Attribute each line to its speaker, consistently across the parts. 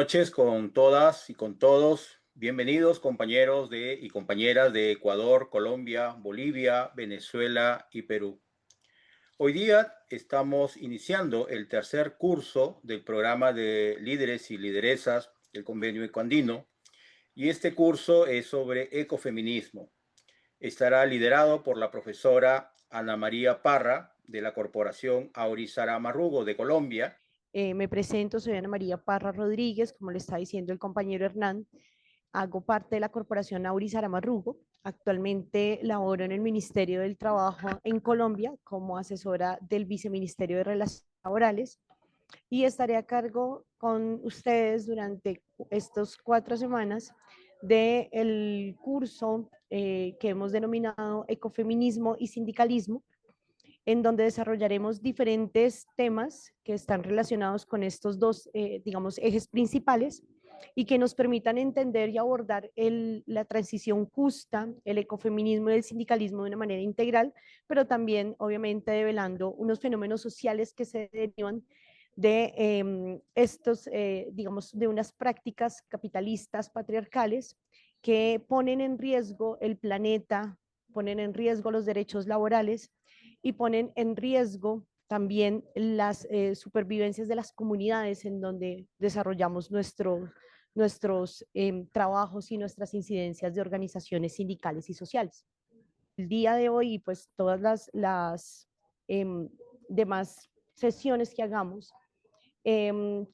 Speaker 1: Noches con todas y con todos. Bienvenidos compañeros y compañeras de Ecuador, Colombia, Bolivia, Venezuela y Perú. Hoy día estamos iniciando el tercer curso del programa de líderes y lideresas del Convenio Ecoandino y este curso es sobre ecofeminismo. Estará liderado por la profesora Ana María Parra de la Corporación Aurizara Marrugo de Colombia.
Speaker 2: Me presento, soy Ana María Parra Rodríguez, como le está diciendo el compañero Hernán. Hago parte de la Corporación Auris Aramarrugo. Actualmente laboro en el Ministerio del Trabajo en Colombia como asesora del Viceministerio de Relaciones Laborales y estaré a cargo con ustedes durante estas 4 semanas del curso que hemos denominado Ecofeminismo y Sindicalismo, en donde desarrollaremos diferentes temas que están relacionados con estos dos, digamos, ejes principales y que nos permitan entender y abordar la transición justa, el ecofeminismo y el sindicalismo de una manera integral, pero también, obviamente, develando unos fenómenos sociales que se derivan de estos, digamos, de unas prácticas capitalistas patriarcales que ponen en riesgo el planeta, ponen en riesgo los derechos laborales y ponen en riesgo también las supervivencias de las comunidades en donde desarrollamos nuestros trabajos y nuestras incidencias de organizaciones sindicales y sociales. El día de hoy, pues todas las demás sesiones que hagamos,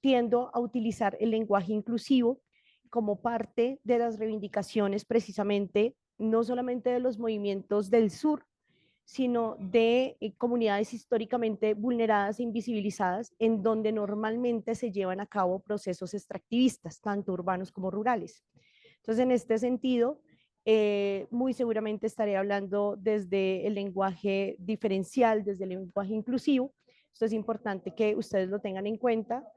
Speaker 2: tiendo a utilizar el lenguaje inclusivo como parte de las reivindicaciones precisamente, no solamente de los movimientos del sur, sino de comunidades históricamente vulneradas e invisibilizadas, en donde normalmente se llevan a cabo procesos extractivistas, tanto urbanos como rurales. Entonces, en este sentido, muy seguramente estaré hablando desde el lenguaje diferencial, desde el lenguaje inclusivo. Esto es importante que ustedes lo tengan en cuenta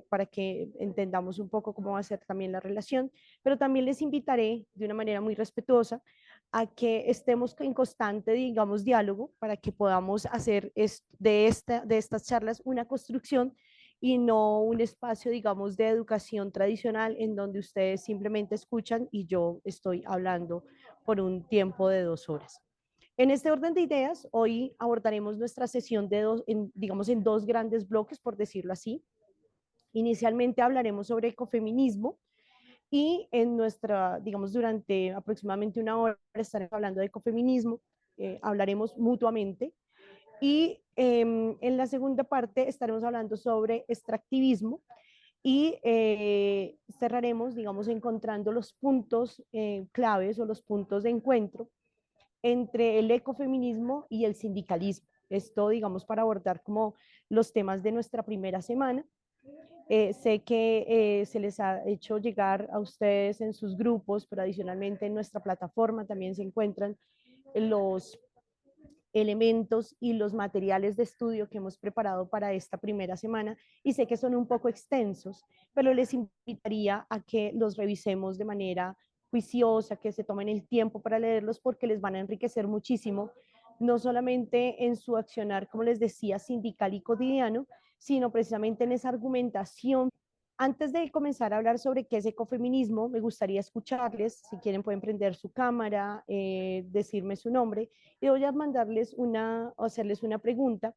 Speaker 2: para que entendamos un poco cómo va a ser también la relación, pero también les invitaré de una manera muy respetuosa a que estemos en constante, digamos, diálogo para que podamos hacer de estas charlas una construcción y no un espacio, digamos, de educación tradicional en donde ustedes simplemente escuchan y yo estoy hablando por un tiempo de 2 horas. En este orden de ideas, hoy abordaremos nuestra sesión digamos, en dos grandes bloques, por decirlo así. Inicialmente hablaremos sobre ecofeminismo, y en nuestra, digamos, durante aproximadamente 1 hora estaremos hablando de ecofeminismo, hablaremos mutuamente. Y en la segunda parte estaremos hablando sobre extractivismo y cerraremos, digamos, encontrando los puntos claves o los puntos de encuentro entre el ecofeminismo y el sindicalismo. Esto, digamos, para abordar como los temas de nuestra primera semana. Sé que se les ha hecho llegar a ustedes en sus grupos, pero adicionalmente en nuestra plataforma también se encuentran los elementos y los materiales de estudio que hemos preparado para esta primera semana y sé que son un poco extensos, pero les invitaría a que los revisemos de manera juiciosa, que se tomen el tiempo para leerlos porque les van a enriquecer muchísimo, no solamente en su accionar, como les decía, sindical y cotidiano, sino precisamente en esa argumentación. Antes de comenzar a hablar sobre qué es ecofeminismo, me gustaría escucharles, si quieren pueden prender su cámara, decirme su nombre, y voy a mandarles o hacerles una pregunta,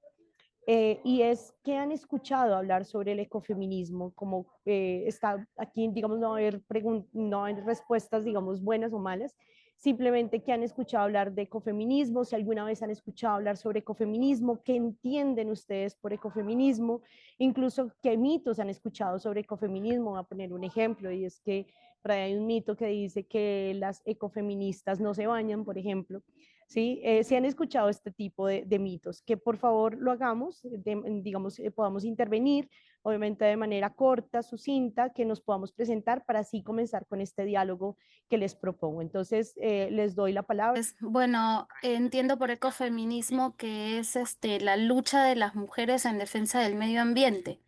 Speaker 2: y es, ¿qué han escuchado hablar sobre el ecofeminismo? Como está aquí, digamos, no va a haber respuestas, digamos, buenas o malas, simplemente que han escuchado hablar de ecofeminismo, si alguna vez han escuchado hablar sobre ecofeminismo, qué entienden ustedes por ecofeminismo, incluso qué mitos han escuchado sobre ecofeminismo. Voy a poner un ejemplo, y es que por ahí hay un mito que dice que las ecofeministas no se bañan, por ejemplo. ¿Sí? Si han escuchado este tipo de mitos, que por favor lo hagamos, digamos, podamos intervenir, obviamente de manera corta, sucinta, que nos podamos presentar para así comenzar con este diálogo que les propongo. Entonces, les doy la palabra.
Speaker 3: Pues, bueno, entiendo por ecofeminismo que es la lucha de las mujeres en defensa del medio ambiente.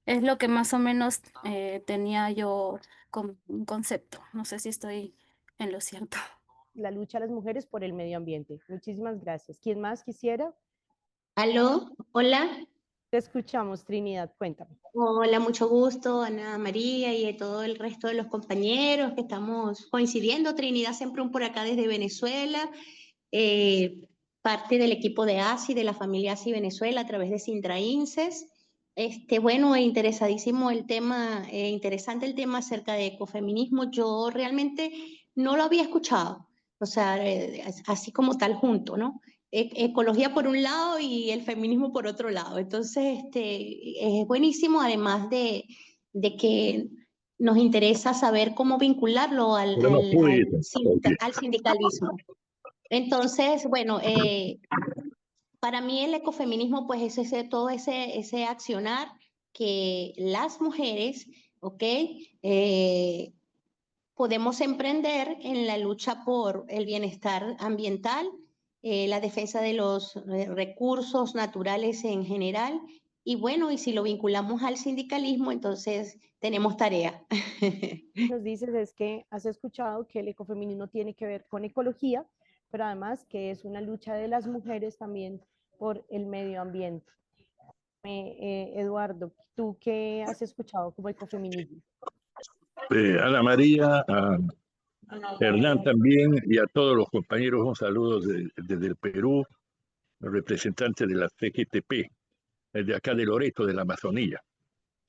Speaker 3: Es lo que más o menos tenía yo como un concepto. No sé si estoy en lo cierto.
Speaker 2: La lucha de las mujeres por el medio ambiente. Muchísimas gracias. ¿Quién más quisiera?
Speaker 4: Aló, hola.
Speaker 2: Te escuchamos, Trinidad, cuéntame.
Speaker 4: Hola, mucho gusto, Ana María y a todo el resto de los compañeros que estamos coincidiendo. Trinidad Semprún por acá desde Venezuela, parte del equipo de ASI, de la familia ASI Venezuela a través de Sintrainces. Bueno, interesadísimo el tema, interesante el tema acerca de ecofeminismo. Yo realmente no lo había escuchado, o sea, así como tal junto, ¿no? Ecología por un lado y el feminismo por otro lado. Entonces, es buenísimo, además de que nos interesa saber cómo vincularlo
Speaker 5: Pero no pude. Ok.
Speaker 4: al sindicalismo. Entonces, bueno, para mí el ecofeminismo pues es todo ese accionar que las mujeres, ¿ok? Podemos emprender en la lucha por el bienestar ambiental, la defensa de los recursos naturales en general. Y bueno, y si lo vinculamos al sindicalismo, entonces tenemos tarea.
Speaker 2: Nos dices es que has escuchado que el ecofeminismo tiene que ver con ecología, pero además que es una lucha de las mujeres también por el medio ambiente. Eduardo, ¿tú qué has escuchado como ecofeminismo?
Speaker 5: Ana María, a Hernán también y a todos los compañeros un saludo desde el Perú, representante de la CGTP, de acá de Loreto, de la Amazonía.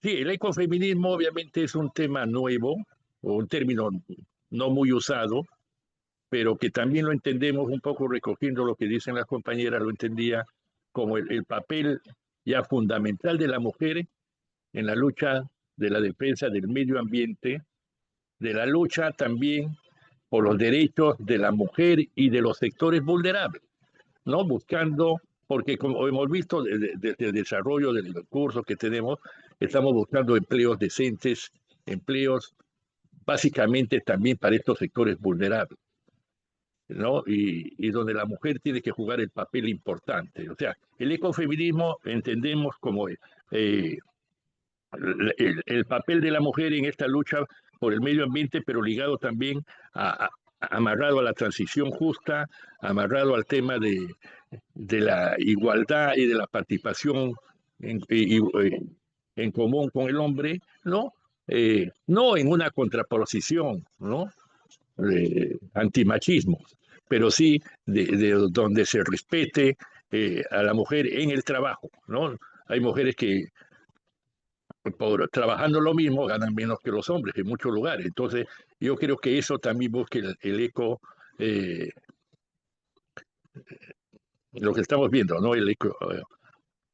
Speaker 5: Sí, el ecofeminismo obviamente es un tema nuevo, o un término no muy usado, pero que también lo entendemos un poco recogiendo lo que dicen las compañeras, lo entendía como el papel ya fundamental de la mujer en la lucha de la defensa del medio ambiente, de la lucha también por los derechos de la mujer y de los sectores vulnerables, ¿no? Buscando, porque como hemos visto desde el desarrollo del curso que tenemos, estamos buscando empleos decentes, empleos básicamente también para estos sectores vulnerables, ¿no? Y donde la mujer tiene que jugar el papel importante. O sea, el ecofeminismo entendemos como el papel de la mujer en esta lucha por el medio ambiente, pero ligado también amarrado a la transición justa, amarrado al tema de la igualdad y de la participación en común con el hombre, ¿no? No en una contraposición, ¿no? Antimachismo, pero sí de donde se respete a la mujer en el trabajo, ¿no? Hay mujeres que por trabajando lo mismo ganan menos que los hombres en muchos lugares. Entonces, yo creo que eso también busca el eco, eh, lo que estamos viendo, ¿no? El eco,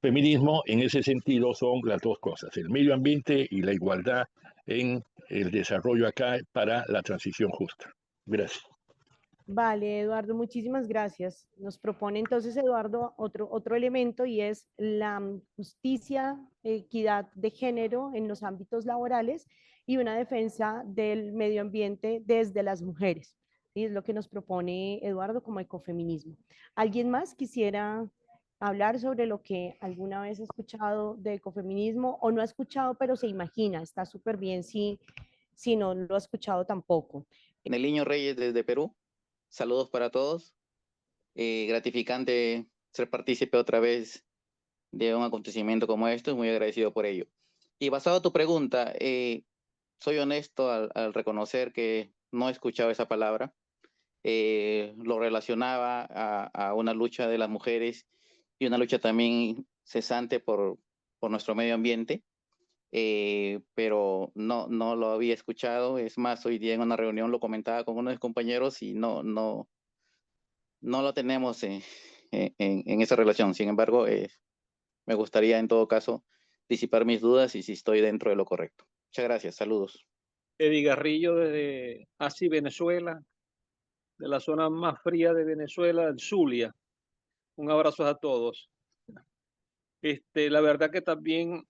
Speaker 5: feminismo en ese sentido son las dos cosas, el medio ambiente y la igualdad en el desarrollo acá para la transición justa. Gracias.
Speaker 2: Vale, Eduardo, muchísimas gracias. Nos propone entonces, Eduardo, otro elemento y es la justicia, equidad de género en los ámbitos laborales y una defensa del medio ambiente desde las mujeres. Y es lo que nos propone Eduardo como ecofeminismo. ¿Alguien más quisiera hablar sobre lo que alguna vez ha escuchado de ecofeminismo o no ha escuchado, pero se imagina? Está súper bien si no lo ha escuchado tampoco.
Speaker 6: Neliño Reyes desde Perú. Saludos para todos. Gratificante ser partícipe otra vez de un acontecimiento como esto, muy agradecido por ello. Y basado a tu pregunta, soy honesto al reconocer que no he escuchado esa palabra. Lo relacionaba a una lucha de las mujeres y una lucha también cesante por nuestro medio ambiente. Pero no lo había escuchado. Es más, hoy día en una reunión lo comentaba con unos compañeros y no lo tenemos en esa relación. Sin embargo, me gustaría en todo caso disipar mis dudas y si estoy dentro de lo correcto. Muchas gracias, saludos.
Speaker 7: Eddie Garrillo desde ASI Venezuela, de la zona más fría de Venezuela, el Zulia. Un abrazo a todos. La verdad que también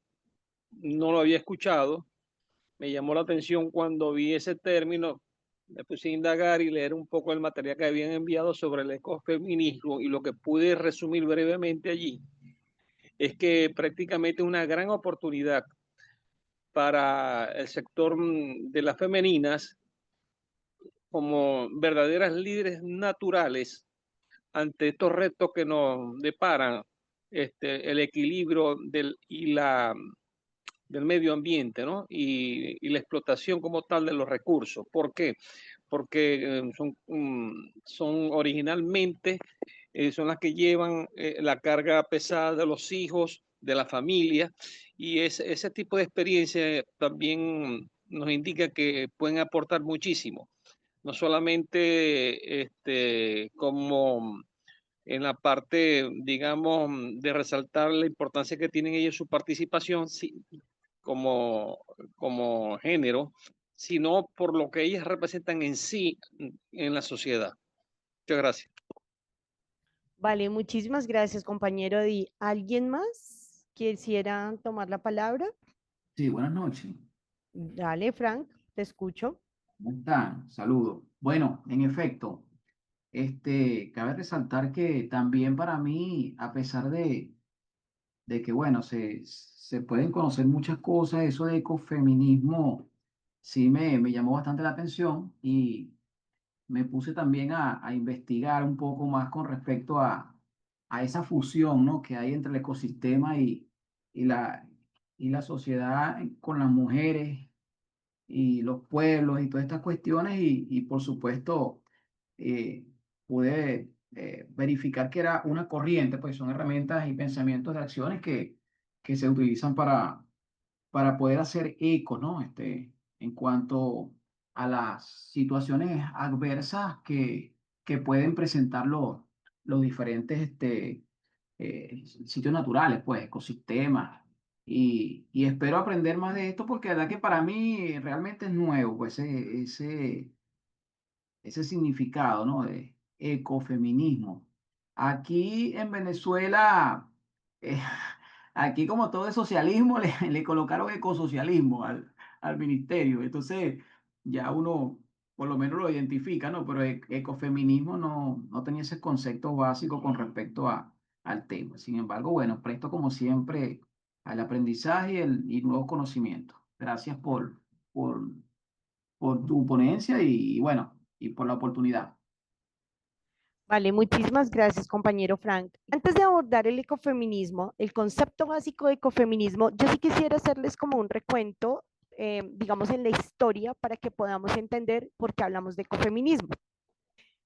Speaker 7: no lo había escuchado. Me llamó la atención cuando vi ese término. Me puse a indagar y leer un poco el material que habían enviado sobre el ecofeminismo y lo que pude resumir brevemente allí es que prácticamente una gran oportunidad para el sector de las femeninas como verdaderas líderes naturales ante estos retos que nos deparan el equilibrio del medio ambiente, ¿no? Y la explotación como tal de los recursos. ¿Por qué? Porque son originalmente, son las que llevan la carga pesada de los hijos, de la familia, y ese tipo de experiencia también nos indica que pueden aportar muchísimo, no solamente como en la parte, digamos, de resaltar la importancia que tienen ellos su participación como género, sino por lo que ellas representan en sí en la sociedad. Muchas gracias.
Speaker 2: Vale, muchísimas gracias, compañero Di. ¿Alguien más quisiera tomar la palabra?
Speaker 8: Sí, buenas noches.
Speaker 2: Dale, Frank, te escucho.
Speaker 8: ¿Cómo están? Saludos. Bueno, en efecto, cabe resaltar que también para mí, a pesar de que, bueno, se pueden conocer muchas cosas, eso de ecofeminismo sí me llamó bastante la atención y me puse también a investigar un poco más con respecto a esa fusión, ¿no?, que hay entre el ecosistema y la sociedad con las mujeres y los pueblos y todas estas cuestiones y por supuesto eh, pude verificar que era una corriente, pues son herramientas y pensamientos de acciones que se utilizan para poder hacer eco, ¿no? En cuanto a las situaciones adversas que pueden presentar los diferentes sitios naturales, pues ecosistemas. Y espero aprender más de esto porque la verdad que para mí realmente es nuevo, pues ese significado, ¿no? De ecofeminismo. Aquí en Venezuela, eh, aquí como todo es socialismo, le colocaron ecosocialismo al ministerio. Entonces, ya uno por lo menos lo identifica, ¿no? Pero ecofeminismo no tenía ese concepto básico con respecto al tema. Sin embargo, bueno, presto como siempre al aprendizaje y nuevos conocimientos. Gracias por, por tu ponencia y bueno, y por la oportunidad.
Speaker 2: Vale, muchísimas gracias, compañero Frank. Antes de abordar el ecofeminismo, el concepto básico de ecofeminismo, yo sí quisiera hacerles como un recuento, digamos, en la historia para que podamos entender por qué hablamos de ecofeminismo.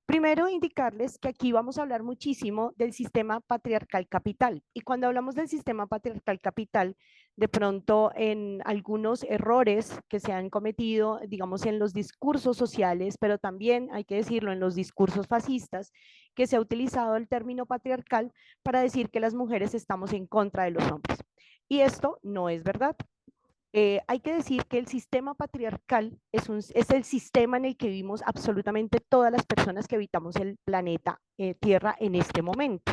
Speaker 2: Primero, indicarles que aquí vamos a hablar muchísimo del sistema patriarcal capital. Y cuando hablamos del sistema patriarcal capital, de pronto en algunos errores que se han cometido, digamos, en los discursos sociales, pero también, hay que decirlo, en los discursos fascistas, que se ha utilizado el término patriarcal para decir que las mujeres estamos en contra de los hombres. Y esto no es verdad. Hay que decir que el sistema patriarcal es el sistema en el que vivimos absolutamente todas las personas que habitamos el planeta Tierra en este momento.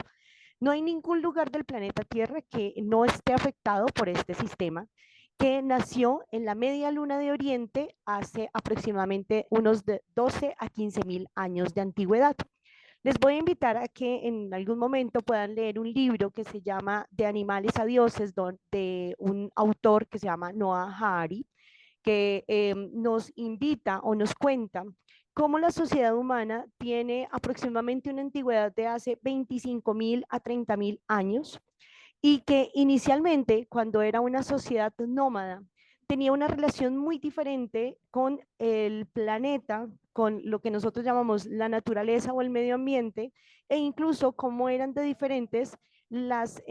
Speaker 2: No hay ningún lugar del planeta Tierra que no esté afectado por este sistema, que nació en la media luna de Oriente hace aproximadamente unos 12 a 15 mil años de antigüedad. Les voy a invitar a que en algún momento puedan leer un libro que se llama De animales a dioses, de un autor que se llama Noah Harari, que nos invita o nos cuenta cómo la sociedad humana tiene aproximadamente una antigüedad de hace 25.000 a 30.000 años y que inicialmente, cuando era una sociedad nómada, tenía una relación muy diferente con el planeta, con lo que nosotros llamamos la naturaleza o el medio ambiente, e incluso cómo eran de diferentes las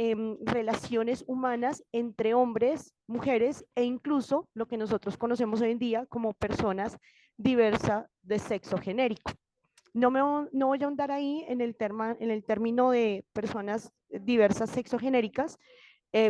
Speaker 2: relaciones humanas entre hombres, mujeres e incluso lo que nosotros conocemos hoy en día como personas diversas de sexo genérico. No voy a ahondar ahí en el término de personas diversas sexogenéricas,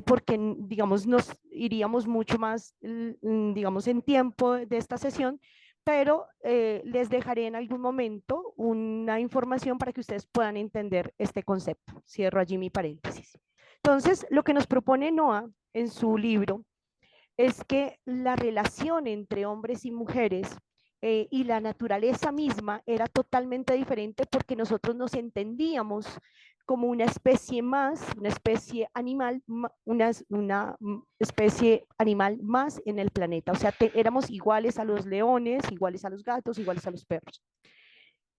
Speaker 2: porque, digamos, nos iríamos mucho más, digamos, en tiempo de esta sesión, pero les dejaré en algún momento una información para que ustedes puedan entender este concepto. Cierro allí mi paréntesis. Entonces, lo que nos propone Noah en su libro es que la relación entre hombres y mujeres y la naturaleza misma era totalmente diferente porque nosotros nos entendíamos como una especie más, una especie animal, una especie animal más en el planeta. O sea, éramos iguales a los leones, iguales a los gatos, iguales a los perros.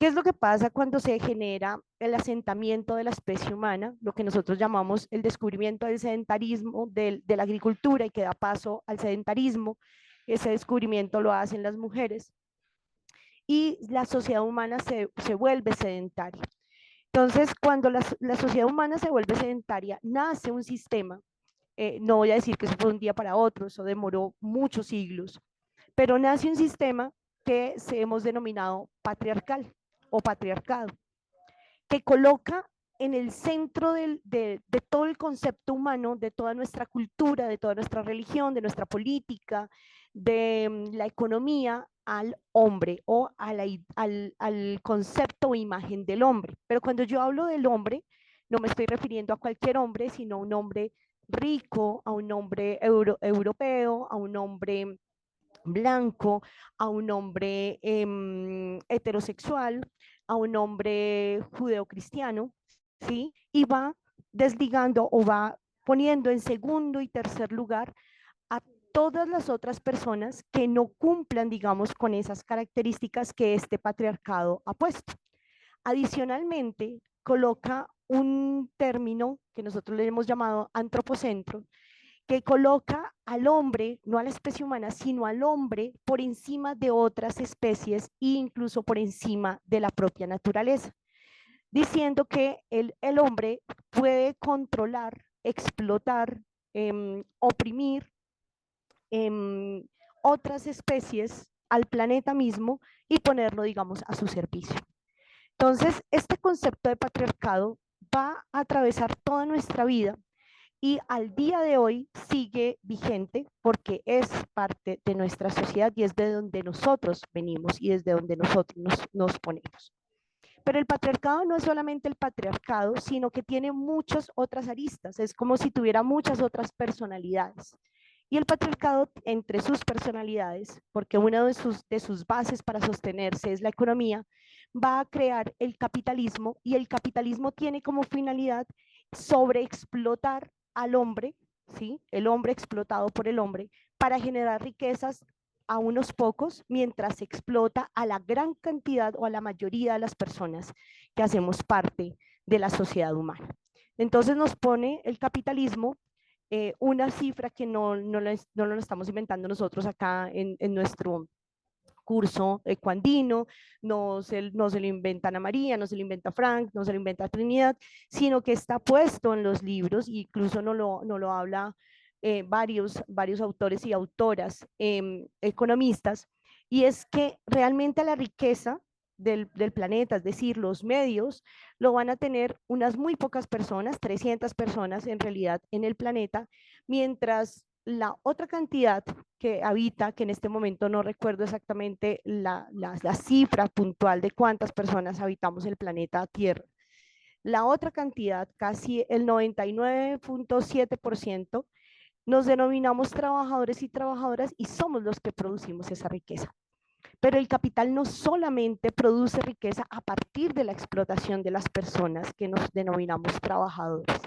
Speaker 2: ¿Qué es lo que pasa cuando se genera el asentamiento de la especie humana, lo que nosotros llamamos el descubrimiento del sedentarismo, de la agricultura, y que da paso al sedentarismo? Ese descubrimiento lo hacen las mujeres y la sociedad humana se vuelve sedentaria. Entonces, cuando la sociedad humana se vuelve sedentaria, nace un sistema, no voy a decir que eso fue un día para otro, eso demoró muchos siglos, pero nace un sistema que hemos denominado patriarcal o patriarcado, que coloca en el centro de todo el concepto humano, de toda nuestra cultura, de toda nuestra religión, de nuestra política, de la economía, al hombre o al concepto o imagen del hombre. Pero cuando yo hablo del hombre, no me estoy refiriendo a cualquier hombre, sino a un hombre rico, a un hombre europeo, a un hombre blanco, a un hombre heterosexual, a un hombre judeocristiano, ¿sí? Y va desligando o va poniendo en segundo y tercer lugar a todas las otras personas que no cumplan, digamos, con esas características que este patriarcado ha puesto. Adicionalmente, coloca un término que nosotros le hemos llamado antropocentro, que coloca al hombre, no a la especie humana, sino al hombre por encima de otras especies e incluso por encima de la propia naturaleza, diciendo que el hombre puede controlar, explotar, oprimir otras especies al planeta mismo y ponerlo, digamos, a su servicio. Entonces, este concepto de patriarcado va a atravesar toda nuestra vida y al día de hoy sigue vigente porque es parte de nuestra sociedad y es de donde nosotros venimos y desde donde nosotros nos ponemos. Pero el patriarcado no es solamente el patriarcado, sino que tiene muchas otras aristas, es como si tuviera muchas otras personalidades. Y el patriarcado, entre sus personalidades, porque una de sus bases para sostenerse es la economía, va a crear el capitalismo, y el capitalismo tiene como finalidad sobreexplotar al hombre, ¿sí? El hombre explotado por el hombre, para generar riquezas a unos pocos, mientras se explota a la gran cantidad o a la mayoría de las personas que hacemos parte de la sociedad humana. Entonces nos pone el capitalismo una cifra que no lo estamos inventando nosotros acá en nuestro curso ecuandino, no se lo inventa Ana María, no se lo inventa Frank, no se lo inventa Trinidad, sino que está puesto en los libros, e incluso no lo habla varios autores y autoras economistas, y es que realmente la riqueza del planeta, es decir, los medios, lo van a tener unas muy pocas personas, 300 personas en realidad en el planeta, mientras la otra cantidad que habita, que en este momento no recuerdo exactamente la cifra puntual de cuántas personas habitamos el planeta Tierra, la otra cantidad, casi el 99.7%, nos denominamos trabajadores y trabajadoras y somos los que producimos esa riqueza. Pero el capital no solamente produce riqueza a partir de la explotación de las personas que nos denominamos trabajadores,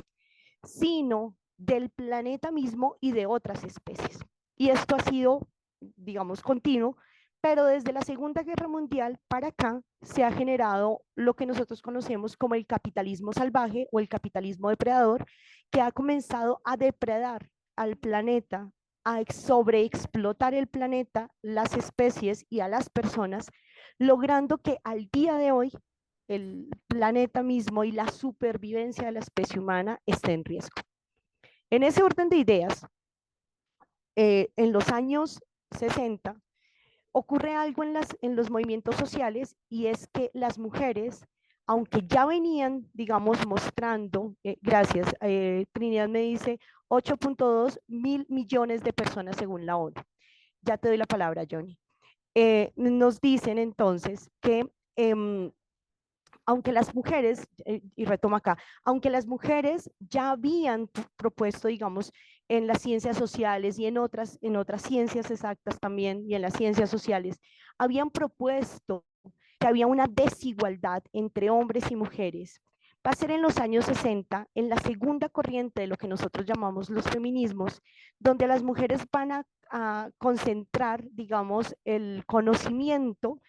Speaker 2: sino del planeta mismo y de otras especies. Y esto ha sido, digamos, continuo, pero desde la Segunda Guerra Mundial para acá se ha generado lo que nosotros conocemos como el capitalismo salvaje o el capitalismo depredador, que ha comenzado a depredar al planeta, a sobreexplotar el planeta, las especies y a las personas, logrando que al día de hoy el planeta mismo y la supervivencia de la especie humana esté en riesgo. En ese orden de ideas, en los años 60, ocurre algo en los movimientos sociales, y es que las mujeres, aunque ya venían, digamos, mostrando, gracias, Trinidad me dice 8.2 mil millones de personas según la ONU. Ya te doy la palabra, Johnny. Nos dicen entonces que aunque las mujeres, y retomo acá, aunque las mujeres ya habían propuesto, digamos, en las ciencias sociales y en otras ciencias exactas también, y en las ciencias sociales, habían propuesto que había una desigualdad entre hombres y mujeres. Va a ser en los años 60, en la segunda corriente de lo que nosotros llamamos los feminismos, donde las mujeres van a concentrar, digamos, el conocimiento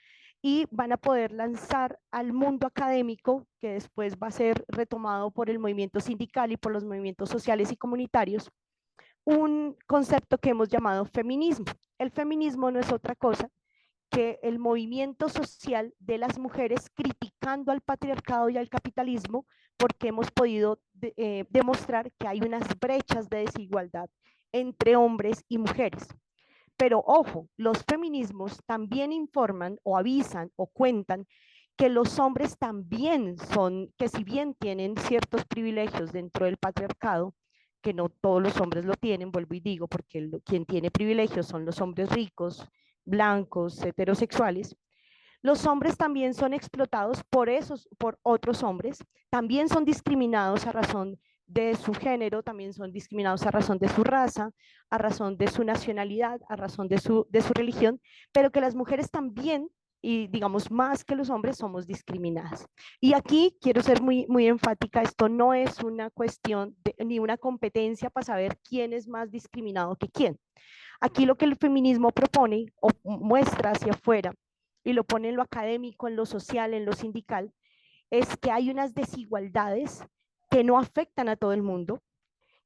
Speaker 2: y van a poder lanzar al mundo académico, que después va a ser retomado por el movimiento sindical y por los movimientos sociales y comunitarios, un concepto que hemos llamado feminismo. El feminismo no es otra cosa que el movimiento social de las mujeres criticando al patriarcado y al capitalismo, porque hemos podido demostrar que hay unas brechas de desigualdad entre hombres y mujeres. Pero ojo, los feminismos también informan o avisan o cuentan que los hombres también son, que si bien tienen ciertos privilegios dentro del patriarcado, que no todos los hombres lo tienen, vuelvo y digo, porque quien tiene privilegios son los hombres ricos, blancos, heterosexuales. Los hombres también son explotados por otros hombres, también son discriminados a razón de su género, también son discriminados a razón de su raza, a razón de su nacionalidad, a razón de su religión, pero que las mujeres también, y digamos más que los hombres, somos discriminadas. Y aquí quiero ser muy enfática, esto no es una cuestión ni una competencia para saber quién es más discriminado que quién. Aquí lo que el feminismo propone o muestra hacia afuera y lo pone en lo académico, en lo social, en lo sindical, es que hay unas desigualdades que no afectan a todo el mundo,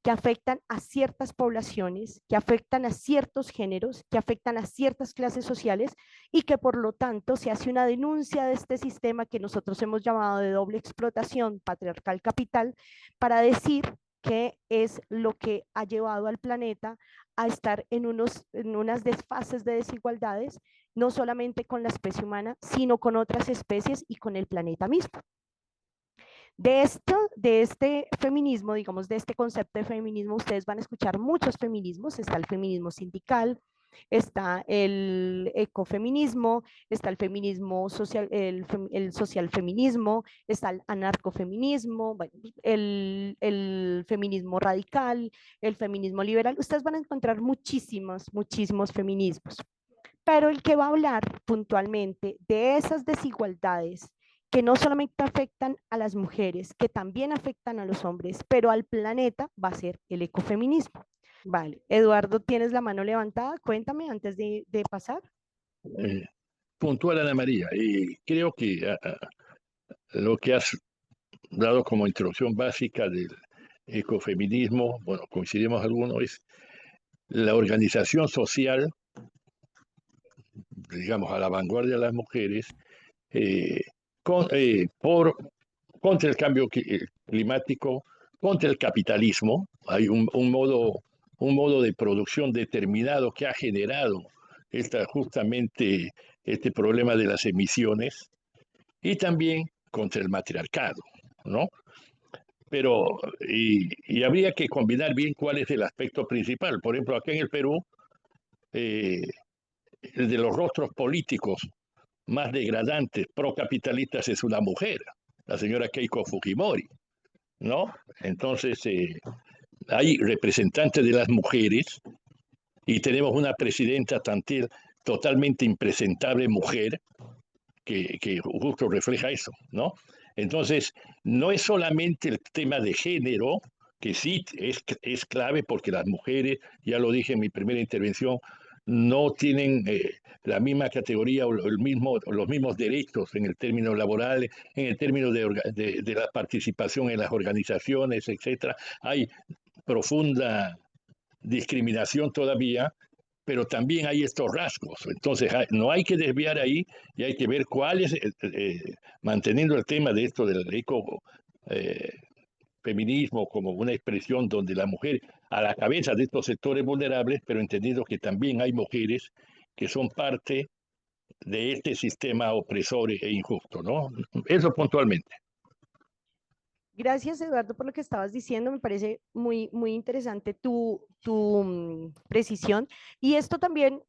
Speaker 2: que afectan a ciertas poblaciones, que afectan a ciertos géneros, que afectan a ciertas clases sociales y que por lo tanto se hace una denuncia de este sistema que nosotros hemos llamado de doble explotación patriarcal capital para decir que es lo que ha llevado al planeta a estar en unas desfases de desigualdades, no solamente con la especie humana, sino con otras especies y con el planeta mismo. De este feminismo, digamos, de este concepto de feminismo, ustedes van a escuchar muchos feminismos. Está el feminismo sindical, está el ecofeminismo, está el feminismo social, el social feminismo, está el anarcofeminismo, bueno, el feminismo radical, el feminismo liberal. Ustedes van a encontrar muchísimos feminismos. Pero el que va a hablar puntualmente de esas desigualdades que no solamente afectan a las mujeres, que también afectan a los hombres, pero al planeta, va a ser el ecofeminismo. Vale, Eduardo, tienes la mano levantada, cuéntame antes de pasar.
Speaker 5: Puntual, Ana María, y creo que lo que has dado como introducción básica del ecofeminismo, bueno, coincidimos algunos, es la organización social, digamos, a la vanguardia de las mujeres, contra el cambio climático, contra el capitalismo. Hay un modo de producción determinado que ha generado justamente este problema de las emisiones, y también contra el matriarcado, ¿no? Pero, y habría que combinar bien cuál es el aspecto principal. Por ejemplo, aquí en el Perú, el de los rostros políticos más degradantes, procapitalistas, es una mujer, la señora Keiko Fujimori, ¿no? Entonces, hay representantes de las mujeres y tenemos una presidenta totalmente impresentable mujer que justo refleja eso, ¿no? Entonces, no es solamente el tema de género, que sí es clave porque las mujeres, ya lo dije en mi primera intervención, no tienen la misma categoría o los mismos derechos en el término laboral, en el término de la participación en las organizaciones, etcétera. Hay profunda discriminación todavía, pero también hay estos rasgos. Entonces, no hay que desviar ahí y hay que ver cuál es, manteniendo el tema de esto del ecofeminismo como una expresión donde la mujer a la cabeza de estos sectores vulnerables, pero entendiendo que también hay mujeres que son parte de este sistema opresor e injusto, ¿no? Eso puntualmente.
Speaker 2: Gracias, Eduardo, por lo que estabas diciendo. Me parece muy interesante tu precisión. Y esto también,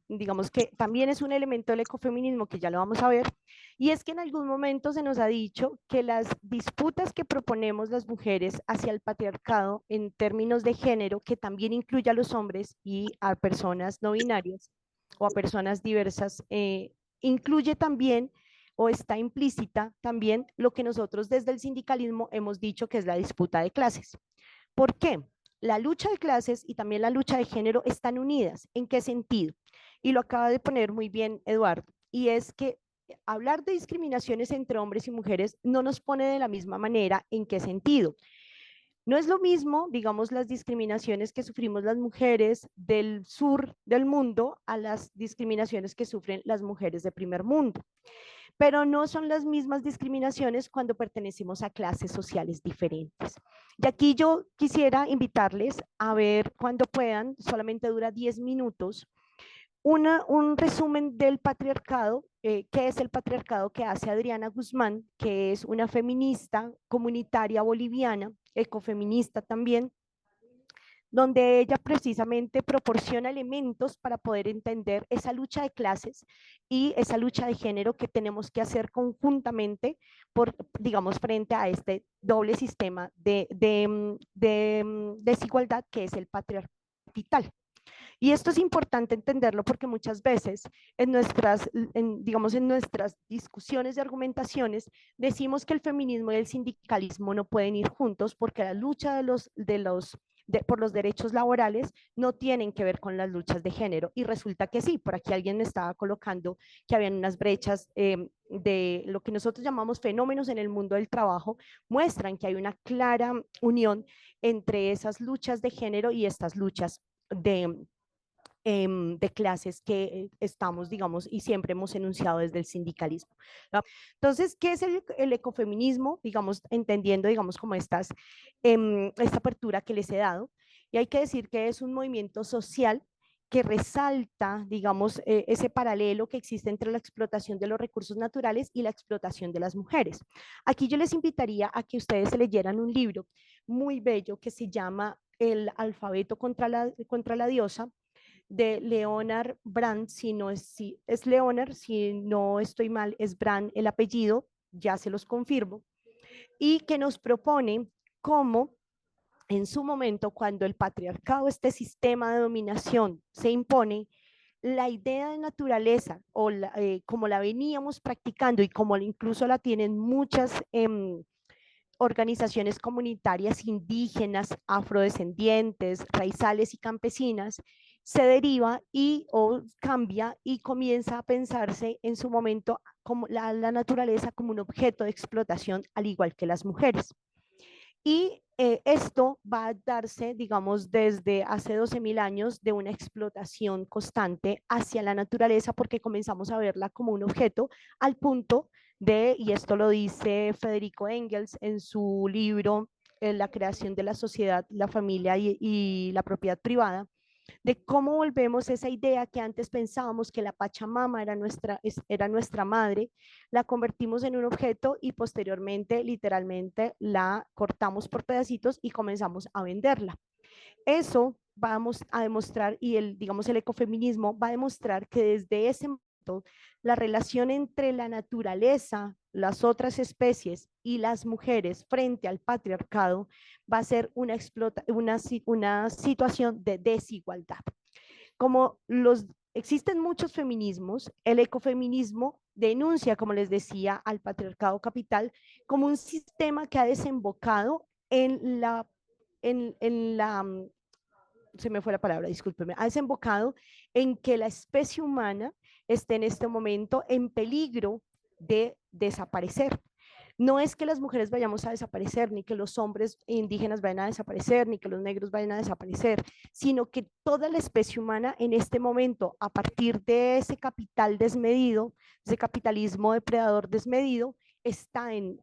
Speaker 2: digamos que también es un elemento del ecofeminismo que ya lo vamos a ver. Y es que en algún momento se nos ha dicho que las disputas que proponemos las mujeres hacia el patriarcado en términos de género, que también incluye a los hombres y a personas no binarias o a personas diversas, incluye también o está implícita también lo que nosotros desde el sindicalismo hemos dicho que es la disputa de clases. ¿Por qué? La lucha de clases y también la lucha de género están unidas. ¿En qué sentido? Y lo acaba de poner muy bien Eduardo. y es que hablar de discriminaciones entre hombres y mujeres no nos pone de la misma manera. ¿En qué sentido? No es lo mismo, digamos, las discriminaciones que sufrimos las mujeres del sur del mundo a las discriminaciones que sufren las mujeres de primer mundo. Pero no son las mismas discriminaciones cuando pertenecemos a clases sociales diferentes. Y aquí yo quisiera invitarles a ver cuando puedan, solamente dura 10 minutos, un resumen del patriarcado, qué es el patriarcado que hace Adriana Guzmán, que es una feminista comunitaria boliviana, ecofeminista también, donde ella precisamente proporciona elementos para poder entender esa lucha de clases y esa lucha de género que tenemos que hacer conjuntamente, digamos, frente a este doble sistema de desigualdad que es el patriarcado capital. Y esto es importante entenderlo porque muchas veces digamos, en nuestras discusiones de argumentaciones decimos que el feminismo y el sindicalismo no pueden ir juntos porque la lucha por los derechos laborales no tienen que ver con las luchas de género. Y resulta que sí, por aquí alguien me estaba colocando que habían unas brechas de lo que nosotros llamamos fenómenos en el mundo del trabajo, muestran que hay una clara unión entre esas luchas de género y estas luchas de clases que estamos, digamos, y siempre hemos enunciado desde el sindicalismo, ¿no? Entonces, ¿qué es el ecofeminismo? Digamos, entendiendo, digamos, como esta apertura que les he dado. Y hay que decir que es un movimiento social que resalta, digamos, ese paralelo que existe entre la explotación de los recursos naturales y la explotación de las mujeres. Aquí yo les invitaría a que ustedes leyeran un libro muy bello que se llama El alfabeto contra la diosa, de Leonard Brand, si es Leonard, si no estoy mal, es Brand el apellido, ya se los confirmo, y que nos propone cómo en su momento, cuando el patriarcado, este sistema de dominación, se impone, la idea de naturaleza, como la veníamos practicando y como incluso la tienen muchas organizaciones comunitarias indígenas, afrodescendientes, raizales y campesinas, se deriva o cambia y comienza a pensarse en su momento como la naturaleza como un objeto de explotación, al igual que las mujeres. Y esto va a darse, digamos, desde hace 12.000 años de una explotación constante hacia la naturaleza, porque comenzamos a verla como un objeto al punto y esto lo dice Federico Engels en su libro La creación de la sociedad, la familia y la propiedad privada, de cómo volvemos esa idea que antes pensábamos que la Pachamama era nuestra madre, la convertimos en un objeto y posteriormente literalmente la cortamos por pedacitos y comenzamos a venderla. Eso vamos a demostrar, y digamos, el ecofeminismo va a demostrar que desde ese momento la relación entre la naturaleza, las otras especies y las mujeres frente al patriarcado va a ser una situación de desigualdad. Como existen muchos feminismos, el ecofeminismo denuncia, como les decía, al patriarcado capital como un sistema que ha desembocado se me fue la palabra, discúlpeme, ha desembocado en que la especie humana esté en este momento en peligro de desaparecer. No es que las mujeres vayamos a desaparecer, ni que los hombres indígenas vayan a desaparecer, ni que los negros vayan a desaparecer, sino que toda la especie humana en este momento, a partir de ese capital desmedido, ese capitalismo depredador desmedido, está en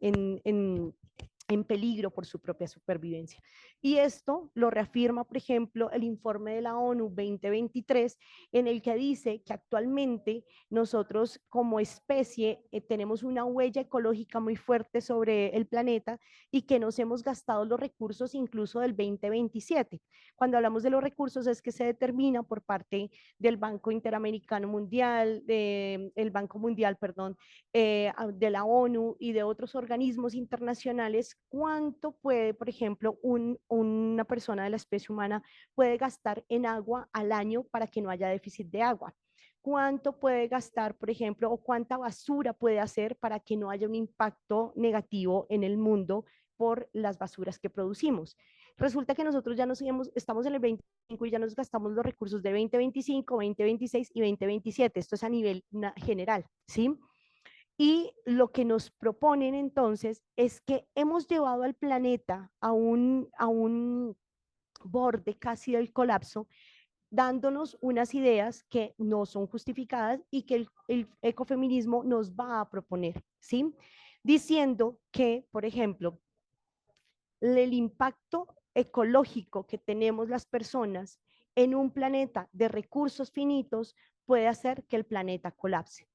Speaker 2: peligro por su propia supervivencia. Y esto lo reafirma, por ejemplo, el informe de la ONU 2023, en el que dice que actualmente nosotros como especie tenemos una huella ecológica muy fuerte sobre el planeta y que nos hemos gastado los recursos incluso del 2027. Cuando hablamos de los recursos es que se determina por parte del Banco Interamericano Mundial, el Banco Mundial, perdón, de la ONU y de otros organismos internacionales, cuánto puede, por ejemplo, una persona de la especie humana puede gastar en agua al año para que no haya déficit de agua. Cuánto puede gastar, por ejemplo, o cuánta basura puede hacer para que no haya un impacto negativo en el mundo por las basuras que producimos. Resulta que nosotros ya estamos en el 25 y ya nos gastamos los recursos de 2025, 2026 y 2027. Esto es a nivel general, ¿sí? Y lo que nos proponen entonces es que hemos llevado al planeta a un borde casi del colapso, dándonos unas ideas que no son justificadas y que el ecofeminismo nos va a proponer, ¿sí? Diciendo que, por ejemplo, el impacto ecológico que tenemos las personas en un planeta de recursos finitos puede hacer que el planeta colapse.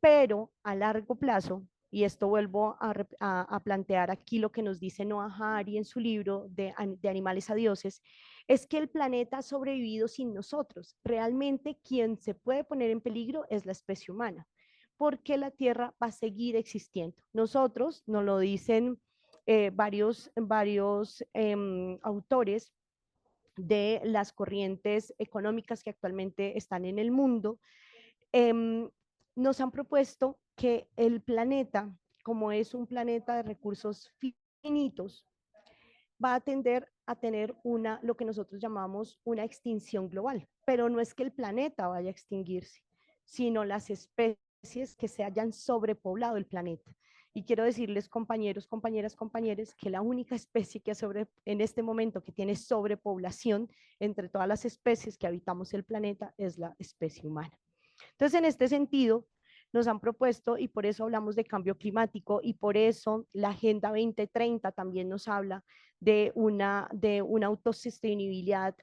Speaker 2: Pero a largo plazo, y esto vuelvo a plantear aquí lo que nos dice Noah Harari en su libro de Animales a Dioses, es que el planeta ha sobrevivido sin nosotros. Realmente quien se puede poner en peligro es la especie humana, porque la Tierra va a seguir existiendo. Nosotros, nos lo dicen varios autores de las corrientes económicas que actualmente están en el mundo, nos han propuesto que el planeta, como es un planeta de recursos finitos, va a tender a tener lo que nosotros llamamos una extinción global. Pero no es que el planeta vaya a extinguirse, sino las especies que se hayan sobrepoblado el planeta. Y quiero decirles, compañeros, compañeras, compañeros, que la única especie que en este momento que tiene sobrepoblación entre todas las especies que habitamos el planeta es la especie humana. Entonces, en este sentido, nos han propuesto, y por eso hablamos de cambio climático, y por eso la Agenda 2030 también nos habla de una autosostenibilidad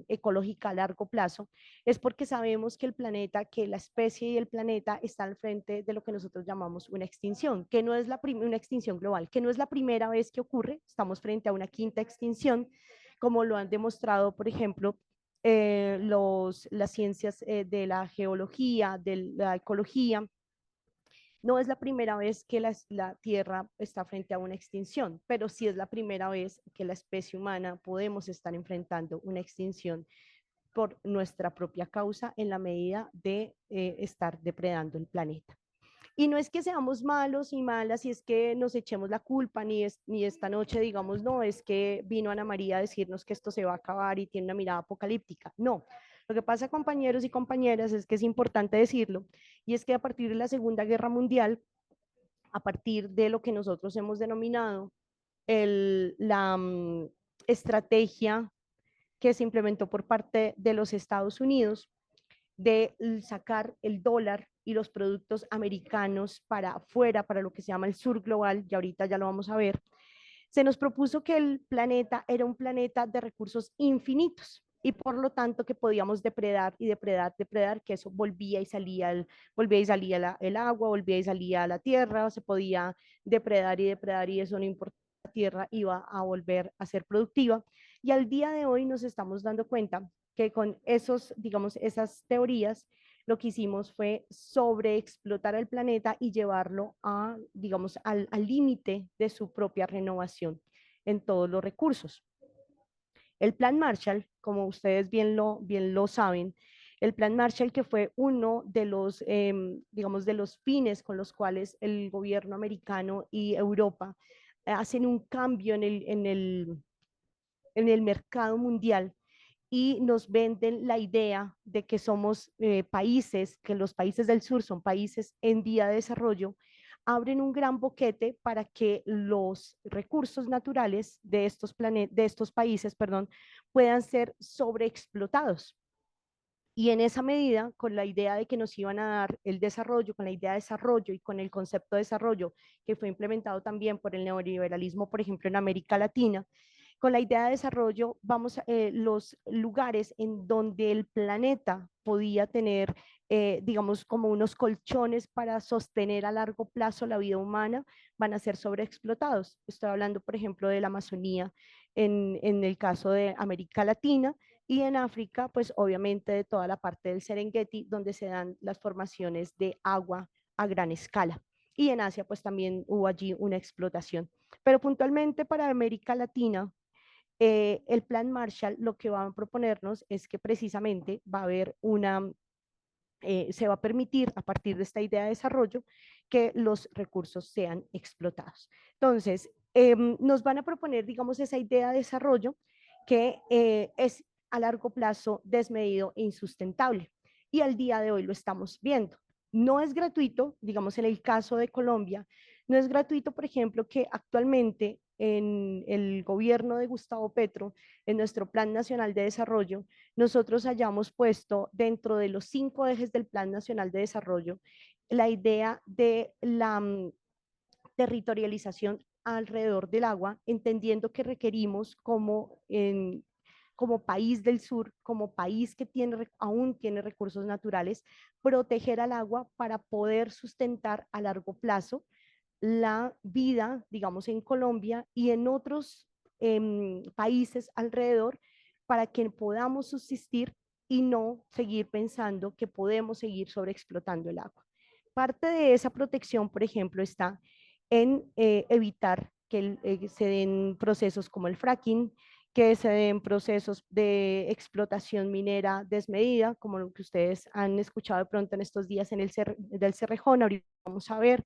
Speaker 2: ecológica a largo plazo, es porque sabemos que el planeta, que la especie y el planeta están al frente de lo que nosotros llamamos una extinción, que no es una extinción global, que no es la primera vez que ocurre, estamos frente a una quinta extinción, como lo han demostrado, por ejemplo, las ciencias de la geología, de la ecología. No es la primera vez que la Tierra está frente a una extinción, pero sí es la primera vez que la especie humana podemos estar enfrentando una extinción por nuestra propia causa en la medida de estar depredando el planeta. Y no es que seamos malos y malas y es que nos echemos la culpa, ni esta noche digamos, no, es que vino Ana María a decirnos que esto se va a acabar y tiene una mirada apocalíptica. No, lo que pasa, compañeros y compañeras, es que es importante decirlo, y es que a partir de la Segunda Guerra Mundial, a partir de lo que nosotros hemos denominado la estrategia que se implementó por parte de los Estados Unidos, de sacar el dólar y los productos americanos para afuera, para lo que se llama el sur global, y ahorita ya lo vamos a ver, se nos propuso que el planeta era un planeta de recursos infinitos y por lo tanto que podíamos depredar y depredar, que eso volvía y salía el agua, volvía y salía la tierra, se podía depredar y eso no importa, la tierra iba a volver a ser productiva. Y al día de hoy nos estamos dando cuenta que con esas teorías, lo que hicimos fue sobreexplotar el planeta y llevarlo al límite de su propia renovación en todos los recursos. El Plan Marshall, como ustedes bien lo saben, el Plan Marshall, que fue uno de los, de los fines con los cuales el gobierno americano y Europa hacen un cambio en el mercado mundial y nos venden la idea de que somos países, que los países del sur son países en vía de desarrollo, abren un gran boquete para que los recursos naturales de estos países, puedan ser sobreexplotados. Y en esa medida, con la idea de que nos iban a dar el desarrollo, con la idea de desarrollo y con el concepto de desarrollo que fue implementado también por el neoliberalismo, por ejemplo, en América Latina, con la idea de desarrollo, los lugares en donde el planeta podía tener, como unos colchones para sostener a largo plazo la vida humana, van a ser sobreexplotados. Estoy hablando, por ejemplo, de la Amazonía en el caso de América Latina, y en África, pues obviamente de toda la parte del Serengeti, donde se dan las formaciones de agua a gran escala. Y en Asia, pues también hubo allí una explotación. Pero puntualmente para América Latina, el Plan Marshall lo que va a proponernos es que precisamente va a haber se va a permitir a partir de esta idea de desarrollo que los recursos sean explotados. Entonces, nos van a proponer, digamos, esa idea de desarrollo que es a largo plazo desmedido e insustentable. Y al día de hoy lo estamos viendo. No es gratuito, digamos, en el caso de Colombia, no es gratuito, por ejemplo, que actualmente en el gobierno de Gustavo Petro, en nuestro Plan Nacional de Desarrollo, nosotros hayamos puesto dentro de los 5 ejes del Plan Nacional de Desarrollo la idea de la territorialización alrededor del agua, entendiendo que requerimos como país del sur, como país que aún tiene recursos naturales, proteger al agua para poder sustentar a largo plazo la vida, digamos, en Colombia y en otros países alrededor para que podamos subsistir y no seguir pensando que podemos seguir sobreexplotando el agua. Parte de esa protección, por ejemplo, está en evitar que se den procesos como el fracking, que se den procesos de explotación minera desmedida, como lo que ustedes han escuchado de pronto en estos días en del Cerrejón, ahorita vamos a ver,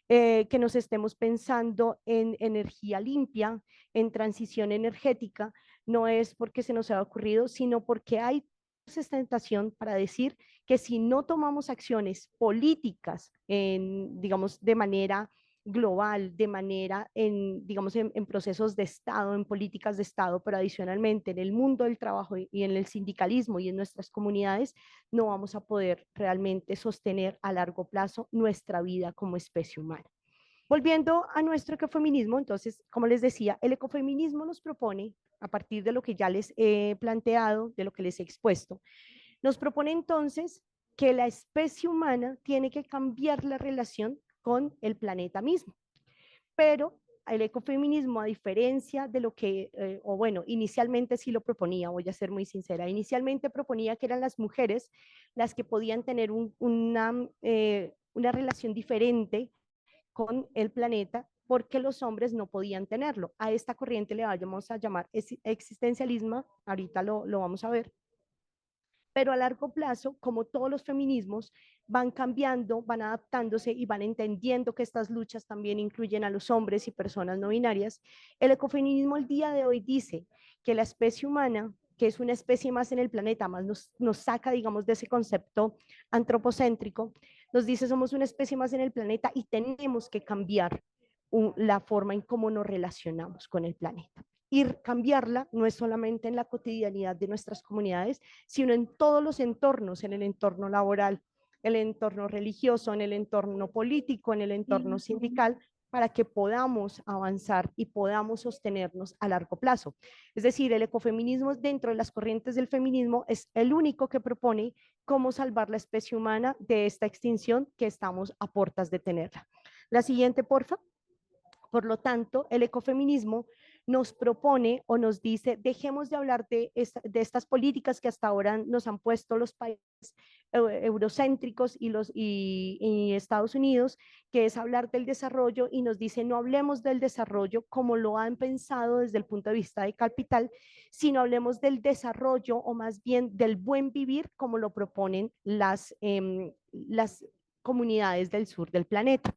Speaker 2: que nos estemos pensando en energía limpia, en transición energética, no es porque se nos haya ocurrido, sino porque hay sustentación para decir que si no tomamos acciones políticas, digamos, de manera global, de manera digamos, en procesos de Estado, en políticas de Estado, pero adicionalmente en el mundo del trabajo y en el sindicalismo y en nuestras comunidades, no vamos a poder realmente sostener a largo plazo nuestra vida como especie humana. Volviendo a nuestro ecofeminismo, entonces, como les decía, el ecofeminismo nos propone, a partir de lo que ya les he planteado, de lo que les he expuesto, nos propone entonces que la especie humana tiene que cambiar la relación con el planeta mismo. Pero el ecofeminismo, a diferencia de lo que, o bueno, inicialmente sí lo proponía, voy a ser muy sincera, inicialmente proponía que eran las mujeres las que podían tener una relación diferente con el planeta porque los hombres no podían tenerlo. A esta corriente le vamos a llamar existencialismo, ahorita lo vamos a ver. Pero a largo plazo, como todos los feminismos, van cambiando, van adaptándose y van entendiendo que estas luchas también incluyen a los hombres y personas no binarias. El ecofeminismo el día de hoy dice que la especie humana, que es una especie más en el planeta, más nos saca, digamos, de ese concepto antropocéntrico, nos dice somos una especie más en el planeta y tenemos que cambiar la forma en cómo nos relacionamos con el planeta. Y cambiarla no es solamente en la cotidianidad de nuestras comunidades, sino en todos los entornos, en el entorno laboral, en el entorno religioso, en el entorno político, en el entorno sindical, para que podamos avanzar y podamos sostenernos a largo plazo. Es decir, el ecofeminismo dentro de las corrientes del feminismo es el único que propone cómo salvar la especie humana de esta extinción que estamos a puertas de tenerla. La siguiente, porfa. Por lo tanto, el ecofeminismo nos propone o nos dice, dejemos de hablar de estas políticas que hasta ahora nos han puesto los países eurocéntricos y Estados Unidos, que es hablar del desarrollo, y nos dice, no hablemos del desarrollo como lo han pensado desde el punto de vista de capital, sino hablemos del desarrollo o más bien del buen vivir como lo proponen las comunidades del sur del planeta.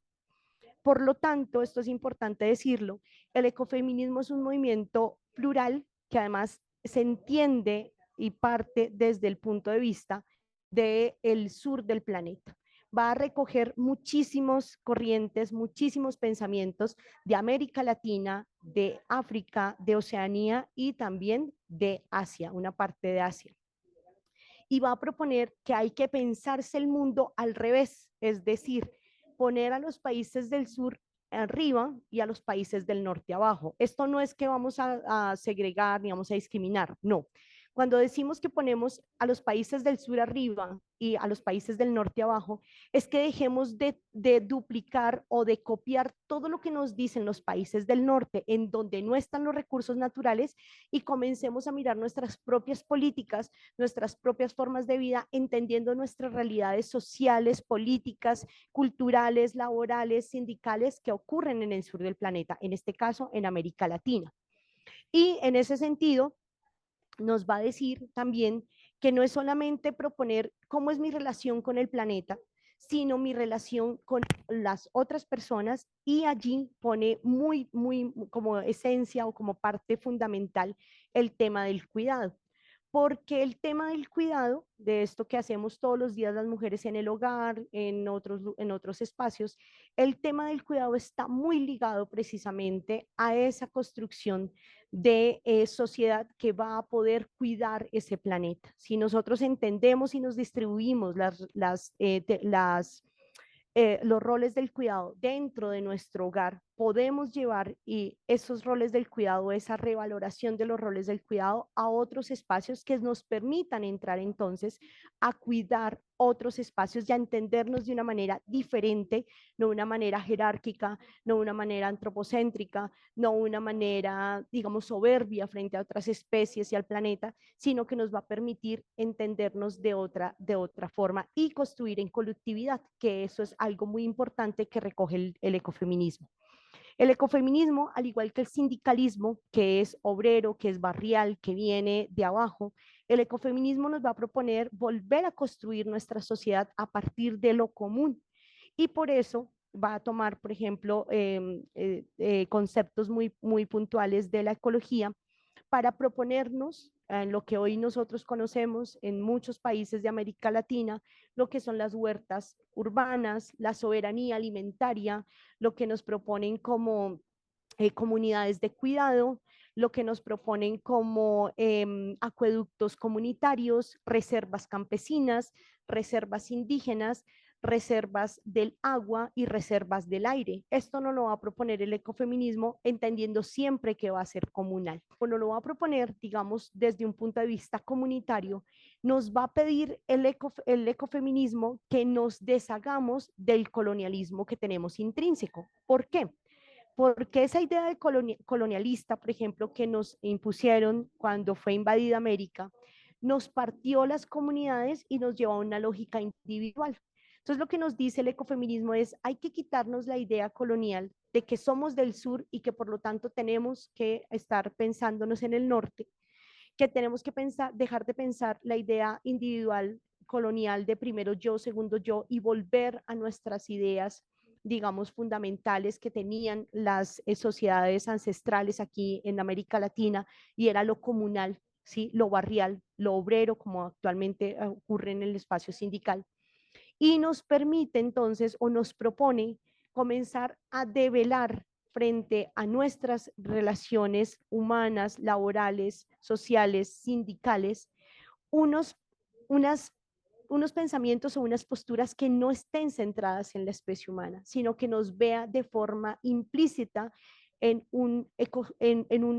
Speaker 2: Por lo tanto, esto es importante decirlo, el ecofeminismo es un movimiento plural que además se entiende y parte desde el punto de vista del sur del planeta. Va a recoger muchísimos corrientes, muchísimos pensamientos de América Latina, de África, de Oceanía y también de Asia, una parte de Asia. Y va a proponer que hay que pensarse el mundo al revés, es decir, poner a los países del sur arriba y a los países del norte abajo. Esto no es que vamos a segregar ni vamos a discriminar, no. Cuando decimos que ponemos a los países del sur arriba y a los países del norte abajo, es que dejemos de duplicar o de copiar todo lo que nos dicen los países del norte, en donde no están los recursos naturales, y comencemos a mirar nuestras propias políticas, nuestras propias formas de vida, entendiendo nuestras realidades sociales, políticas, culturales, laborales, sindicales que ocurren en el sur del planeta, en este caso en América Latina. Y en ese sentido, nos va a decir también que no es solamente proponer cómo es mi relación con el planeta, sino mi relación con las otras personas, y allí pone muy como esencia o como parte fundamental el tema del cuidado. Porque el tema del cuidado, de esto que hacemos todos los días las mujeres en el hogar, en otros espacios, el tema del cuidado está muy ligado precisamente a esa construcción de sociedad que va a poder cuidar ese planeta. Si nosotros entendemos y nos distribuimos los roles del cuidado dentro de nuestro hogar, podemos llevar y esos roles del cuidado, esa revaloración de los roles del cuidado a otros espacios que nos permitan entrar entonces a cuidar otros espacios y a entendernos de una manera diferente, no una manera jerárquica, no una manera antropocéntrica, no una manera, digamos, soberbia frente a otras especies y al planeta, sino que nos va a permitir entendernos de otra forma y construir en colectividad, que eso es algo muy importante que recoge el ecofeminismo. El ecofeminismo, al igual que el sindicalismo, que es obrero, que es barrial, que viene de abajo, el ecofeminismo nos va a proponer volver a construir nuestra sociedad a partir de lo común. Y por eso va a tomar, por ejemplo, conceptos muy puntuales de la ecología para proponernos en lo que hoy nosotros conocemos en muchos países de América Latina, lo que son las huertas urbanas, la soberanía alimentaria, lo que nos proponen como comunidades de cuidado, lo que nos proponen como acueductos comunitarios, reservas campesinas, reservas indígenas, reservas del agua y reservas del aire. Esto no lo va a proponer el ecofeminismo, entendiendo siempre que va a ser comunal. No lo va a proponer, digamos, desde un punto de vista comunitario. Nos va a pedir el ecofeminismo que nos deshagamos del colonialismo que tenemos intrínseco. ¿Por qué? Porque esa idea de colonialista, por ejemplo, que nos impusieron cuando fue invadida América, nos partió las comunidades y nos llevó a una lógica individual. Entonces, lo que nos dice el ecofeminismo es, hay que quitarnos la idea colonial de que somos del sur y que por lo tanto tenemos que estar pensándonos en el norte, que tenemos que dejar de pensar la idea individual colonial de primero yo, segundo yo, y volver a nuestras ideas, digamos, fundamentales que tenían las sociedades ancestrales aquí en América Latina, y era lo comunal, ¿sí? Lo barrial, lo obrero, como actualmente ocurre en el espacio sindical. Y nos permite entonces, o nos propone, comenzar a develar frente a nuestras relaciones humanas, laborales, sociales, sindicales, unos, unos pensamientos o unas posturas que no estén centradas en la especie humana, sino que nos vea de forma implícita en un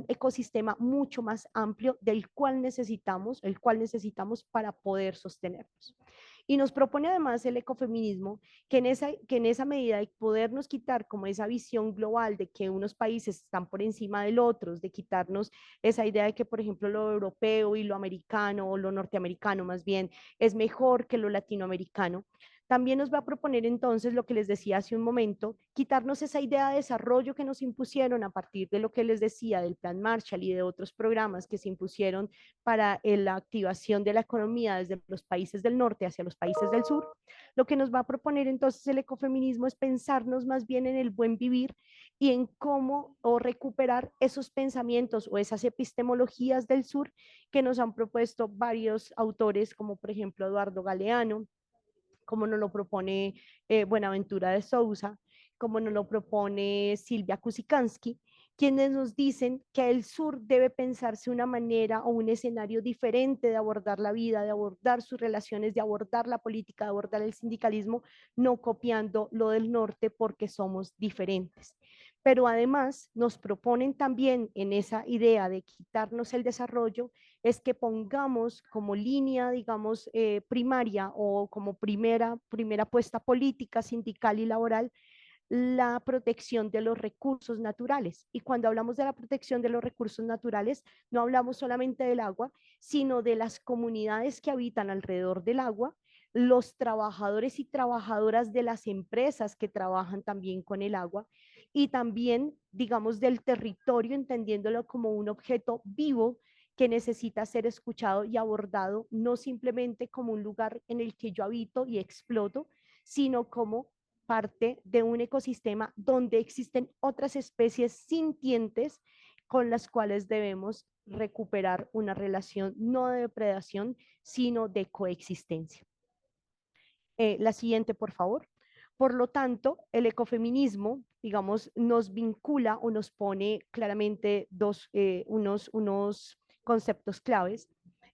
Speaker 2: ecosistema mucho más amplio el cual necesitamos para poder sostenernos. Y nos propone además el ecofeminismo que en esa medida de podernos quitar como esa visión global de que unos países están por encima de otros, de quitarnos esa idea de que, por ejemplo, lo europeo y lo americano, o lo norteamericano más bien, es mejor que lo latinoamericano. También nos va a proponer entonces lo que les decía hace un momento, quitarnos esa idea de desarrollo que nos impusieron a partir de lo que les decía del Plan Marshall y de otros programas que se impusieron para la activación de la economía desde los países del norte hacia los países del sur. Lo que nos va a proponer entonces el ecofeminismo es pensarnos más bien en el buen vivir y en cómo o recuperar esos pensamientos o esas epistemologías del sur que nos han propuesto varios autores, como por ejemplo Eduardo Galeano, como nos lo propone Buenaventura de Sousa, como nos lo propone Silvia Kusikansky, quienes nos dicen que el sur debe pensarse una manera o un escenario diferente de abordar la vida, de abordar sus relaciones, de abordar la política, de abordar el sindicalismo, no copiando lo del norte porque somos diferentes. Pero además nos proponen también en esa idea de quitarnos el desarrollo, es que pongamos como línea, digamos, primaria o como primera apuesta política, sindical y laboral, la protección de los recursos naturales. Y cuando hablamos de la protección de los recursos naturales, no hablamos solamente del agua, sino de las comunidades que habitan alrededor del agua, los trabajadores y trabajadoras de las empresas que trabajan también con el agua, y también, digamos, del territorio, entendiéndolo como un objeto vivo que necesita ser escuchado y abordado, no simplemente como un lugar en el que yo habito y exploto, sino como parte de un ecosistema donde existen otras especies sintientes con las cuales debemos recuperar una relación no de depredación, sino de coexistencia. La siguiente, por favor. Por lo tanto, el ecofeminismo, digamos, nos vincula o nos pone claramente unos conceptos claves,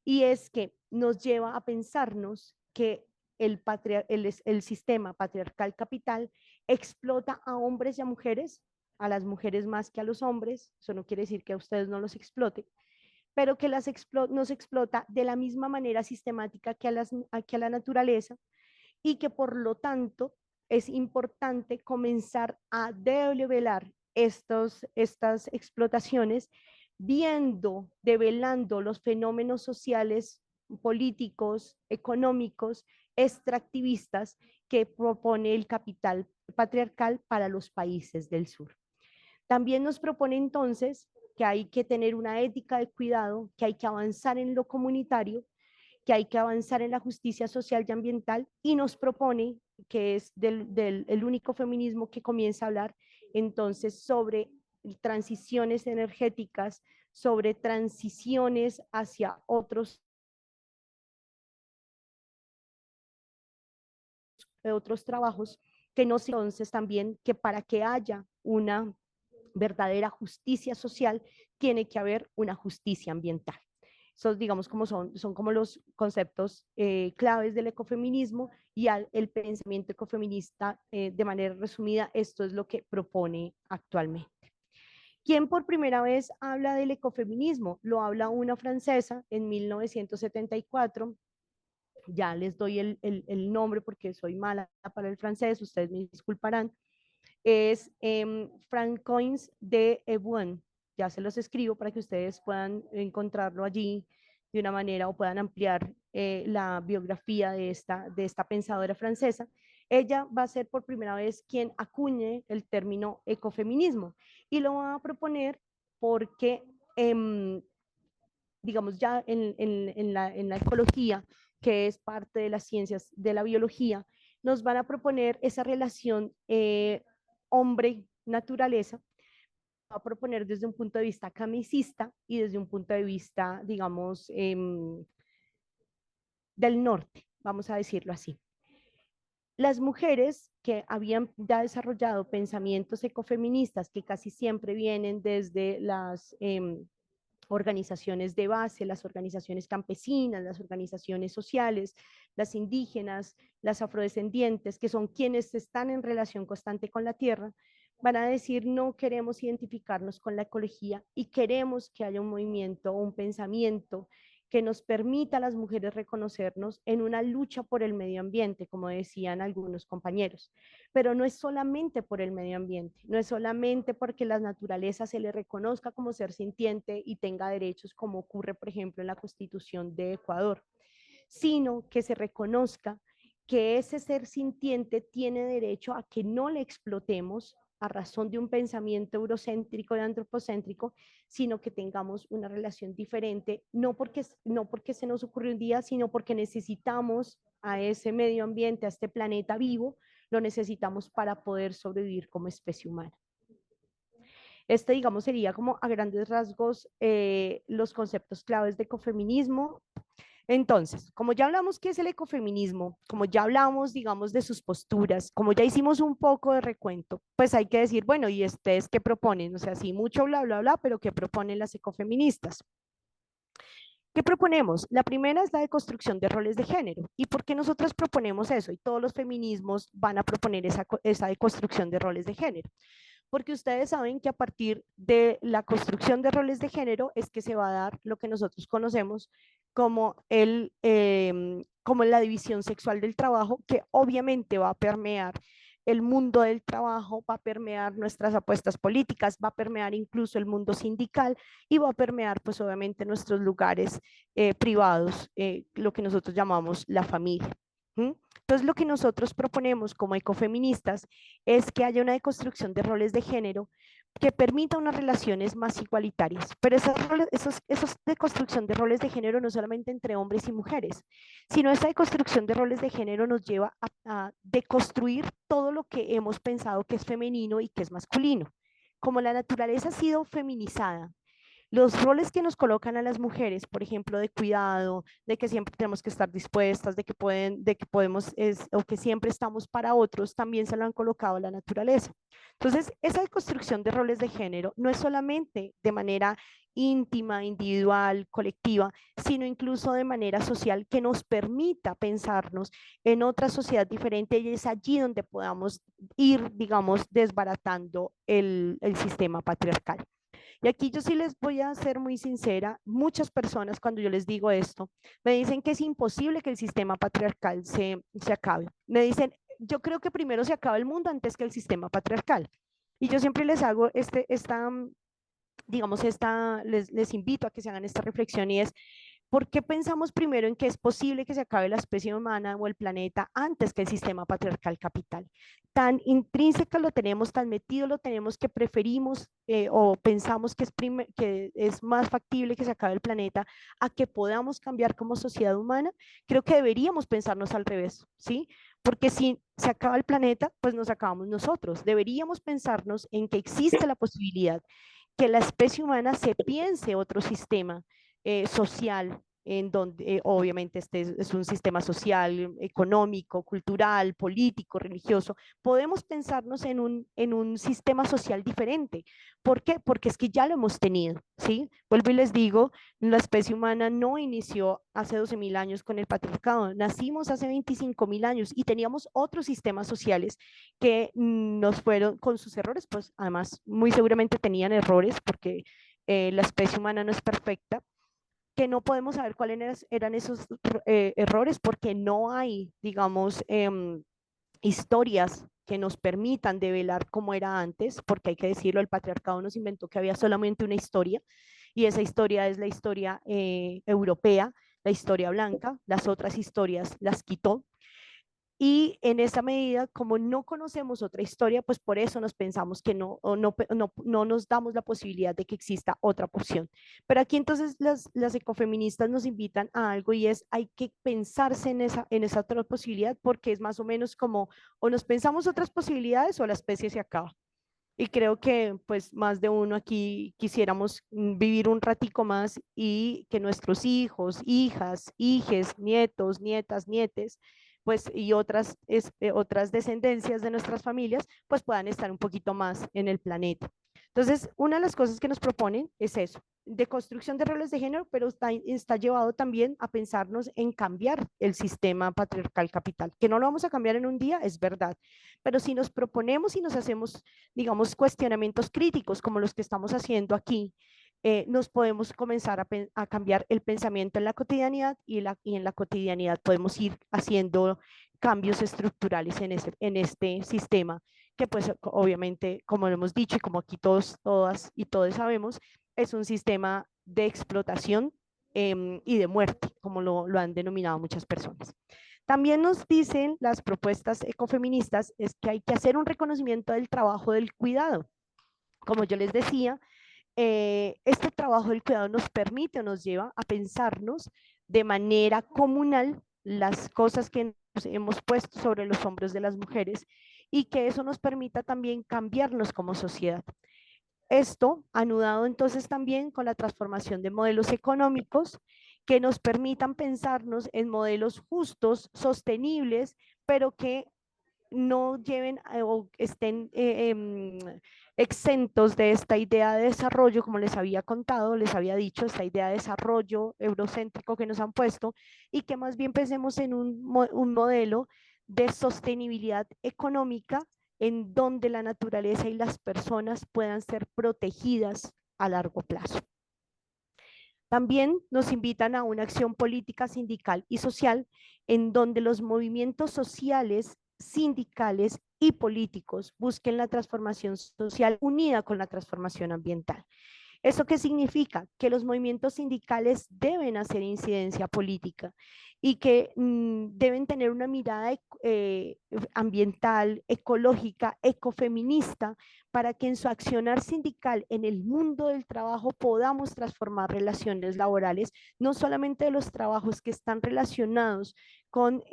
Speaker 2: y es que nos lleva a pensarnos que el sistema patriarcal capital explota a hombres y a mujeres, a las mujeres más que a los hombres. Eso no quiere decir que a ustedes no los explote, pero que nos explota de la misma manera sistemática que a la naturaleza, y que por lo tanto es importante comenzar a develar estas explotaciones, develando los fenómenos sociales, políticos, económicos, extractivistas que propone el capital patriarcal para los países del sur. También nos propone entonces que hay que tener una ética de cuidado, que hay que avanzar en lo comunitario, que hay que avanzar en la justicia social y ambiental, y nos propone, que es el único feminismo que comienza a hablar entonces sobre transiciones energéticas, sobre transiciones hacia otros trabajos, que no se entonces también que para que haya una verdadera justicia social tiene que haber una justicia ambiental. Esos, digamos, como son como los conceptos claves del ecofeminismo, y el pensamiento ecofeminista, de manera resumida, esto es lo que propone actualmente. ¿Quién por primera vez habla del ecofeminismo? Lo habla una francesa en 1974. Ya les doy el nombre porque soy mala para el francés, ustedes me disculparán. Es Francois de Ebuin. Ya se los escribo para que ustedes puedan encontrarlo allí de una manera, o puedan ampliar la biografía de esta pensadora francesa. Ella va a ser por primera vez quien acuñe el término ecofeminismo, y lo va a proponer porque, digamos, ya en la ecología, que es parte de las ciencias de la biología, nos van a proponer esa relación hombre-naturaleza, va a proponer desde un punto de vista camicista y desde un punto de vista, digamos, del norte, vamos a decirlo así. Las mujeres que habían ya desarrollado pensamientos ecofeministas, que casi siempre vienen desde las organizaciones de base, las organizaciones campesinas, las organizaciones sociales, las indígenas, las afrodescendientes, que son quienes están en relación constante con la tierra, van a decir: no queremos identificarnos con la ecología y queremos que haya un movimiento o un pensamiento que nos permita a las mujeres reconocernos en una lucha por el medio ambiente, como decían algunos compañeros. Pero no es solamente por el medio ambiente, no es solamente porque la naturaleza se le reconozca como ser sintiente y tenga derechos, como ocurre, por ejemplo, en la Constitución de Ecuador, sino que se reconozca que ese ser sintiente tiene derecho a que no le explotemos a razón de un pensamiento eurocéntrico y antropocéntrico, sino que tengamos una relación diferente, no porque se nos ocurrió un día, sino porque necesitamos a ese medio ambiente, a este planeta vivo, lo necesitamos para poder sobrevivir como especie humana. Digamos, sería como a grandes rasgos los conceptos claves de ecofeminismo. Entonces, como ya hablamos qué es el ecofeminismo, como ya hablamos, digamos, de sus posturas, como ya hicimos un poco de recuento, pues hay que decir, bueno, ¿y ustedes qué proponen? O sea, sí, mucho bla, bla, bla, pero ¿qué proponen las ecofeministas? ¿Qué proponemos? La primera es la deconstrucción de roles de género. ¿Y por qué nosotros proponemos eso? Y todos los feminismos van a proponer esa deconstrucción de roles de género. Porque ustedes saben que a partir de la construcción de roles de género es que se va a dar lo que nosotros conocemos como la división sexual del trabajo, que obviamente va a permear el mundo del trabajo, va a permear nuestras apuestas políticas, va a permear incluso el mundo sindical, y va a permear pues obviamente nuestros lugares privados, lo que nosotros llamamos la familia. Entonces, lo que nosotros proponemos como ecofeministas es que haya una deconstrucción de roles de género que permita unas relaciones más igualitarias. Pero esos deconstrucción de roles de género no solamente entre hombres y mujeres, sino esa deconstrucción de roles de género nos lleva a deconstruir todo lo que hemos pensado que es femenino y que es masculino. Como la naturaleza ha sido feminizada, los roles que nos colocan a las mujeres, por ejemplo, de cuidado, de que siempre tenemos que estar dispuestas, de que podemos, o que siempre estamos para otros, también se lo han colocado a la naturaleza. Entonces, esa construcción de roles de género no es solamente de manera íntima, individual, colectiva, sino incluso de manera social que nos permita pensarnos en otra sociedad diferente, y es allí donde podamos ir, digamos, desbaratando el sistema patriarcal. Y aquí yo sí les voy a ser muy sincera, muchas personas cuando yo les digo esto, me dicen que es imposible que el sistema patriarcal se acabe. Me dicen, yo creo que primero se acaba el mundo antes que el sistema patriarcal. Y yo siempre les hago les invito a que se hagan esta reflexión, y es, ¿por qué pensamos primero en que es posible que se acabe la especie humana o el planeta antes que el sistema patriarcal capital? Tan intrínseca lo tenemos, tan metido lo tenemos, que preferimos o pensamos que es más factible que se acabe el planeta a que podamos cambiar como sociedad humana. Creo que deberíamos pensarnos al revés, ¿sí? Porque si se acaba el planeta, pues nos acabamos nosotros. Deberíamos pensarnos en que existe la posibilidad que la especie humana se piense otro sistema social, en donde obviamente este es un sistema social, económico, cultural, político, religioso. Podemos pensarnos en un sistema social diferente. ¿Por qué? Porque es que ya lo hemos tenido, ¿sí? Vuelvo y les digo, la especie humana no inició hace 12.000 años con el patriarcado, nacimos hace 25.000 años y teníamos otros sistemas sociales que nos fueron, con sus errores, pues además muy seguramente tenían errores, porque la especie humana no es perfecta, que no podemos saber cuáles eran esos errores, porque no hay, digamos, historias que nos permitan develar cómo era antes, porque hay que decirlo, el patriarcado nos inventó que había solamente una historia, y esa historia es la historia europea, la historia blanca. Las otras historias las quitó. Y en esa medida, como no conocemos otra historia, pues por eso nos pensamos que no nos damos la posibilidad de que exista otra opción. Pero aquí entonces las ecofeministas nos invitan a algo, y es, hay que pensarse en esa otra posibilidad, porque es más o menos como, o nos pensamos otras posibilidades o la especie se acaba. Y creo que pues más de uno aquí quisiéramos vivir un ratico más, y que nuestros hijos, hijas, hijes, nietos, nietas, nietes, pues y otras descendencias de nuestras familias, pues puedan estar un poquito más en el planeta. Entonces, una de las cosas que nos proponen es eso, de construcción de roles de género, pero está llevado también a pensarnos en cambiar el sistema patriarcal capital, que no lo vamos a cambiar en un día, es verdad, pero si nos proponemos y nos hacemos, digamos, cuestionamientos críticos como los que estamos haciendo aquí, nos podemos comenzar a cambiar el pensamiento en la cotidianidad, y en la cotidianidad podemos ir haciendo cambios estructurales en este sistema, que pues obviamente, como lo hemos dicho y como aquí todas y todos sabemos, es un sistema de explotación y de muerte, como lo han denominado muchas personas. También nos dicen las propuestas ecofeministas es que hay que hacer un reconocimiento del trabajo del cuidado. Como yo les decía, este trabajo del cuidado nos permite o nos lleva a pensarnos de manera comunal las cosas que nos hemos puesto sobre los hombros de las mujeres, y que eso nos permita también cambiarnos como sociedad. Esto anudado entonces también con la transformación de modelos económicos que nos permitan pensarnos en modelos justos, sostenibles, pero que no lleven o estén exentos de esta idea de desarrollo, como les había contado, les había dicho, esta idea de desarrollo eurocéntrico que nos han puesto, y que más bien pensemos en un modelo de sostenibilidad económica en donde la naturaleza y las personas puedan ser protegidas a largo plazo. También nos invitan a una acción política, sindical y social, en donde los movimientos sociales, sindicales y políticos busquen la transformación social unida con la transformación ambiental. ¿Eso qué significa? Que los movimientos sindicales deben hacer incidencia política y que deben tener una mirada ambiental, ecológica, ecofeminista, para que en su accionar sindical en el mundo del trabajo podamos transformar relaciones laborales, no solamente de los trabajos que están relacionados con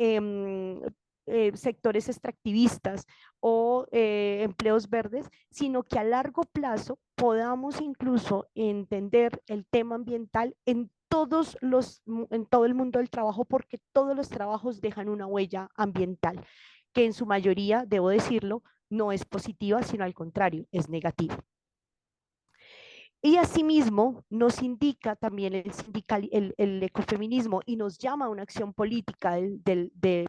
Speaker 2: sectores extractivistas o empleos verdes, sino que a largo plazo podamos incluso entender el tema ambiental en todo el mundo del trabajo, porque todos los trabajos dejan una huella ambiental, que en su mayoría, debo decirlo, no es positiva, sino al contrario, es negativa. Y asimismo nos indica también el ecofeminismo y nos llama a una acción política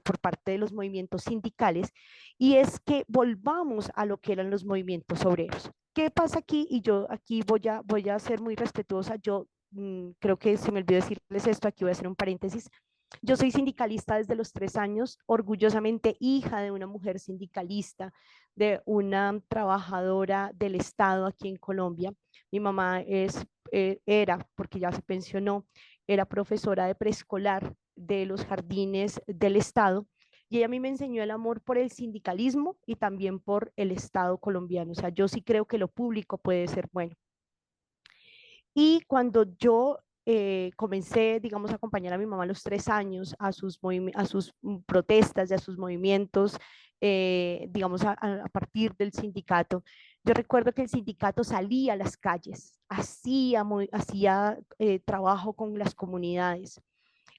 Speaker 2: por parte de los movimientos sindicales, y es que volvamos a lo que eran los movimientos obreros. ¿Qué pasa aquí? Y yo aquí voy a ser muy respetuosa. Yo creo que se me olvidó decirles esto, aquí voy a hacer un paréntesis. Yo soy sindicalista desde los 3 años, orgullosamente hija de una mujer sindicalista, de una trabajadora del Estado aquí en Colombia. Mi mamá era, porque ya se pensionó, era profesora de preescolar de los jardines del Estado, y ella a mí me enseñó el amor por el sindicalismo y también por el Estado colombiano. O sea, yo sí creo que lo público puede ser bueno. Y cuando yo comencé, digamos, a acompañar a mi mamá a los 3 años a sus protestas y a sus movimientos, digamos, a partir del sindicato, yo recuerdo que el sindicato salía a las calles, hacía trabajo con las comunidades,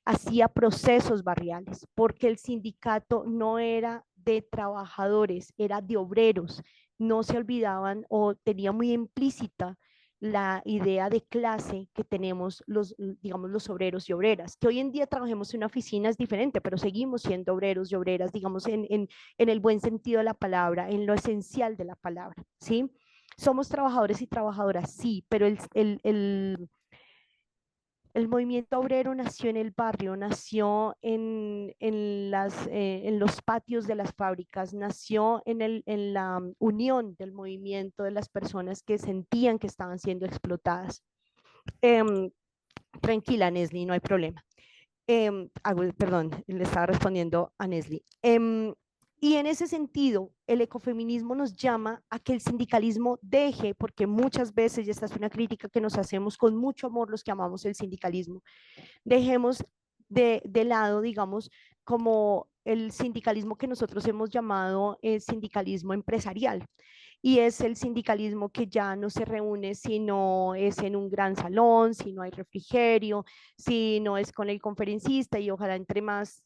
Speaker 2: hacía procesos barriales, porque el sindicato no era de trabajadores, era de obreros. No se olvidaban o tenía muy implícita la idea de clase que tenemos digamos, los obreros y obreras. Que hoy en día trabajemos en una oficina es diferente, pero seguimos siendo obreros y obreras, digamos, en el buen sentido de la palabra, en lo esencial de la palabra, ¿sí? Somos trabajadores y trabajadoras, sí, pero el movimiento obrero nació en el barrio, nació en los patios de las fábricas, nació en la unión del movimiento de las personas que sentían que estaban siendo explotadas. Tranquila, Nesli, no hay problema. Perdón, le estaba respondiendo a Nesli. Y en ese sentido, el ecofeminismo nos llama a que el sindicalismo deje, porque muchas veces, y esta es una crítica que nos hacemos con mucho amor los que amamos el sindicalismo, dejemos de lado, digamos, como el sindicalismo que nosotros hemos llamado el sindicalismo empresarial. Y es el sindicalismo que ya no se reúne si no es en un gran salón, si no hay refrigerio, si no es con el conferencista, y ojalá entre más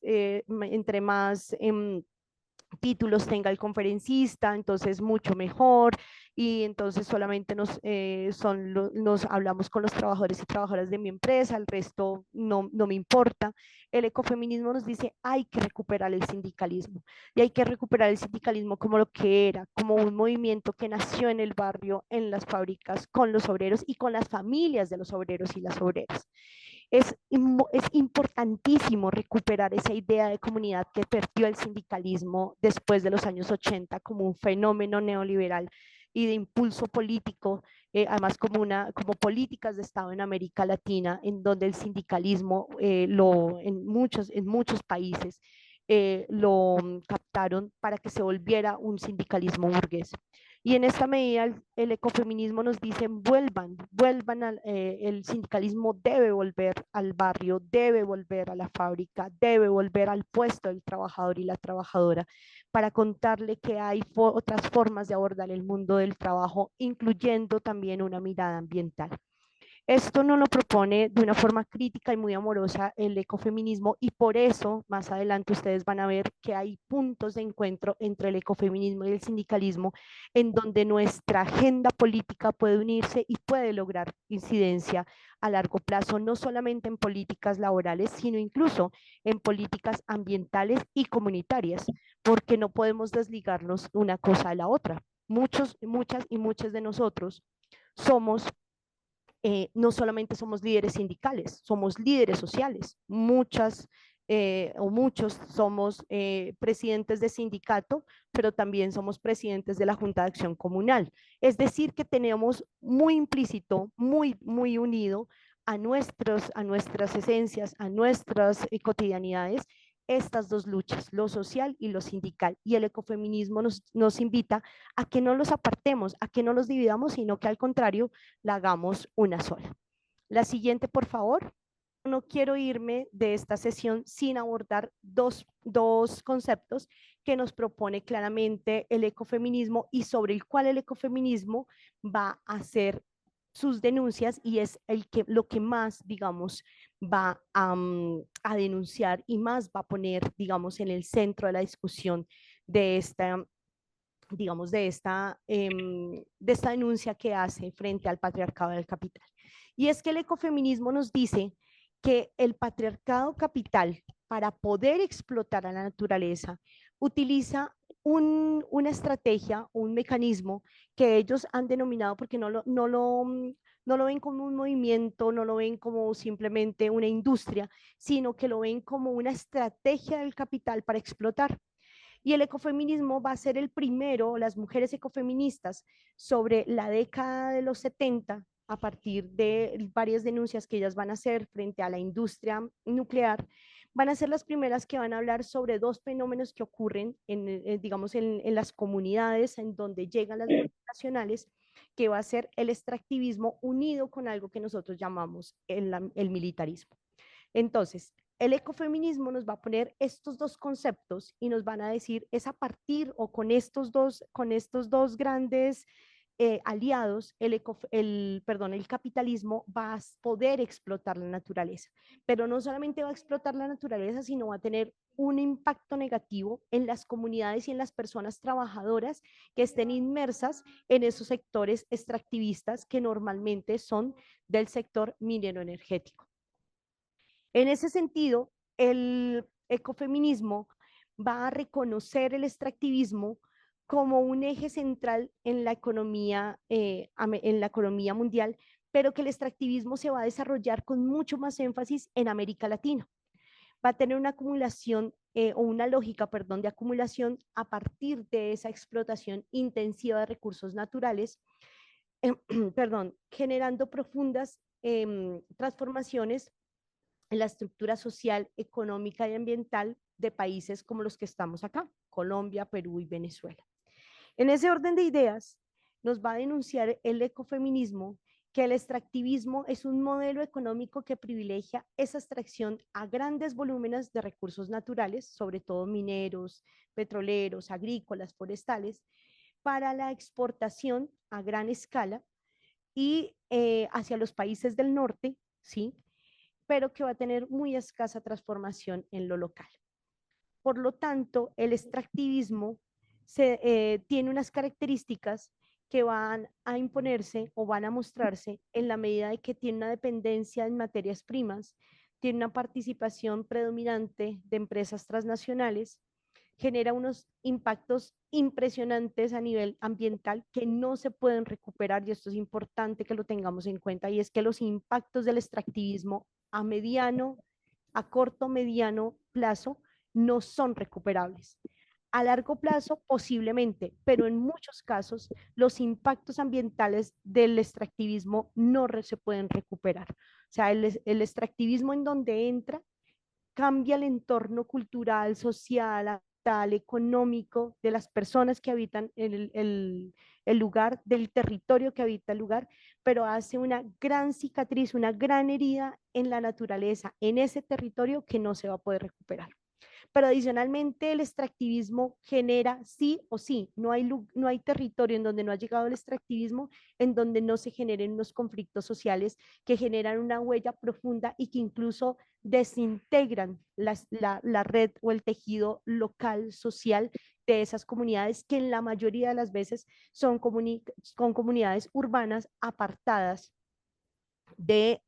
Speaker 2: títulos tenga el conferencista, entonces mucho mejor, y entonces solamente nos hablamos con los trabajadores y trabajadoras de mi empresa, el resto no me importa. El ecofeminismo nos dice hay que recuperar el sindicalismo, y hay que recuperar el sindicalismo como lo que era, como un movimiento que nació en el barrio, en las fábricas, con los obreros y con las familias de los obreros y las obreras. Es importantísimo recuperar esa idea de comunidad que perdió el sindicalismo después de los años 80 como un fenómeno neoliberal y de impulso político, además como políticas de Estado en América Latina, en donde el sindicalismo en muchos países lo captaron para que se volviera un sindicalismo burgués. Y en esta medida el ecofeminismo nos dice vuelvan el sindicalismo debe volver al barrio, debe volver a la fábrica, debe volver al puesto del trabajador y la trabajadora, para contarle que hay otras formas de abordar el mundo del trabajo, incluyendo también una mirada ambiental. Esto no lo propone de una forma crítica y muy amorosa el ecofeminismo, y por eso más adelante ustedes van a ver que hay puntos de encuentro entre el ecofeminismo y el sindicalismo, en donde nuestra agenda política puede unirse y puede lograr incidencia a largo plazo, no solamente en políticas laborales, sino incluso en políticas ambientales y comunitarias, porque no podemos desligarnos una cosa de la otra. Muchas de nosotros somos no solamente somos líderes sindicales, somos líderes sociales. Muchas o muchos somos presidentes de sindicato, pero también somos presidentes de la Junta de Acción Comunal. Es decir, que tenemos muy implícito, muy unido a nuestras esencias, a nuestras cotidianidades, estas dos luchas, lo social y lo sindical. Y el ecofeminismo nos invita a que no los apartemos, a que no los dividamos, sino que al contrario, la hagamos una sola. La siguiente, por favor. No quiero irme de esta sesión sin abordar dos conceptos que nos propone claramente el ecofeminismo y sobre el cual el ecofeminismo va a hacer sus denuncias y es lo que más, digamos, va a denunciar y más va a poner, digamos, en el centro de la discusión de esta, digamos, de esta denuncia que hace frente al patriarcado del capital. Y es que el ecofeminismo nos dice que el patriarcado capital, para poder explotar a la naturaleza, utiliza una estrategia, un mecanismo que ellos han denominado, porque no lo ven como un movimiento, no lo ven como simplemente una industria, sino que lo ven como una estrategia del capital para explotar. Y el ecofeminismo va a ser el primero, las mujeres ecofeministas, sobre la década de los 70, a partir de varias denuncias que ellas van a hacer frente a la industria nuclear, van a ser las primeras que van a hablar sobre dos fenómenos que ocurren digamos, en las comunidades en donde llegan las multinacionales, que va a ser el extractivismo unido con algo que nosotros llamamos el militarismo. Entonces, el ecofeminismo nos va a poner estos dos conceptos y nos van a decir, es a partir o con estos dos grandes aliados, el capitalismo va a poder explotar la naturaleza, pero no solamente va a explotar la naturaleza, sino va a tener un impacto negativo en las comunidades y en las personas trabajadoras que estén inmersas en esos sectores extractivistas que normalmente son del sector minero energético. En ese sentido, el ecofeminismo va a reconocer el extractivismo como un eje central en la economía mundial, pero que el extractivismo se va a desarrollar con mucho más énfasis en América Latina. Va a tener una acumulación o una lógica, perdón, de acumulación a partir de esa explotación intensiva de recursos naturales, perdón, generando profundas transformaciones en la estructura social, económica y ambiental de países como los que estamos acá, Colombia, Perú y Venezuela. En ese orden de ideas, nos va a denunciar el ecofeminismo que el extractivismo es un modelo económico que privilegia esa extracción a grandes volúmenes de recursos naturales, sobre todo mineros, petroleros, agrícolas, forestales, para la exportación a gran escala y hacia los países del norte, ¿sí? Pero que va a tener muy escasa transformación en lo local. Por lo tanto, el extractivismo tiene unas características que van a imponerse o van a mostrarse en la medida de que tiene una dependencia en materias primas, tiene una participación predominante de empresas transnacionales, genera unos impactos impresionantes a nivel ambiental que no se pueden recuperar, y esto es importante que lo tengamos en cuenta, y es que los impactos del extractivismo a corto, mediano plazo no son recuperables. A largo plazo, posiblemente, pero en muchos casos los impactos ambientales del extractivismo no se pueden recuperar. O sea, el extractivismo en donde entra cambia el entorno cultural, social, económico de las personas que habitan el lugar, del territorio que habita el lugar, pero hace una gran cicatriz, una gran herida en la naturaleza, en ese territorio que no se va a poder recuperar. Pero adicionalmente el extractivismo genera sí o sí, no hay territorio en donde no ha llegado el extractivismo, en donde no se generen unos conflictos sociales que generan una huella profunda y que incluso desintegran la red o el tejido local social de esas comunidades que en la mayoría de las veces son comunidades urbanas apartadas de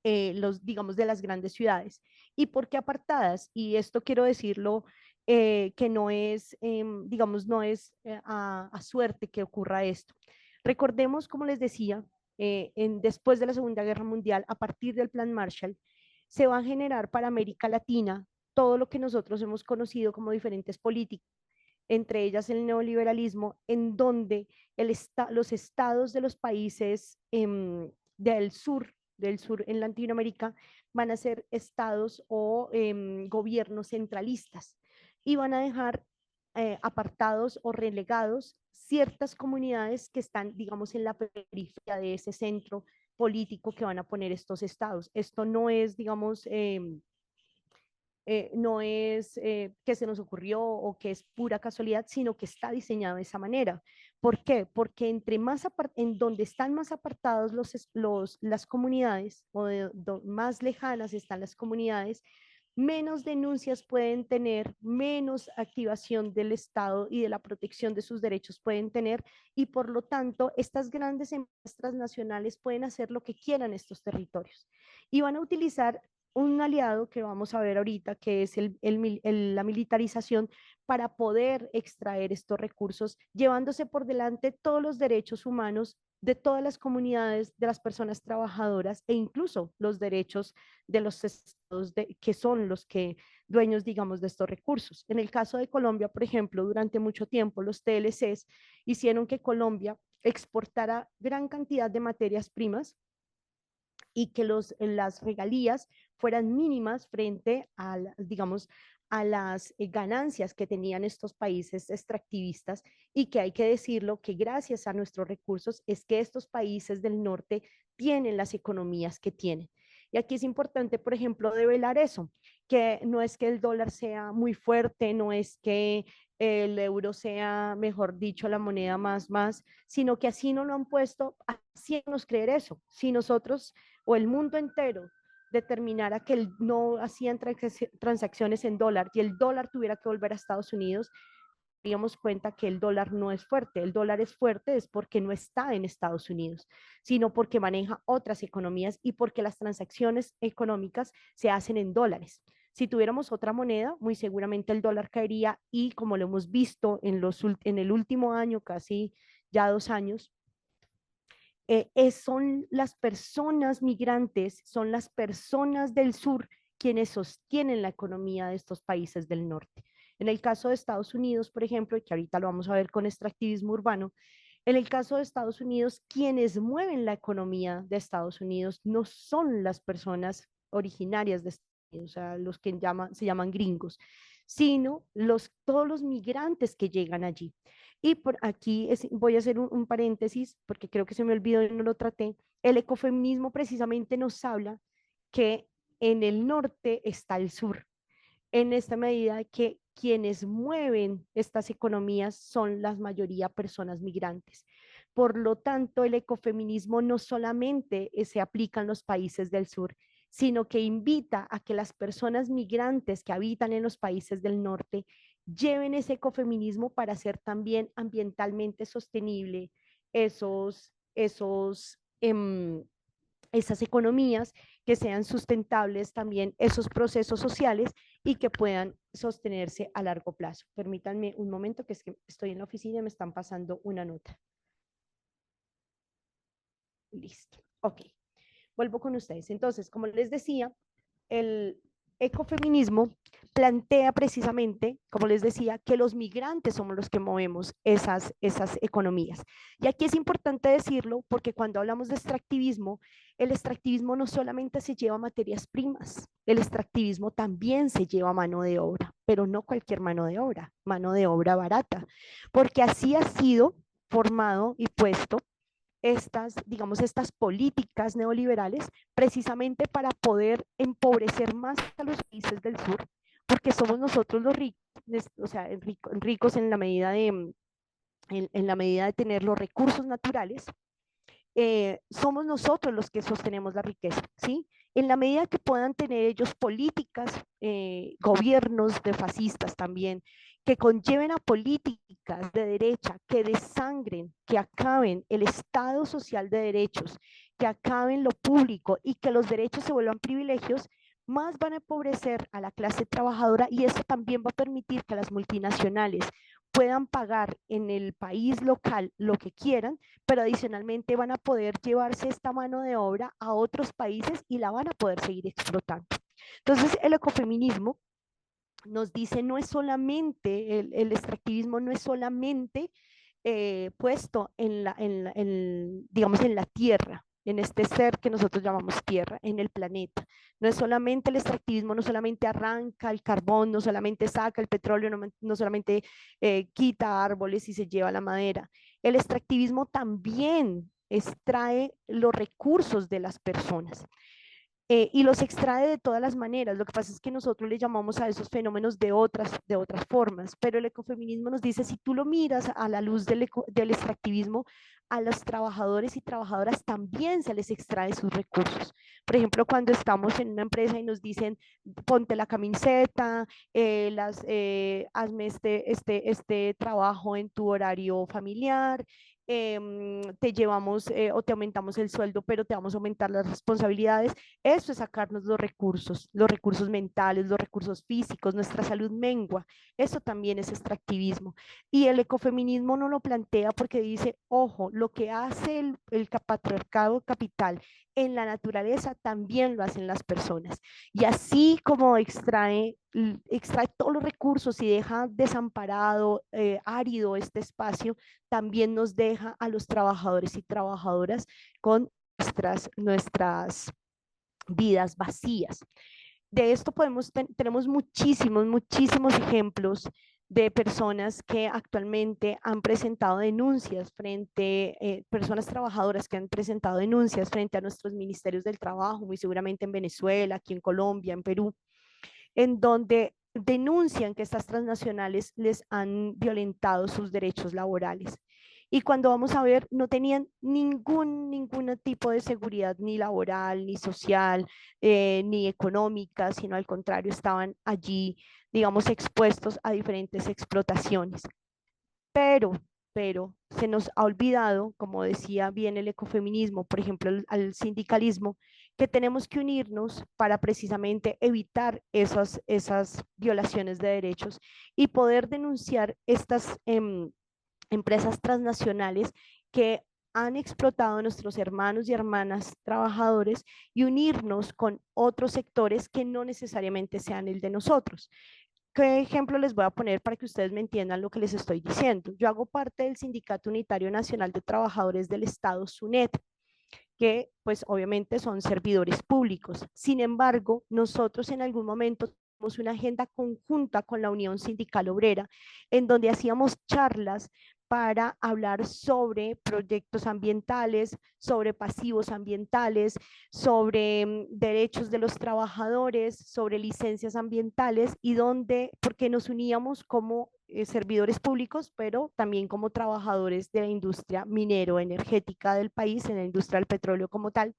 Speaker 2: digamos, de las grandes ciudades. ¿Y por qué apartadas? Y esto quiero decirlo, que no es, digamos, no es a suerte que ocurra esto. Recordemos, como les decía, después de la Segunda Guerra Mundial, a partir del Plan Marshall, se va a generar para América Latina todo lo que nosotros hemos conocido como diferentes políticas, entre ellas el neoliberalismo, en donde los estados de los países del sur en Latinoamérica van a ser estados o gobiernos centralistas y van a dejar apartados o relegados ciertas comunidades que están, digamos, en la periferia de ese centro político que van a poner estos estados. Esto no es, digamos, no es que se nos ocurrió o que es pura casualidad, sino que está diseñado de esa manera. ¿Por qué? Porque en donde están más apartados las comunidades o más lejanas están las comunidades, menos denuncias pueden tener, menos activación del Estado y de la protección de sus derechos pueden tener, y por lo tanto estas grandes empresas transnacionales pueden hacer lo que quieran en estos territorios y van a utilizar un aliado que vamos a ver ahorita, que es la militarización, para poder extraer estos recursos, llevándose por delante todos los derechos humanos de todas las comunidades, de las personas trabajadoras e incluso los derechos de los estados que son los que dueños, digamos, de estos recursos. En el caso de Colombia, por ejemplo, durante mucho tiempo los TLCs hicieron que Colombia exportara gran cantidad de materias primas y que las regalías fueran mínimas frente a, digamos, a las ganancias que tenían estos países extractivistas, y que hay que decirlo que gracias a nuestros recursos es que estos países del norte tienen las economías que tienen. Y aquí es importante, por ejemplo, develar eso, que no es que el dólar sea muy fuerte, no es que el euro sea, mejor dicho, la moneda más, sino que así no lo han puesto, haciéndonos creer eso. Si nosotros o el mundo entero determinara que no hacían transacciones en dólar y el dólar tuviera que volver a Estados Unidos, daríamos cuenta que el dólar no es fuerte. El dólar es fuerte es porque no está en Estados Unidos, sino porque maneja otras economías y porque las transacciones económicas se hacen en dólares. Si tuviéramos otra moneda, muy seguramente el dólar caería, y como lo hemos visto en el último año, casi ya 2 años, son las personas migrantes, son las personas del sur quienes sostienen la economía de estos países del norte. En el caso de Estados Unidos, por ejemplo, y que ahorita lo vamos a ver con extractivismo urbano, en el caso de Estados Unidos, quienes mueven la economía de Estados Unidos no son las personas originarias de Estados Unidos, o sea, los que se llaman gringos, sino todos los migrantes que llegan allí. Y por aquí voy a hacer un paréntesis porque creo que se me olvidó y no lo traté. El ecofeminismo precisamente nos habla que en el norte está el sur, en esta medida que quienes mueven estas economías son la mayoría personas migrantes. Por lo tanto, el ecofeminismo no solamente se aplica en los países del sur, sino que invita a que las personas migrantes que habitan en los países del norte lleven ese ecofeminismo para hacer también ambientalmente sostenible esas economías, que sean sustentables también esos procesos sociales y que puedan sostenerse a largo plazo. Permítanme un momento, que es que estoy en la oficina y me están pasando una nota. Listo, ok. Vuelvo con ustedes. Entonces, como les decía, el ecofeminismo plantea precisamente, como les decía, que los migrantes somos los que movemos esas economías. Y aquí es importante decirlo porque cuando hablamos de extractivismo, el extractivismo no solamente se lleva materias primas, el extractivismo también se lleva mano de obra, pero no cualquier mano de obra barata, porque así ha sido formado y puesto digamos, estas políticas neoliberales precisamente para poder empobrecer más a los países del sur, porque somos nosotros los ricos, o sea, ricos en la medida de tener los recursos naturales, somos nosotros los que sostenemos la riqueza, ¿sí? En la medida que puedan tener ellos políticas, gobiernos de fascistas también, que conlleven a políticas de derecha, que desangren, que acaben el Estado social de derechos, que acaben lo público y que los derechos se vuelvan privilegios, más van a empobrecer a la clase trabajadora, y eso también va a permitir que las multinacionales puedan pagar en el país local lo que quieran, pero adicionalmente van a poder llevarse esta mano de obra a otros países y la van a poder seguir explotando. Entonces, el ecofeminismo nos dice no es solamente, el extractivismo no es solamente puesto digamos, en la tierra, en este ser que nosotros llamamos tierra, en el planeta. No es solamente el extractivismo, no solamente arranca el carbón, no solamente saca el petróleo, no solamente quita árboles y se lleva la madera. El extractivismo también extrae los recursos de las personas. Y los extrae de todas las maneras. Lo que pasa es que nosotros le llamamos a esos fenómenos de otras formas, pero el ecofeminismo nos dice, si tú lo miras a la luz del extractivismo, a los trabajadores y trabajadoras también se les extrae sus recursos. Por ejemplo, cuando estamos en una empresa y nos dicen, ponte la camiseta, hazme este trabajo en tu horario familiar, te llevamos o te aumentamos el sueldo, pero te vamos a aumentar las responsabilidades. Eso es sacarnos los recursos mentales, los recursos físicos, nuestra salud mengua. Eso también es extractivismo. Y el ecofeminismo no lo plantea porque dice, ojo, lo que hace el patriarcado capital en la naturaleza también lo hacen las personas. Y así como extrae todos los recursos y deja desamparado, árido este espacio, también nos deja a los trabajadores y trabajadoras con nuestras vidas vacías. De esto tenemos muchísimos ejemplos de personas que actualmente han presentado denuncias personas trabajadoras que han presentado denuncias frente a nuestros ministerios del trabajo, muy seguramente en Venezuela, aquí en Colombia, en Perú, en donde denuncian que estas transnacionales les han violentado sus derechos laborales. Y cuando vamos a ver, no tenían ningún tipo de seguridad, ni laboral, ni social, ni económica, sino al contrario, estaban allí, digamos, expuestos a diferentes explotaciones. Pero se nos ha olvidado, como decía bien el ecofeminismo, por ejemplo, al sindicalismo, que tenemos que unirnos para precisamente evitar esas violaciones de derechos y poder denunciar estas empresas transnacionales que han explotado a nuestros hermanos y hermanas trabajadores y unirnos con otros sectores que no necesariamente sean el de nosotros. ¿Qué ejemplo les voy a poner para que ustedes me entiendan lo que les estoy diciendo? Yo hago parte del Sindicato Unitario Nacional de Trabajadores del Estado, SUNET, que pues obviamente son servidores públicos. Sin embargo, nosotros en algún momento tuvimos una agenda conjunta con la Unión Sindical Obrera, en donde hacíamos charlas para hablar sobre proyectos ambientales, sobre pasivos ambientales, sobre derechos de los trabajadores, sobre licencias ambientales y porque nos uníamos como servidores públicos, pero también como trabajadores de la industria minero-energética del país, en la industria del petróleo como tal,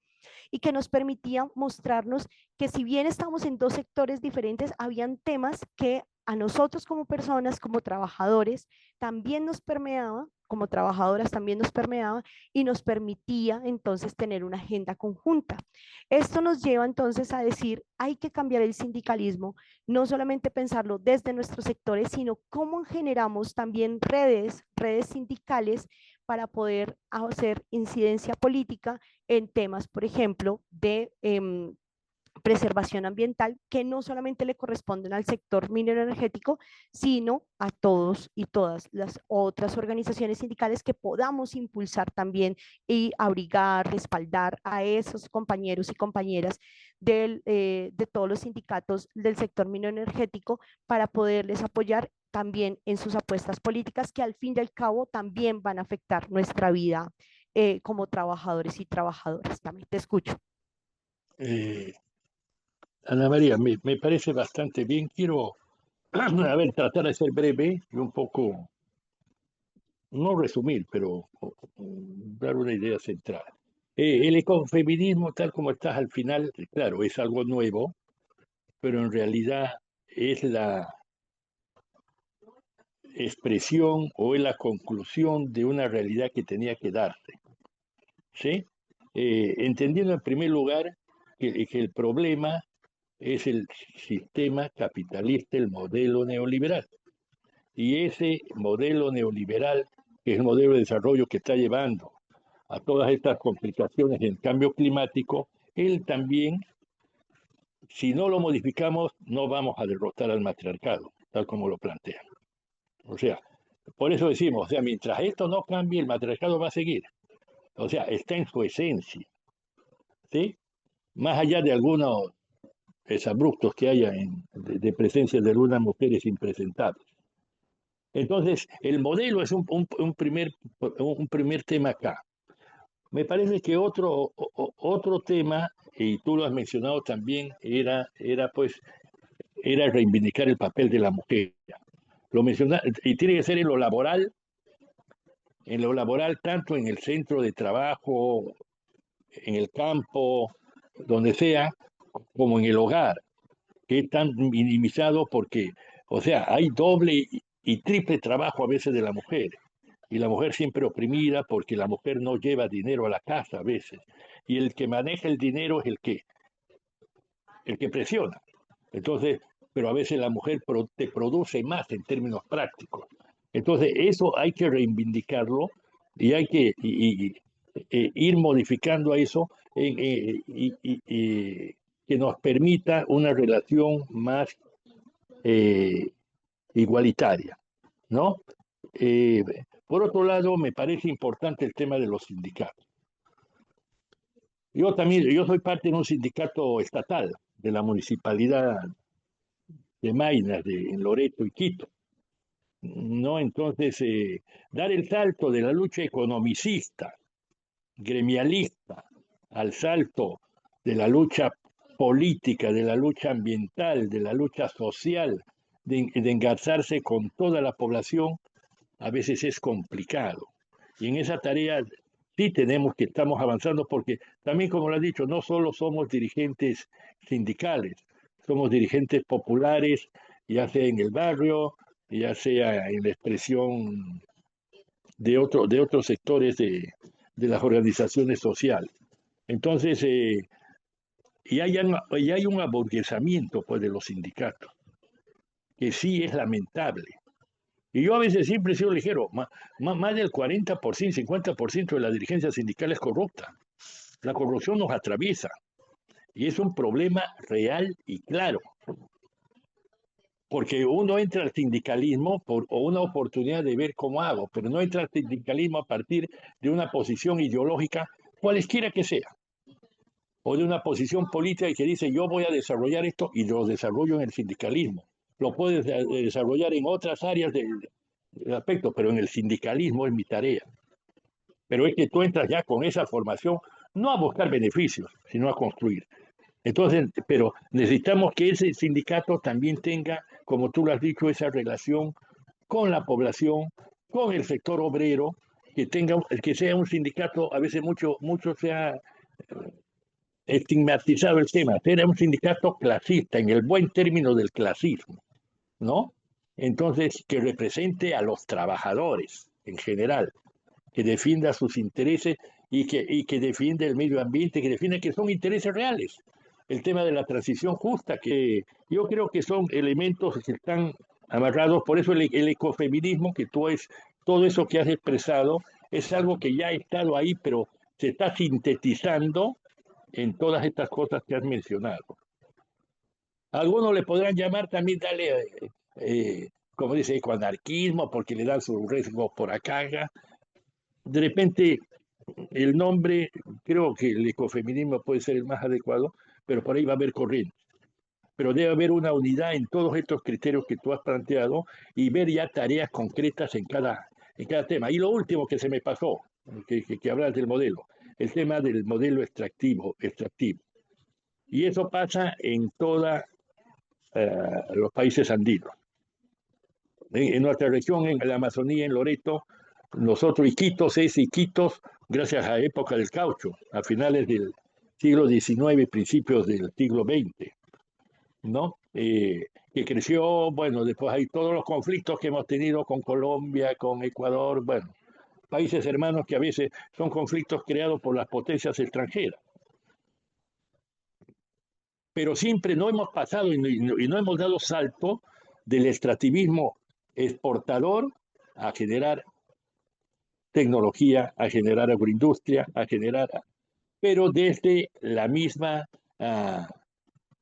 Speaker 2: y que nos permitía mostrarnos que si bien estamos en dos sectores diferentes, habían temas que a nosotros como personas, como trabajadores, también nos permeaba, como trabajadoras también nos permeaba y nos permitía entonces tener una agenda conjunta. Esto nos lleva entonces a decir, hay que cambiar el sindicalismo, no solamente pensarlo desde nuestros sectores, sino cómo generamos también redes sindicales para poder hacer incidencia política en temas, por ejemplo, de preservación ambiental, que no solamente le corresponden al sector minero energético, sino a todos y todas las otras organizaciones sindicales que podamos impulsar también y abrigar, respaldar a esos compañeros y compañeras de todos los sindicatos del sector minero energético para poderles apoyar también en sus apuestas políticas que al fin y al cabo también van a afectar nuestra vida como trabajadores y trabajadoras. También te escucho.
Speaker 5: Ana María, me parece bastante bien. Quiero, a ver, tratar de ser breve y un poco, no resumir, pero dar una idea central. El ecofeminismo, tal como estás al final, claro, es algo nuevo, pero en realidad es la expresión o es la conclusión de una realidad que tenía que darse. ¿Sí? Entendiendo en primer lugar que el problema es el sistema capitalista, el modelo neoliberal. Y ese modelo neoliberal, que es el modelo de desarrollo que está llevando a todas estas complicaciones en cambio climático, él también si no lo modificamos, no vamos a derrotar al matriarcado, tal como lo plantean. O sea, por eso decimos, o sea, mientras esto no cambie, el matriarcado va a seguir. O sea, está en su esencia, ¿sí? Más allá de algunos abruptos que haya de presencia de algunas mujeres impresentables. Entonces, el modelo es un primer tema acá. Me parece que otro tema, y tú lo has mencionado también, era reivindicar el papel de la mujer. Lo menciona, y tiene que ser en lo laboral tanto en el centro de trabajo, en el campo, donde sea, como en el hogar, que es tan minimizado porque, o sea, hay doble y triple trabajo a veces de la mujer. Y la mujer siempre oprimida porque la mujer no lleva dinero a la casa a veces. Y el que maneja el dinero es el que presiona. Entonces, pero a veces la mujer te produce más en términos prácticos. Entonces, eso hay que reivindicarlo y hay que ir modificando a eso que nos permita una relación más igualitaria, ¿no? Eh, por otro lado, me parece importante el tema de los sindicatos. Yo soy parte de un sindicato estatal de la municipalidad de Maynas, en Loreto y Quito, ¿no? Entonces, dar el salto de la lucha economicista, gremialista, al salto de la lucha política, de la lucha ambiental, de la lucha social, de engarzarse con toda la población, a veces es complicado. Y en esa tarea sí estamos avanzando porque también, como lo has dicho, no solo somos dirigentes sindicales, somos dirigentes populares, ya sea en el barrio, ya sea en la expresión de otros sectores de las organizaciones sociales. Entonces, y hay un aburguesamiento pues, de los sindicatos, que sí es lamentable. Y yo a veces siempre he sido ligero, más del 40%, 50% de la dirigencia sindical es corrupta. La corrupción nos atraviesa y es un problema real y claro. Porque uno entra al sindicalismo por una oportunidad de ver cómo hago, pero no entra al sindicalismo a partir de una posición ideológica, cualesquiera que sea, o de una posición política que dice yo voy a desarrollar esto y lo desarrollo en el sindicalismo. Lo puedes desarrollar en otras áreas del aspecto, pero en el sindicalismo es mi tarea. Pero es que tú entras ya con esa formación, no a buscar beneficios, sino a construir. Entonces, pero necesitamos que ese sindicato también tenga, como tú lo has dicho, esa relación con la población, con el sector obrero, que sea un sindicato, a veces mucho se ha estigmatizado el tema, era un sindicato clasista, en el buen término del clasismo, ¿no? Entonces, que represente a los trabajadores en general, que defienda sus intereses y que defienda el medio ambiente, que defienda que son intereses reales. El tema de la transición justa, que yo creo que son elementos que están amarrados, por eso el ecofeminismo, todo eso que has expresado, es algo que ya ha estado ahí, pero se está sintetizando en todas estas cosas que has mencionado. Algunos le podrán llamar también, como dice, ecoanarquismo, porque le dan su riesgo por acá. De repente, el nombre, creo que el ecofeminismo puede ser el más adecuado, pero por ahí va a haber corrientes. Pero debe haber una unidad en todos estos criterios que tú has planteado y ver ya tareas concretas en cada tema. Y lo último que se me pasó, que hablas del modelo, el tema del modelo extractivo. Y eso pasa en todos los países andinos. En nuestra región, en la Amazonía, en Loreto, nosotros Iquitos, gracias a la época del caucho, a finales del siglo XIX, principios del siglo XX, ¿no? Que creció, bueno, después hay todos los conflictos que hemos tenido con Colombia, con Ecuador, bueno, países hermanos que a veces son conflictos creados por las potencias extranjeras. Pero siempre no hemos pasado y no hemos dado salto del extractivismo exportador a generar tecnología, a generar agroindustria, pero desde la misma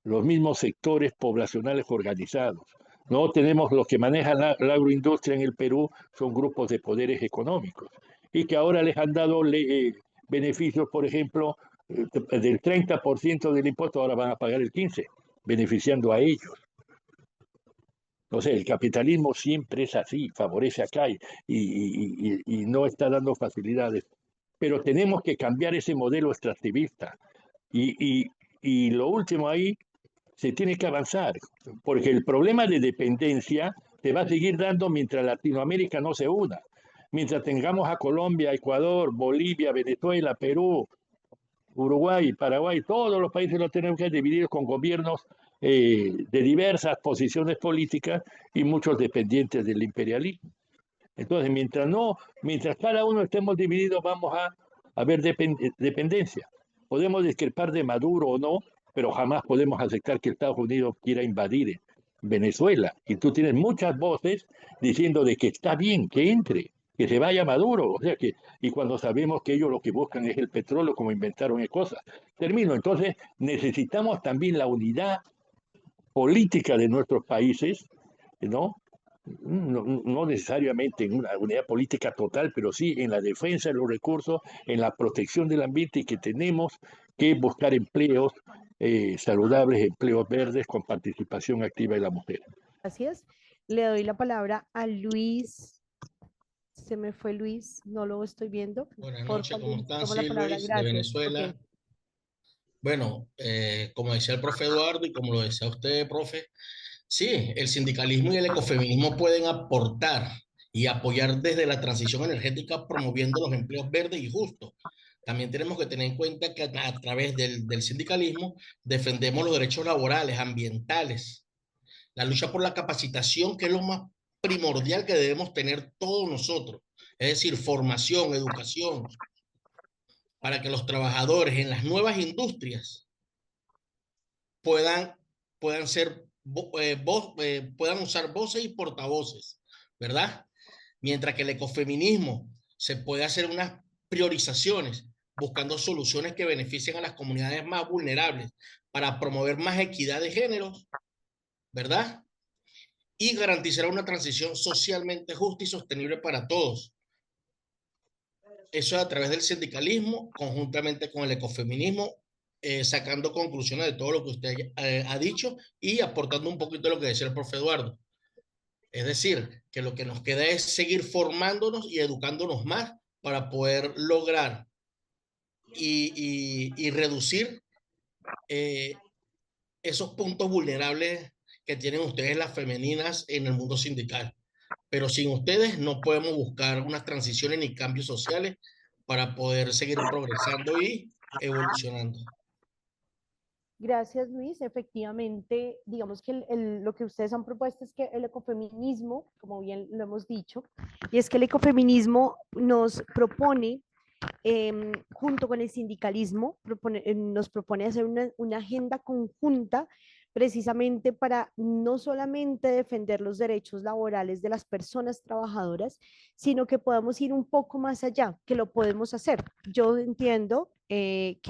Speaker 5: los mismos sectores poblacionales organizados. No tenemos los que manejan la agroindustria en el Perú, son grupos de poderes económicos y que ahora les han dado beneficios, por ejemplo, del 30% del impuesto, ahora van a pagar el 15%, beneficiando a ellos. No sé, el capitalismo siempre es así, favorece acá y no está dando facilidades. Pero tenemos que cambiar ese modelo extractivista. Y lo último ahí, se tiene que avanzar, porque el problema de dependencia se va a seguir dando mientras Latinoamérica no se una. Mientras tengamos a Colombia, Ecuador, Bolivia, Venezuela, Perú, Uruguay, Paraguay, todos los países los tenemos que dividir con gobiernos de diversas posiciones políticas y muchos dependientes del imperialismo. Entonces, mientras cada uno estemos divididos, vamos a ver dependencia. Podemos discrepar de Maduro o no, pero jamás podemos aceptar que Estados Unidos quiera invadir Venezuela. Y tú tienes muchas voces diciendo de que está bien que entre, que se vaya Maduro. O sea y cuando sabemos que ellos lo que buscan es el petróleo, como inventaron cosas. Termino. Entonces, necesitamos también la unidad política de nuestros países, ¿no? No necesariamente en una unidad política total, pero sí en la defensa de los recursos, en la protección del ambiente, y que tenemos que buscar empleos saludables, empleos verdes con participación activa de la mujer.
Speaker 2: Gracias. Le doy la palabra a Luis. Se me fue Luis, no lo estoy viendo.
Speaker 9: Buenas noches, ¿cómo están?
Speaker 2: Sí,
Speaker 9: Luis, de Venezuela.
Speaker 2: Okay.
Speaker 9: Bueno, como decía el profe Eduardo y como lo decía usted, profe, sí, el sindicalismo y el ecofeminismo pueden aportar y apoyar desde la transición energética promoviendo los empleos verdes y justos. También tenemos que tener en cuenta que a través del sindicalismo defendemos los derechos laborales, ambientales, la lucha por la capacitación, que es lo más primordial que debemos tener todos nosotros, es decir, formación, educación, para que los trabajadores en las nuevas industrias puedan usar voces y portavoces, ¿verdad? Mientras que el ecofeminismo se puede hacer unas priorizaciones buscando soluciones que beneficien a las comunidades más vulnerables para promover más equidad de géneros, ¿verdad? Y garantizar una transición socialmente justa y sostenible para todos. Eso a través del sindicalismo, conjuntamente con el ecofeminismo, sacando conclusiones de todo lo que usted ha dicho y aportando un poquito de lo que decía el profe Eduardo. Es decir, que lo que nos queda es seguir formándonos y educándonos más para poder lograr y reducir esos puntos vulnerables que tienen ustedes las femeninas en el mundo sindical. Pero sin ustedes no podemos buscar unas transiciones ni cambios sociales para poder seguir progresando y evolucionando.
Speaker 2: Gracias, Luis. Efectivamente, digamos que lo que ustedes han propuesto es que el ecofeminismo, como bien lo hemos dicho, y es que el ecofeminismo nos propone, junto con el sindicalismo, nos propone hacer una agenda conjunta precisamente para no solamente defender los derechos laborales de las personas trabajadoras, sino que podamos ir un poco más allá, que lo podemos hacer. Yo entiendo que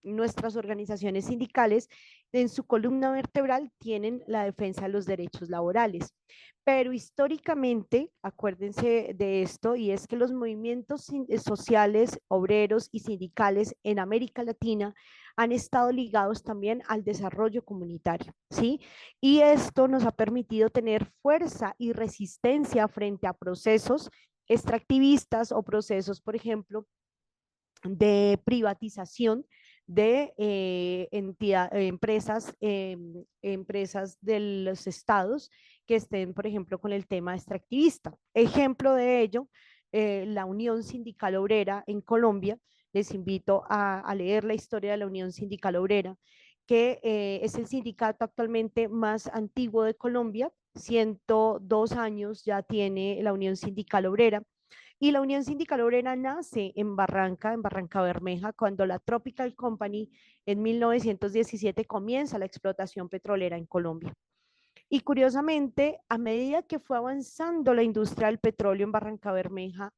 Speaker 2: nuestras organizaciones sindicales en su columna vertebral tienen la defensa de los derechos laborales, pero históricamente, acuérdense de esto, y es que los movimientos sociales, obreros y sindicales en América Latina han estado ligados también al desarrollo comunitario, ¿sí? Y esto nos ha permitido tener fuerza y resistencia frente a procesos extractivistas o procesos, por ejemplo, de privatización de empresas de los estados que estén, por ejemplo, con el tema extractivista. Ejemplo de ello, la Unión Sindical Obrera en Colombia. Les invito a leer la historia de la Unión Sindical Obrera, que es el sindicato actualmente más antiguo de Colombia. 102 años ya tiene la Unión Sindical Obrera. Y la Unión Sindical Obrera nace en Barranca Bermeja, cuando la Tropical Company en 1917 comienza la explotación petrolera en Colombia. Y curiosamente, a medida que fue avanzando la industria del petróleo en Barranca Bermeja,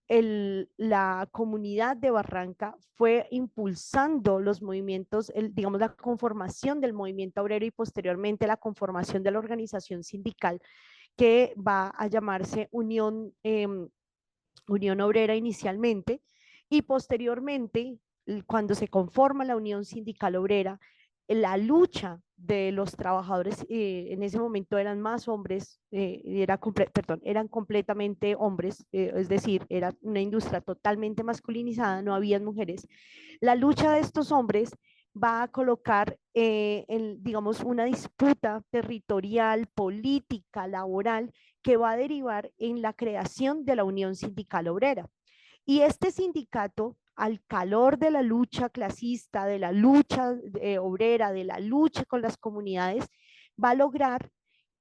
Speaker 2: la comunidad de Barranca fue impulsando los movimientos, digamos, la conformación del movimiento obrero y posteriormente la conformación de la organización sindical que va a llamarse Unión Obrera inicialmente y posteriormente, cuando se conforma la Unión Sindical Obrera, la lucha de los trabajadores, en ese momento eran más hombres, eran completamente hombres, es decir, era una industria totalmente masculinizada, no habían mujeres. La lucha de estos hombres va a colocar, digamos, una disputa territorial, política, laboral, que va a derivar en la creación de la Unión Sindical Obrera. Y este sindicato, al calor de la lucha clasista, de la lucha obrera, de la lucha con las comunidades, va a lograr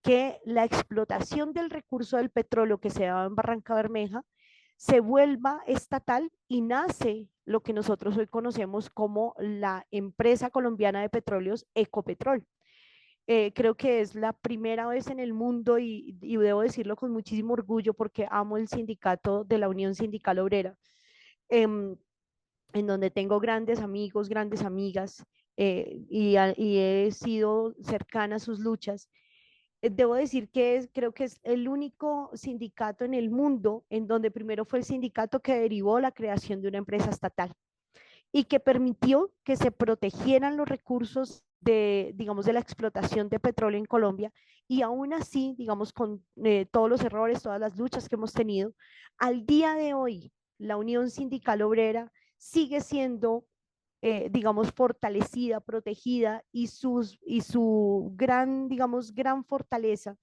Speaker 2: que la explotación del recurso del petróleo que se daba en Barranca Bermeja se vuelva estatal y nace lo que nosotros hoy conocemos como la empresa colombiana de petróleos Ecopetrol. Creo que es la primera vez en el mundo y debo decirlo con muchísimo orgullo porque amo el sindicato de la Unión Sindical Obrera, en donde tengo grandes amigos, grandes amigas y he sido cercana a sus luchas. Debo decir que creo que es el único sindicato en el mundo en donde primero fue el sindicato que derivó la creación de una empresa estatal y que permitió que se protegieran los recursos de, digamos, de la explotación de petróleo en Colombia y aún así, digamos, con todos los errores, todas las luchas que hemos tenido, al día de hoy la Unión Sindical Obrera sigue siendo, digamos, fortalecida, protegida y su gran, digamos, gran fortaleza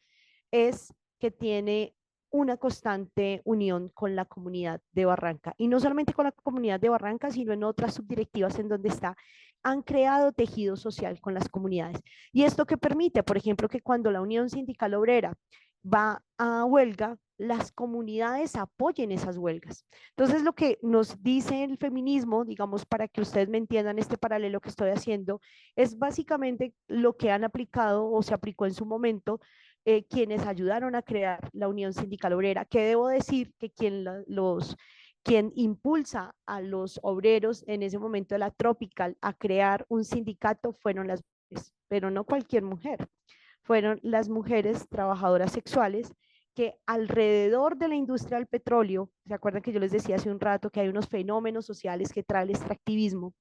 Speaker 2: es que tiene una constante unión con la comunidad de Barranca. Y no solamente con la comunidad de Barranca, sino en otras subdirectivas en donde han creado tejido social con las comunidades. Y esto que permite, por ejemplo, que cuando la Unión Sindical Obrera va a huelga, las comunidades apoyen esas huelgas. Entonces, lo que nos dice el feminismo, digamos, para que ustedes me entiendan este paralelo que estoy haciendo, es básicamente lo que han aplicado o se aplicó en su momento quienes ayudaron a crear la Unión Sindical Obrera, que debo decir que quien impulsa a los obreros en ese momento de la Tropical a crear un sindicato fueron las mujeres, pero no cualquier mujer, fueron las mujeres trabajadoras sexuales que alrededor de la industria del petróleo, ¿se acuerdan que yo les decía hace un rato que hay unos fenómenos sociales que trae el extractivismo?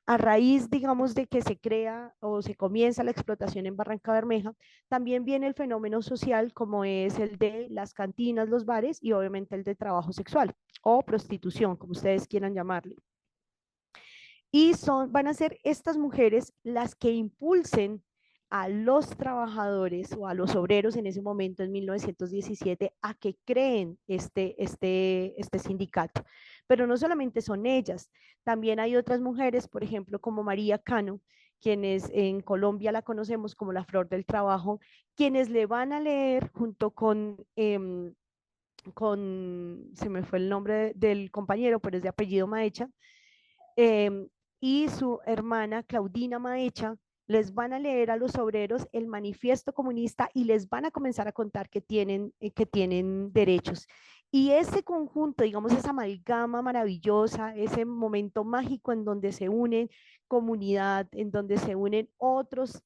Speaker 2: A raíz, digamos, de que se crea o se comienza la explotación en Barranca Bermeja, también viene el fenómeno social como es el de las cantinas, los bares y obviamente el de trabajo sexual o prostitución, como ustedes quieran llamarle. Y van a ser estas mujeres las que impulsen a los trabajadores o a los obreros en ese momento, en 1917, a que creen este sindicato. Pero no solamente son ellas, también hay otras mujeres, por ejemplo, como María Cano, quienes en Colombia la conocemos como la Flor del Trabajo, quienes le van a leer junto con se me fue el nombre del compañero, pero es de apellido Maecha, y su hermana Claudina Maecha, les van a leer a los obreros el manifiesto comunista y les van a comenzar a contar que tienen derechos. Y ese conjunto, digamos, esa amalgama maravillosa, ese momento mágico en donde se unen comunidad, en donde se unen otros,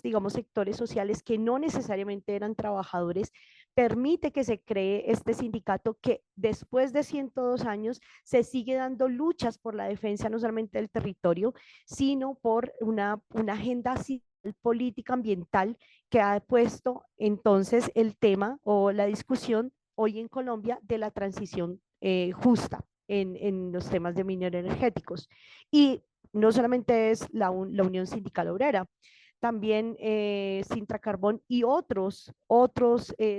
Speaker 2: digamos, sectores sociales que no necesariamente eran trabajadores, permite que se cree este sindicato que después de 102 años se sigue dando luchas por la defensa no solamente del territorio, sino por una agenda política ambiental que ha puesto entonces el tema o la discusión hoy en Colombia de la transición justa en los temas de mineros energéticos. Y no solamente es la Unión Sindical Obrera, también Sintracarbón y otros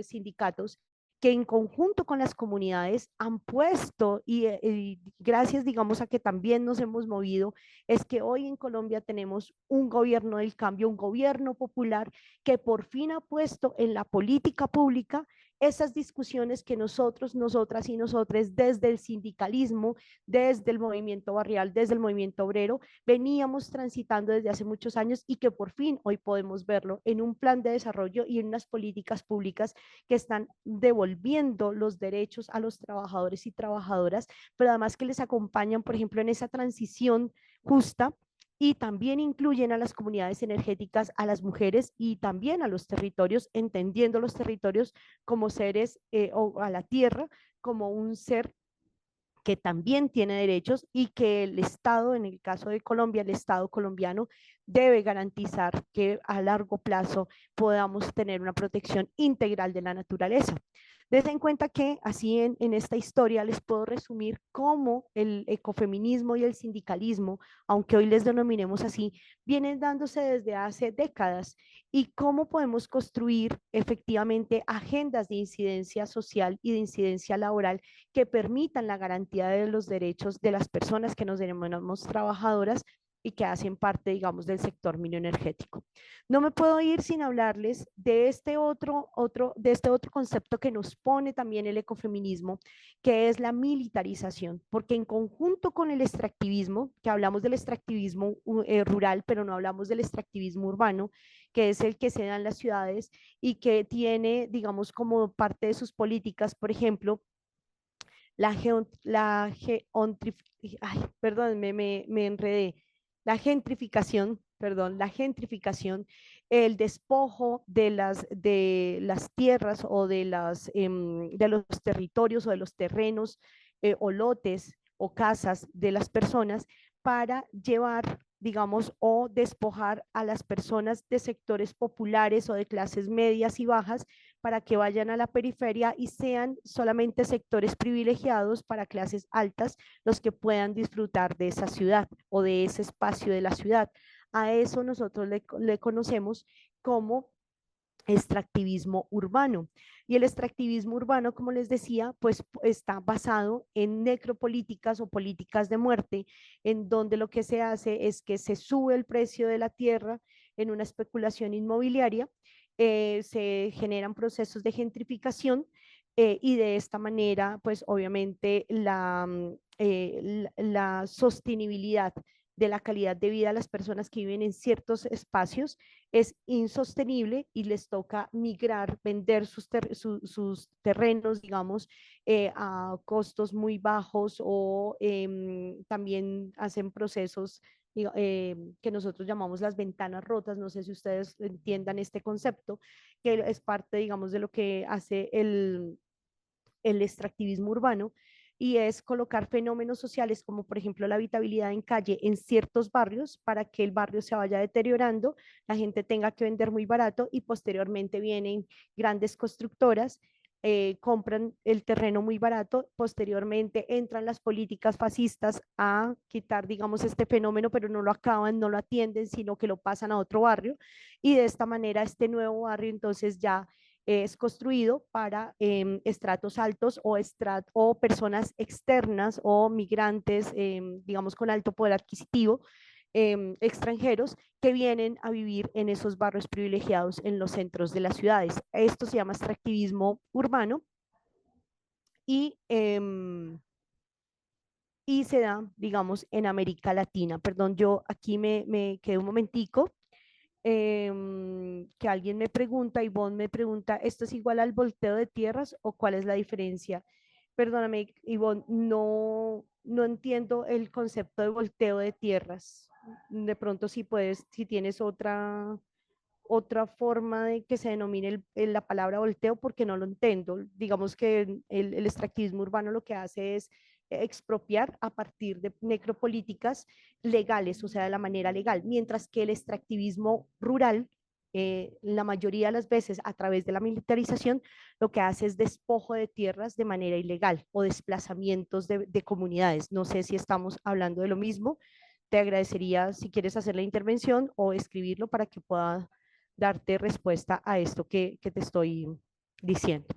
Speaker 2: sindicatos que en conjunto con las comunidades han puesto y gracias, digamos, a que también nos hemos movido, es que hoy en Colombia tenemos un gobierno del cambio, un gobierno popular que por fin ha puesto en la política pública esas discusiones que nosotros, nosotras y nosotres desde el sindicalismo, desde el movimiento barrial, desde el movimiento obrero, veníamos transitando desde hace muchos años y que por fin hoy podemos verlo en un plan de desarrollo y en unas políticas públicas que están devolviendo los derechos a los trabajadores y trabajadoras, pero además que les acompañan, por ejemplo, en esa transición justa y también incluyen a las comunidades energéticas, a las mujeres y también a los territorios, entendiendo los territorios como seres o a la tierra como un ser que también tiene derechos y que el Estado, en el caso de Colombia, el Estado colombiano debe garantizar que a largo plazo podamos tener una protección integral de la naturaleza. Desde en cuenta que así en esta historia les puedo resumir cómo el ecofeminismo y el sindicalismo, aunque hoy les denominemos así, vienen dándose desde hace décadas y cómo podemos construir efectivamente agendas de incidencia social y de incidencia laboral que permitan la garantía de los derechos de las personas que nos denominamos trabajadoras y que hacen parte, digamos, del sector minoenergético. No me puedo ir sin hablarles de este otro concepto que nos pone también el ecofeminismo, que es la militarización, porque en conjunto con el extractivismo, que hablamos del extractivismo rural, pero no hablamos del extractivismo urbano, que es el que se da en las ciudades y que tiene, digamos, como parte de sus políticas, por ejemplo, perdón, me enredé. La gentrificación, perdón, la gentrificación, el despojo de las tierras o de los territorios o de los terrenos o lotes o casas de las personas para llevar, digamos, o despojar a las personas de sectores populares o de clases medias y bajas para que vayan a la periferia y sean solamente sectores privilegiados para clases altas los que puedan disfrutar de esa ciudad o de ese espacio de la ciudad. A eso nosotros le conocemos como extractivismo urbano. Y el extractivismo urbano, como les decía, pues está basado en necropolíticas o políticas de muerte, en donde lo que se hace es que se sube el precio de la tierra en una especulación inmobiliaria, se generan procesos de gentrificación y de esta manera, pues obviamente la sostenibilidad de la calidad de vida a las personas que viven en ciertos espacios es insostenible y les toca migrar, vender sus terrenos, digamos, a costos muy bajos o también hacen procesos que nosotros llamamos las ventanas rotas. No sé si ustedes entiendan este concepto, que es parte, digamos, de lo que hace el extractivismo urbano, y es colocar fenómenos sociales como por ejemplo la habitabilidad en calle en ciertos barrios para que el barrio se vaya deteriorando, la gente tenga que vender muy barato y posteriormente vienen grandes constructoras, compran el terreno muy barato, posteriormente entran las políticas fascistas a quitar, digamos, este fenómeno, pero no lo acaban, no lo atienden, sino que lo pasan a otro barrio y de esta manera este nuevo barrio entonces ya es construido para estratos altos o personas externas o migrantes, digamos, con alto poder adquisitivo, extranjeros que vienen a vivir en esos barrios privilegiados en los centros de las ciudades. Esto se llama extractivismo urbano y se da, digamos, en América Latina. Perdón, yo aquí me quedé un momentico. Que alguien me pregunta, Ivonne me pregunta, ¿esto es igual al volteo de tierras o cuál es la diferencia? Perdóname, Ivonne, no entiendo el concepto de volteo de tierras. De pronto si puedes, si tienes otra forma de que se denomine la palabra volteo, porque no lo entiendo. Digamos que el extractivismo urbano lo que hace es expropiar a partir de necropolíticas legales, o sea, de la manera legal, mientras que el extractivismo rural, la mayoría de las veces a través de la militarización, lo que hace es despojo de tierras de manera ilegal o desplazamientos de comunidades. No sé si estamos hablando de lo mismo. Te agradecería si quieres hacer la intervención o escribirlo para que pueda darte respuesta a esto que te estoy diciendo.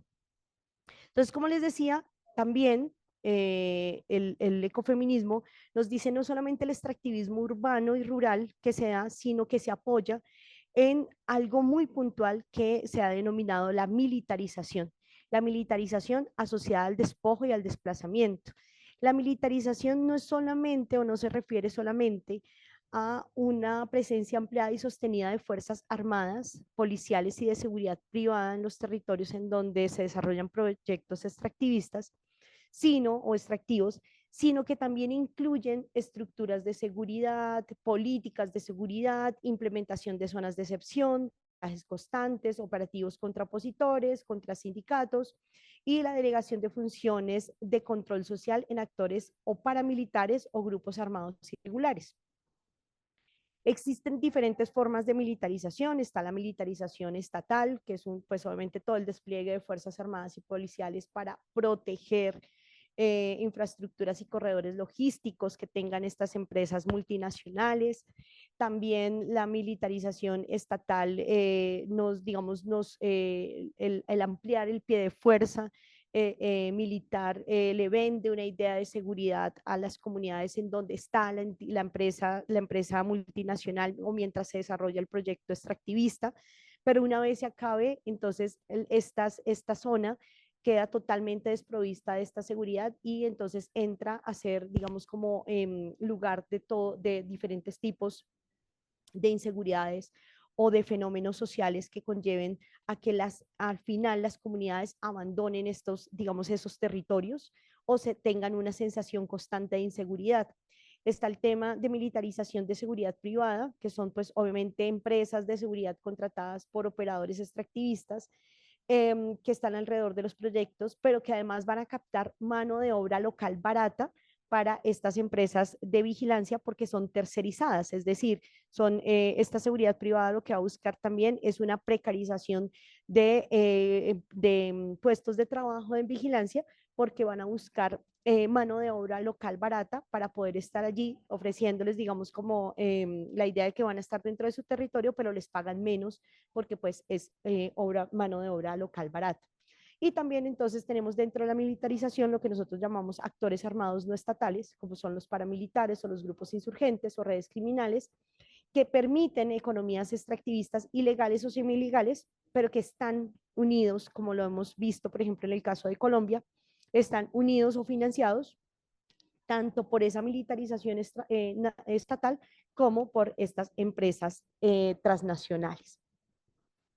Speaker 2: Entonces, como les decía, también el ecofeminismo nos dice no solamente el extractivismo urbano y rural que se da, sino que se apoya en algo muy puntual que se ha denominado la militarización. La militarización asociada al despojo y al desplazamiento. La militarización no es solamente o no se refiere solamente a una presencia ampliada y sostenida de fuerzas armadas, policiales y de seguridad privada en los territorios en donde se desarrollan proyectos extractivistas, o extractivos, sino que también incluyen estructuras de seguridad, políticas de seguridad, implementación de zonas de excepción, viajes constantes, operativos contra opositores, contra sindicatos y la delegación de funciones de control social en actores o paramilitares o grupos armados irregulares. Existen diferentes formas de militarización. Está la militarización estatal, que es pues obviamente todo el despliegue de fuerzas armadas y policiales para proteger infraestructuras y corredores logísticos que tengan estas empresas multinacionales. También la militarización estatal el ampliar el pie de fuerza militar le vende una idea de seguridad a las comunidades en donde está la empresa multinacional o mientras se desarrolla el proyecto extractivista, pero una vez se acabe, entonces esta zona queda totalmente desprovista de esta seguridad y entonces entra a ser, digamos, como lugar de diferentes tipos de inseguridades o de fenómenos sociales que conlleven a que al final las comunidades abandonen esos territorios o se tengan una sensación constante de inseguridad. Está el tema de militarización de seguridad privada, que son pues obviamente empresas de seguridad contratadas por operadores extractivistas que están alrededor de los proyectos, pero que además van a captar mano de obra local barata para estas empresas de vigilancia porque son tercerizadas, es decir, esta seguridad privada lo que va a buscar también es una precarización de puestos de trabajo en vigilancia porque van a buscar mano de obra local barata para poder estar allí ofreciéndoles, digamos, como la idea de que van a estar dentro de su territorio, pero les pagan menos porque pues es mano de obra local barata. Y también entonces tenemos dentro de la militarización lo que nosotros llamamos actores armados no estatales, como son los paramilitares o los grupos insurgentes o redes criminales, que permiten economías extractivistas ilegales o semi-ilegales, pero que están unidos, como lo hemos visto, por ejemplo, en el caso de Colombia, están unidos o financiados tanto por esa militarización estatal como por estas empresas transnacionales.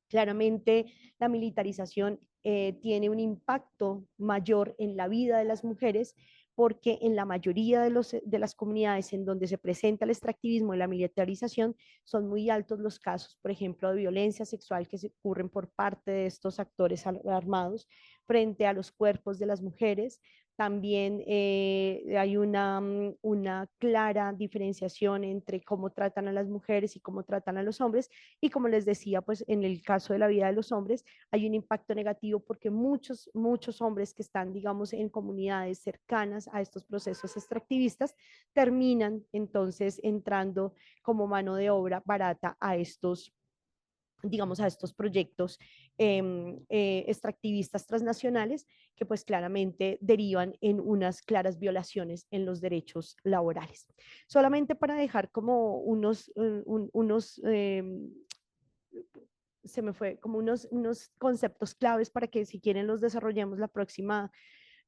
Speaker 2: Claramente, la militarización tiene un impacto mayor en la vida de las mujeres porque en la mayoría de las comunidades en donde se presenta el extractivismo y la militarización son muy altos los casos, por ejemplo, de violencia sexual que se ocurren por parte de estos actores armados frente a los cuerpos de las mujeres. También hay una clara diferenciación entre cómo tratan a las mujeres y cómo tratan a los hombres. Y como les decía, pues en el caso de la vida de los hombres hay un impacto negativo porque muchos hombres que están, digamos, en comunidades cercanas a estos procesos extractivistas terminan entonces entrando como mano de obra barata a estos proyectos extractivistas transnacionales que pues claramente derivan en unas claras violaciones en los derechos laborales. Solamente para dejar como unos conceptos claves para que si quieren los desarrollemos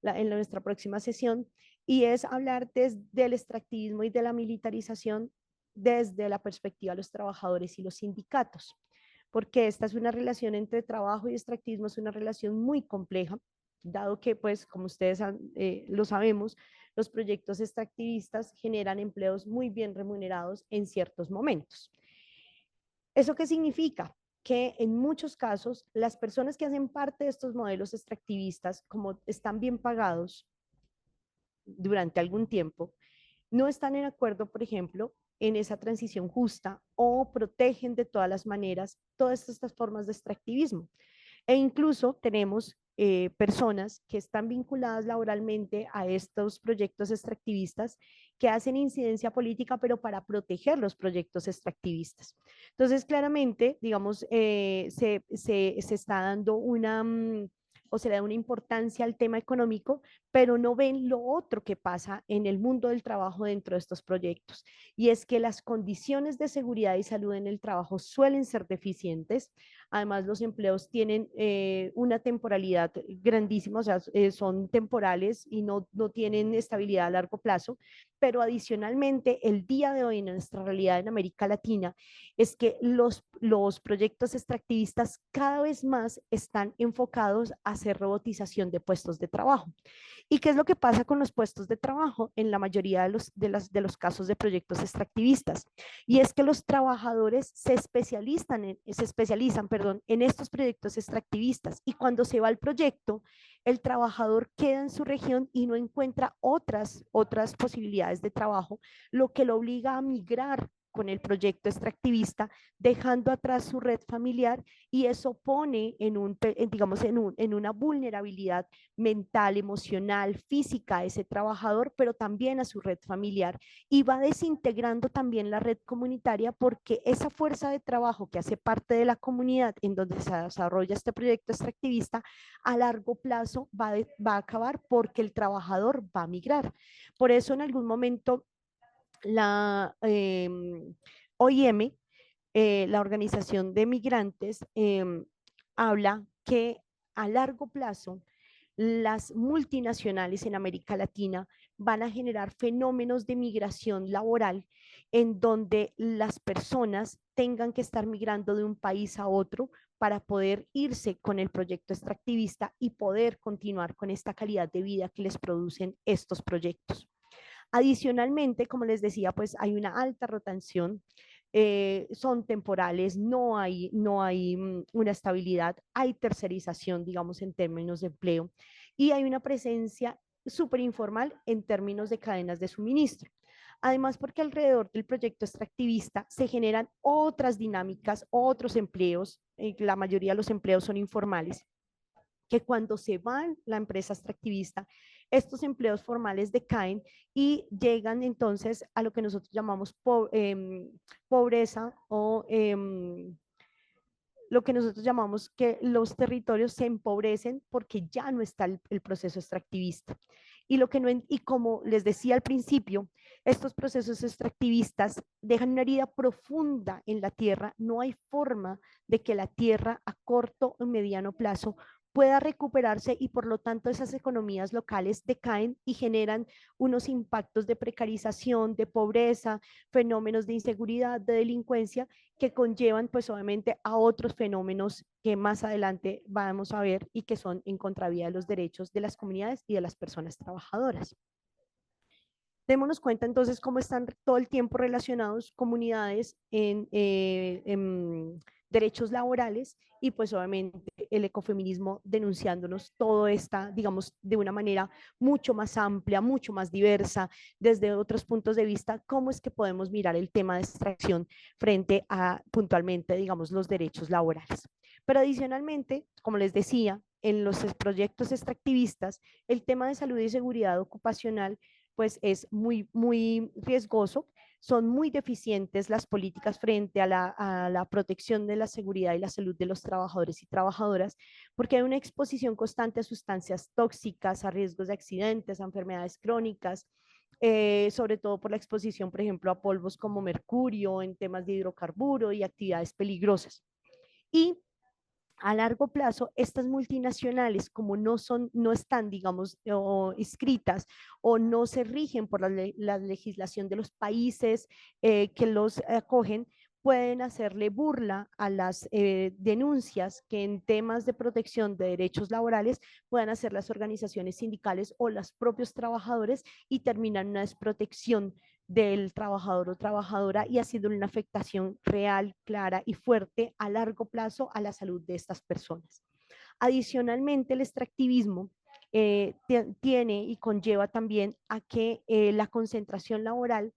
Speaker 2: en nuestra próxima sesión, y es hablar del extractivismo y de la militarización desde la perspectiva de los trabajadores y los sindicatos, porque esta es una relación entre trabajo y extractivismo, es una relación muy compleja, dado que, pues, como ustedes lo sabemos, los proyectos extractivistas generan empleos muy bien remunerados en ciertos momentos. ¿Eso qué significa? Que en muchos casos las personas que hacen parte de estos modelos extractivistas, como están bien pagados durante algún tiempo, no están en acuerdo, por ejemplo, en esa transición justa o protegen de todas las maneras todas estas formas de extractivismo. E incluso tenemos personas que están vinculadas laboralmente a estos proyectos extractivistas que hacen incidencia política, pero para proteger los proyectos extractivistas. Entonces, claramente, digamos, se está dando o se le da una importancia al tema económico, pero no ven lo otro que pasa en el mundo del trabajo dentro de estos proyectos. Y es que las condiciones de seguridad y salud en el trabajo suelen ser deficientes. Además, los empleos tienen una temporalidad grandísima, o sea, son temporales y no tienen estabilidad a largo plazo. Pero adicionalmente, el día de hoy en nuestra realidad en América Latina es que los proyectos extractivistas cada vez más están enfocados a hacer robotización de puestos de trabajo. ¿Y qué es lo que pasa con los puestos de trabajo en la mayoría de los casos de proyectos extractivistas? Y es que los trabajadores se especializan en estos proyectos extractivistas, y cuando se va al proyecto, el trabajador queda en su región y no encuentra otras posibilidades de trabajo, lo que lo obliga a migrar con el proyecto extractivista, dejando atrás su red familiar, y eso pone en una vulnerabilidad mental, emocional, física a ese trabajador, pero también a su red familiar, y va desintegrando también la red comunitaria, porque esa fuerza de trabajo que hace parte de la comunidad en donde se desarrolla este proyecto extractivista, a largo plazo va a acabar, porque el trabajador va a migrar. Por eso en algún momento la OIM, la Organización de Migrantes, habla que a largo plazo las multinacionales en América Latina van a generar fenómenos de migración laboral en donde las personas tengan que estar migrando de un país a otro para poder irse con el proyecto extractivista y poder continuar con esta calidad de vida que les producen estos proyectos. Adicionalmente, como les decía, pues hay una alta rotación, son temporales, no hay una estabilidad, hay tercerización, digamos, en términos de empleo, y hay una presencia súper informal en términos de cadenas de suministro. Además, porque alrededor del proyecto extractivista se generan otras dinámicas, otros empleos, la mayoría de los empleos son informales, que cuando se va la empresa extractivista, estos empleos formales decaen y llegan entonces a lo que nosotros llamamos pobreza, o lo que nosotros llamamos que los territorios se empobrecen porque ya no está el proceso extractivista. Y, y como les decía al principio, estos procesos extractivistas dejan una herida profunda en la tierra. No hay forma de que la tierra a corto o mediano plazo pueda recuperarse, y por lo tanto esas economías locales decaen y generan unos impactos de precarización, de pobreza, fenómenos de inseguridad, de delincuencia, que conllevan pues obviamente a otros fenómenos que más adelante vamos a ver y que son en contravía de los derechos de las comunidades y de las personas trabajadoras. Démonos cuenta entonces cómo están todo el tiempo relacionados comunidades en derechos laborales, y pues obviamente el ecofeminismo denunciándonos todo esta, digamos, de una manera mucho más amplia, mucho más diversa, desde otros puntos de vista, cómo es que podemos mirar el tema de extracción frente a puntualmente, digamos, los derechos laborales. Pero adicionalmente, como les decía, en los proyectos extractivistas, el tema de salud y seguridad ocupacional pues es muy riesgoso. Son muy deficientes las políticas frente a la protección de la seguridad y la salud de los trabajadores y trabajadoras, porque hay una exposición constante a sustancias tóxicas, a riesgos de accidentes, a enfermedades crónicas, sobre todo por la exposición, por ejemplo, a polvos como mercurio, en temas de hidrocarburo y actividades peligrosas. Y a largo plazo, estas multinacionales, como no están, digamos, inscritas o no se rigen por la legislación de los países que los acogen, pueden hacerle burla a las denuncias que en temas de protección de derechos laborales puedan hacer las organizaciones sindicales o los propios trabajadores, y terminan una desprotección del trabajador o trabajadora, y ha sido una afectación real, clara y fuerte a largo plazo a la salud de estas personas. Adicionalmente, el extractivismo tiene y conlleva también a que la concentración laboral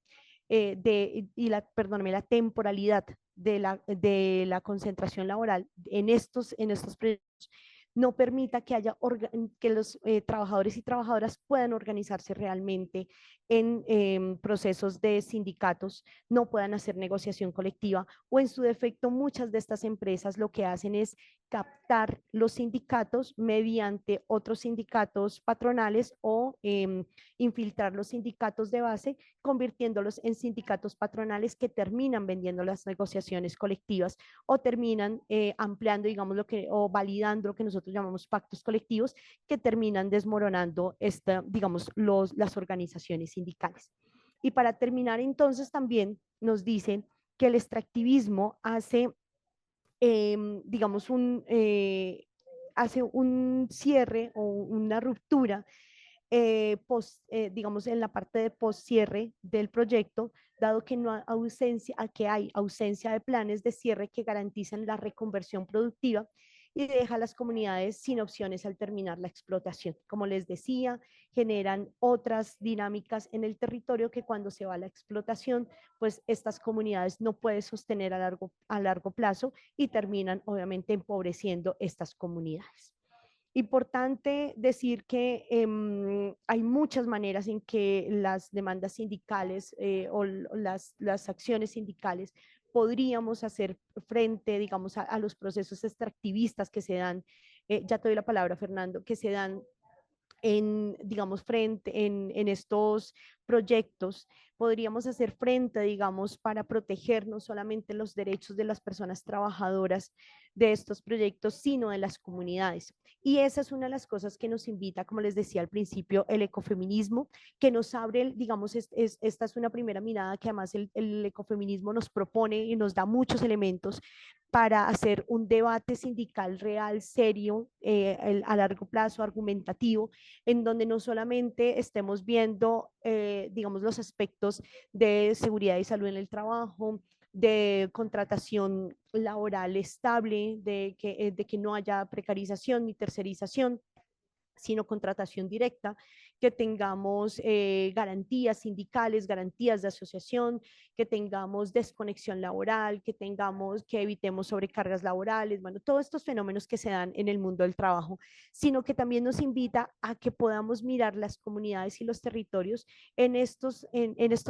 Speaker 2: la temporalidad de la concentración laboral en estos proyectos no permita que que los trabajadores y trabajadoras puedan organizarse realmente en procesos de sindicatos, no puedan hacer negociación colectiva, o en su defecto muchas de estas empresas lo que hacen es captar los sindicatos mediante otros sindicatos patronales o infiltrar los sindicatos de base, convirtiéndolos en sindicatos patronales que terminan vendiendo las negociaciones colectivas o terminan ampliando, digamos, o validando lo que nosotros llamamos pactos colectivos, que terminan desmoronando digamos, las organizaciones sindicales. Y para terminar, entonces, también nos dicen que el extractivismo hace digamos, hace un cierre o una ruptura, digamos, en la parte de post-cierre del proyecto, dado que, no hay ausencia, que hay ausencia de planes de cierre que garanticen la reconversión productiva y deja a las comunidades sin opciones al terminar la explotación. Como les decía, generan otras dinámicas en el territorio que cuando se va a la explotación, pues estas comunidades no pueden sostener a largo plazo y terminan obviamente empobreciendo estas comunidades. Importante decir que hay muchas maneras en que las demandas sindicales o las acciones sindicales podríamos hacer frente, digamos, a los procesos extractivistas que se dan, ya te doy la palabra, Fernando, que se dan digamos, en estos proyectos, podríamos hacer frente, digamos, para proteger no solamente los derechos de las personas trabajadoras de estos proyectos, sino de las comunidades. Y esa es una de las cosas que nos invita, como les decía al principio, el ecofeminismo, que nos abre, digamos, esta es una primera mirada que además el ecofeminismo nos propone y nos da muchos elementos para hacer un debate sindical real, serio, a largo plazo, argumentativo, en donde no solamente estemos viendo, digamos, los aspectos de seguridad y salud en el trabajo, de contratación laboral estable, de que no haya precarización ni tercerización, sino contratación directa, que tengamos garantías sindicales, garantías de asociación, que tengamos desconexión laboral, que evitemos sobrecargas laborales, bueno, todos estos fenómenos que se dan en el mundo del trabajo, sino que también nos invita a que podamos mirar las comunidades y los territorios en estos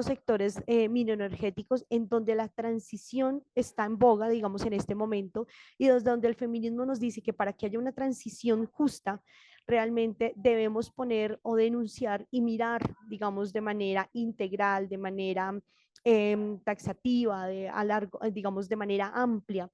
Speaker 2: sectores mineroenergéticos en donde la transición está en boga, digamos, en este momento, y desde donde el feminismo nos dice que para que haya una transición justa, realmente debemos poner o denunciar y mirar, digamos, de manera integral, de manera taxativa, digamos, de manera amplia,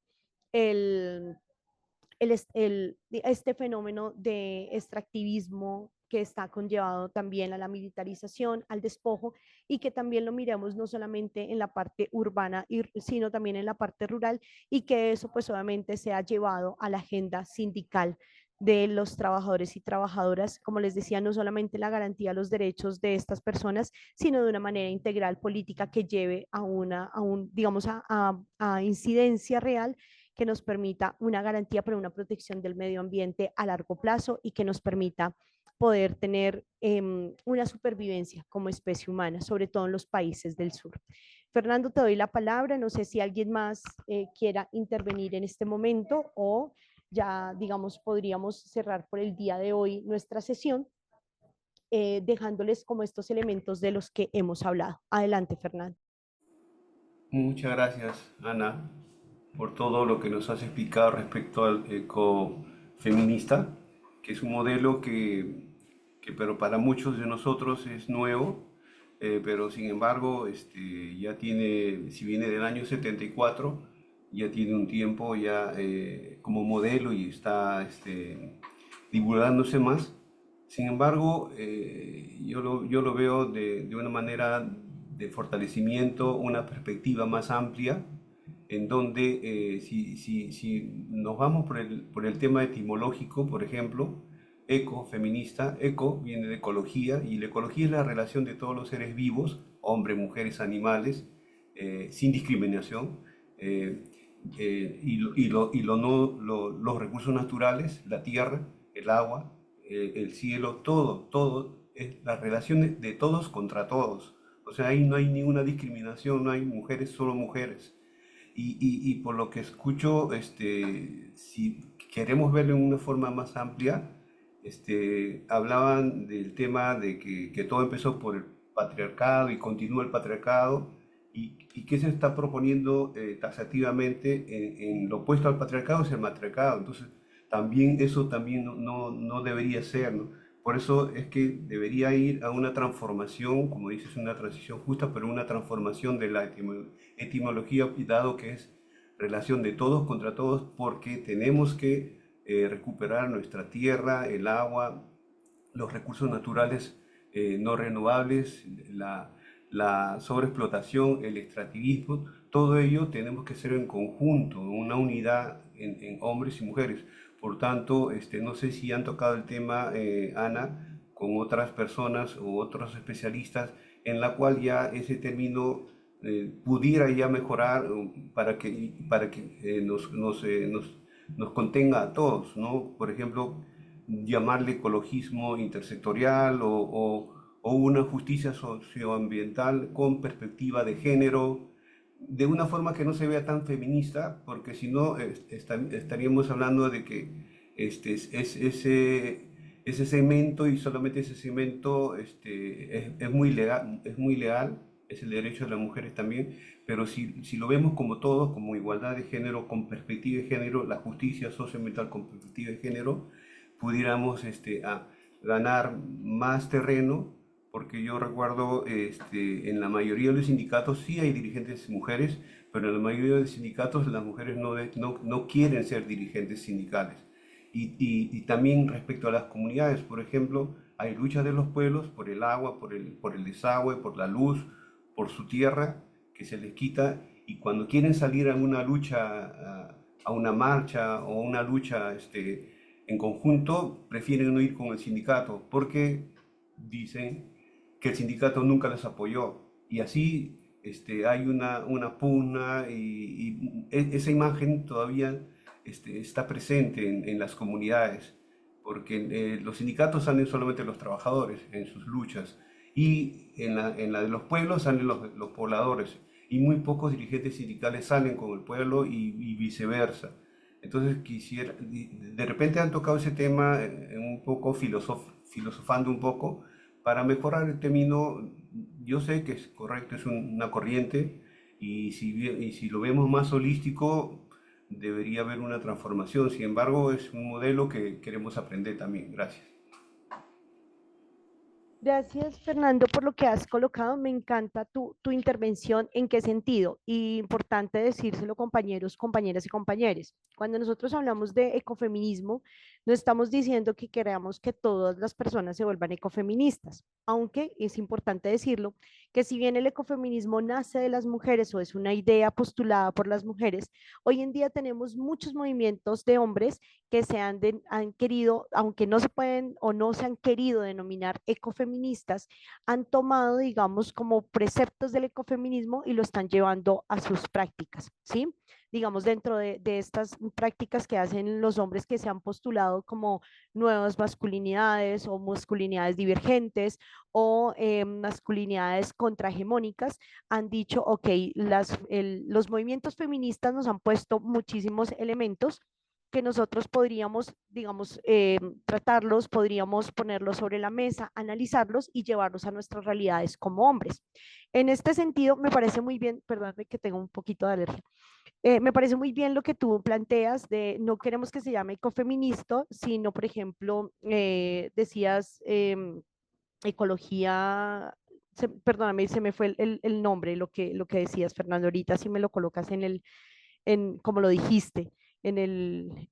Speaker 2: este fenómeno de extractivismo que está conllevado también a la militarización, al despojo, y que también lo miremos no solamente en la parte urbana, sino también en la parte rural, y que eso pues obviamente se ha llevado a la agenda sindical de los trabajadores y trabajadoras, como les decía, no solamente la garantía de los derechos de estas personas, sino de una manera integral política que lleve digamos, a incidencia real, que nos permita una garantía para una protección del medio ambiente a largo plazo y que nos permita poder tener una supervivencia como especie humana, sobre todo en los países del sur. Fernando, te doy la palabra. No sé si alguien más quiera intervenir en este momento o ya, digamos, podríamos cerrar por el día de hoy nuestra sesión, dejándoles como estos elementos de los que hemos hablado. Adelante, Fernando.
Speaker 10: Muchas gracias, Ana, por todo lo que nos has explicado respecto al ecofeminista, que es un modelo pero para muchos de nosotros es nuevo, pero sin embargo ya tiene, si viene del año 74, ya tiene un tiempo ya como modelo y está divulgándose más. Sin embargo, yo lo veo de una manera de fortalecimiento, una perspectiva más amplia, en donde si nos vamos por el tema etimológico, por ejemplo, ecofeminista, eco viene de ecología, y la ecología es la relación de todos los seres vivos, hombres, mujeres, animales, sin discriminación, los recursos naturales, la tierra, el agua, el cielo, todo, es las relaciones de todos contra todos. O sea, ahí no hay ninguna discriminación, no hay mujeres, solo mujeres. Y por lo que escucho, si queremos verlo en una forma más amplia, hablaban del tema de que todo empezó por el patriarcado y continúa el patriarcado, ¿Y qué se está proponiendo taxativamente en lo opuesto al patriarcado? Es el matriarcado. Entonces, también eso también no debería ser, ¿no? Por eso es que debería ir a una transformación, como dices, una transición justa, pero una transformación de la etimología, dado que es relación de todos contra todos, porque tenemos que recuperar nuestra tierra, el agua, los recursos naturales no renovables, la sobreexplotación, el extractivismo, todo ello tenemos que hacer en conjunto, una unidad en hombres y mujeres. Por tanto, no sé si han tocado el tema, Ana, con otras personas o otros especialistas, en la cual ya ese término pudiera ya mejorar para que nos contenga a todos, ¿no? Por ejemplo, llamarle ecologismo intersectorial o una justicia socioambiental con perspectiva de género, de una forma que no se vea tan feminista, porque si no estaríamos hablando de que ese segmento y solamente ese segmento es muy legal, es el derecho de las mujeres también, pero si lo vemos como todos, como igualdad de género, con perspectiva de género, la justicia socioambiental con perspectiva de género, pudiéramos ganar más terreno, porque yo recuerdo en la mayoría de los sindicatos sí hay dirigentes mujeres, pero en la mayoría de los sindicatos las mujeres no quieren ser dirigentes sindicales. Y también respecto a las comunidades, por ejemplo, hay luchas de los pueblos por el agua, por el desagüe, por la luz, por su tierra, que se les quita, y cuando quieren salir a una lucha, a una marcha o una lucha en conjunto, prefieren no ir con el sindicato, porque dicen que el sindicato nunca les apoyó. Y así hay una pugna y esa imagen todavía está presente en las comunidades, porque los sindicatos salen solamente los trabajadores en sus luchas y en la de los pueblos salen los pobladores y muy pocos dirigentes sindicales salen con el pueblo y viceversa. Entonces quisiera, de repente han tocado ese tema un poco filosofando un poco para mejorar el término. Yo sé que es correcto, es una corriente y si lo vemos más holístico debería haber una transformación. Sin embargo, es un modelo que queremos aprender también. Gracias.
Speaker 2: Gracias, Fernando, por lo que has colocado. Me encanta tu intervención. ¿En qué sentido? Y importante decírselo, compañeros, compañeras y compañeros. Cuando nosotros hablamos de ecofeminismo, no estamos diciendo que queramos que todas las personas se vuelvan ecofeministas, aunque es importante decirlo, que si bien el ecofeminismo nace de las mujeres o es una idea postulada por las mujeres, hoy en día tenemos muchos movimientos de hombres que han querido, aunque no se pueden o no se han querido denominar ecofeministas, han tomado, digamos, como preceptos del ecofeminismo y lo están llevando a sus prácticas, ¿sí? Digamos, dentro de estas prácticas que hacen los hombres que se han postulado como nuevas masculinidades o masculinidades divergentes o masculinidades contrahegemónicas, han dicho, ok, los movimientos feministas nos han puesto muchísimos elementos que nosotros podríamos, digamos, tratarlos, podríamos ponerlos sobre la mesa, analizarlos y llevarlos a nuestras realidades como hombres. En este sentido, me parece muy bien, perdóname que tengo un poquito de alergia, me parece muy bien lo que tú planteas de no queremos que se llame ecofeminista, sino, por ejemplo, decías ecología, perdóname, se me fue el nombre, lo que decías, Fernando, ahorita si me lo colocas como lo dijiste en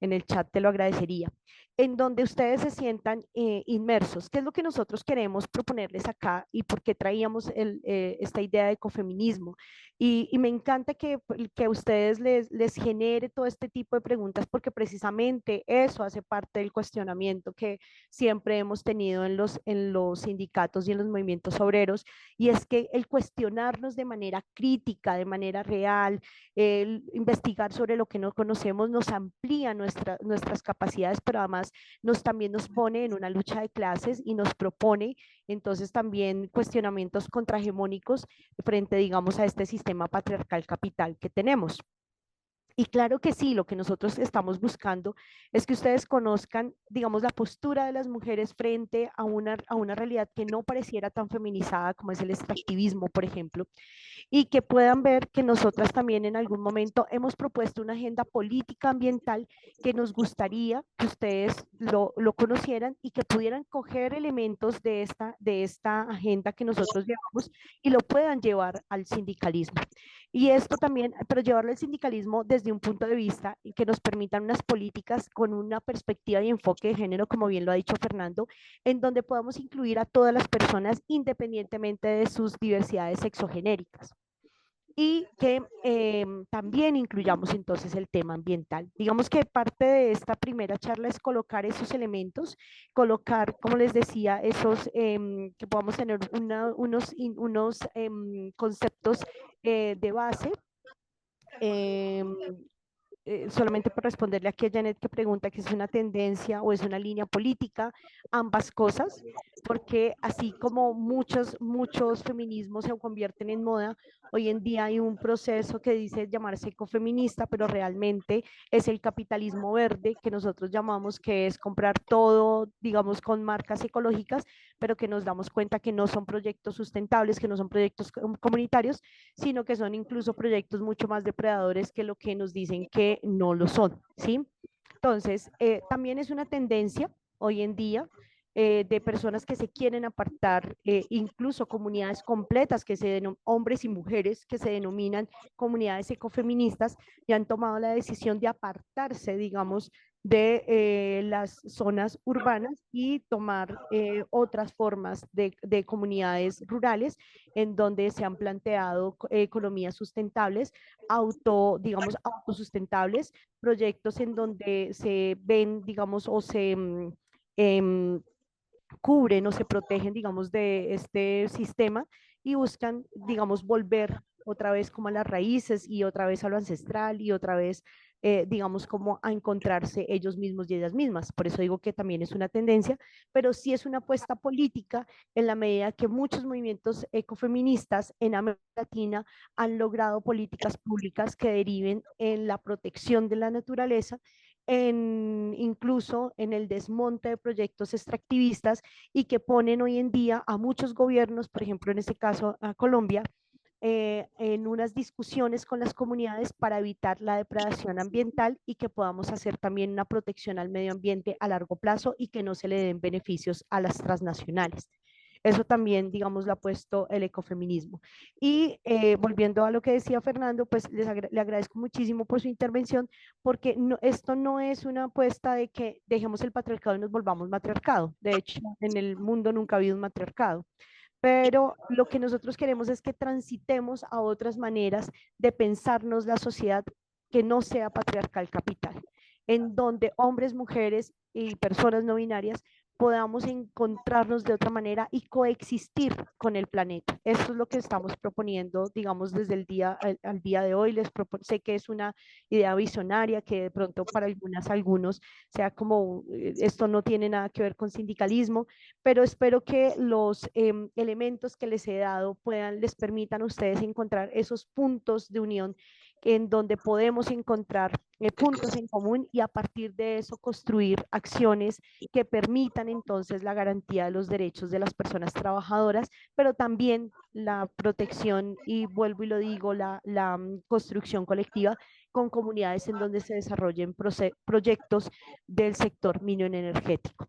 Speaker 2: el chat, te lo agradecería, en donde ustedes se sientan inmersos. ¿Qué es lo que nosotros queremos proponerles acá y por qué traíamos esta idea de ecofeminismo? Y me encanta que a ustedes les genere todo este tipo de preguntas porque precisamente eso hace parte del cuestionamiento que siempre hemos tenido en los sindicatos y en los movimientos obreros, y es que el cuestionarnos de manera crítica, de manera real, el investigar sobre lo que no conocemos nos amplía nuestras capacidades, pero además también nos pone en una lucha de clases y nos propone entonces también cuestionamientos contrahegemónicos frente, digamos, a este sistema patriarcal capital que tenemos. Y claro que sí, lo que nosotros estamos buscando es que ustedes conozcan, digamos, la postura de las mujeres frente a una realidad que no pareciera tan feminizada como es el extractivismo, por ejemplo, y que puedan ver que nosotras también en algún momento hemos propuesto una agenda política ambiental que nos gustaría que ustedes lo conocieran y que pudieran coger elementos de esta agenda que nosotros llevamos y lo puedan llevar al sindicalismo. Y esto también, pero llevarlo al sindicalismo desde un punto de vista que nos permitan unas políticas con una perspectiva y enfoque de género, como bien lo ha dicho Fernando, en donde podamos incluir a todas las personas independientemente de sus diversidades sexogenéricas y que también incluyamos entonces el tema ambiental. Digamos que parte de esta primera charla es colocar esos elementos, colocar, como les decía, esos que podamos tener unos conceptos de base. Solamente por responderle aquí a Janet que pregunta que es una tendencia o es una línea política, ambas cosas, porque así como muchos feminismos se convierten en moda, hoy en día hay un proceso que dice llamarse ecofeminista, pero realmente es el capitalismo verde que nosotros llamamos, que es comprar todo, digamos, con marcas ecológicas, pero que nos damos cuenta que no son proyectos sustentables, que no son proyectos comunitarios, sino que son incluso proyectos mucho más depredadores que lo que nos dicen que no lo son, ¿sí? Entonces, también es una tendencia hoy en día de personas que se quieren apartar, incluso comunidades completas, hombres y mujeres que se denominan comunidades ecofeministas, y han tomado la decisión de apartarse, digamos, de las zonas urbanas y tomar otras formas de comunidades rurales en donde se han planteado economías sustentables, digamos, autosustentables, proyectos en donde se ven, digamos, o se cubren o se protegen, digamos, de este sistema y buscan, digamos, volver otra vez como a las raíces y otra vez a lo ancestral y otra vez, digamos, como a encontrarse ellos mismos y ellas mismas. Por eso digo que también es una tendencia, pero sí es una apuesta política en la medida que muchos movimientos ecofeministas en América Latina han logrado políticas públicas que deriven en la protección de la naturaleza, incluso en el desmonte de proyectos extractivistas y que ponen hoy en día a muchos gobiernos, por ejemplo, en este caso a Colombia, en unas discusiones con las comunidades para evitar la depredación ambiental y que podamos hacer también una protección al medio ambiente a largo plazo y que no se le den beneficios a las transnacionales. Eso también, digamos, lo ha puesto el ecofeminismo. Y volviendo a lo que decía Fernando, pues le agradezco muchísimo por su intervención, porque esto no es una apuesta de que dejemos el patriarcado y nos volvamos matriarcado. De hecho, en el mundo nunca ha habido un matriarcado. Pero lo que nosotros queremos es que transitemos a otras maneras de pensarnos la sociedad que no sea patriarcal capital, en donde hombres, mujeres y personas no binarias podamos encontrarnos de otra manera y coexistir con el planeta. Esto es lo que estamos proponiendo, digamos, desde el día al día de hoy. Sé que es una idea visionaria, que de pronto para algunos sea como, esto no tiene nada que ver con sindicalismo, pero espero que los elementos que les he dado les permitan a ustedes encontrar esos puntos de unión en donde podemos encontrar puntos en común y a partir de eso construir acciones que permitan entonces la garantía de los derechos de las personas trabajadoras, pero también la protección y vuelvo y lo digo, la construcción colectiva con comunidades en donde se desarrollen proyectos del sector minero energético.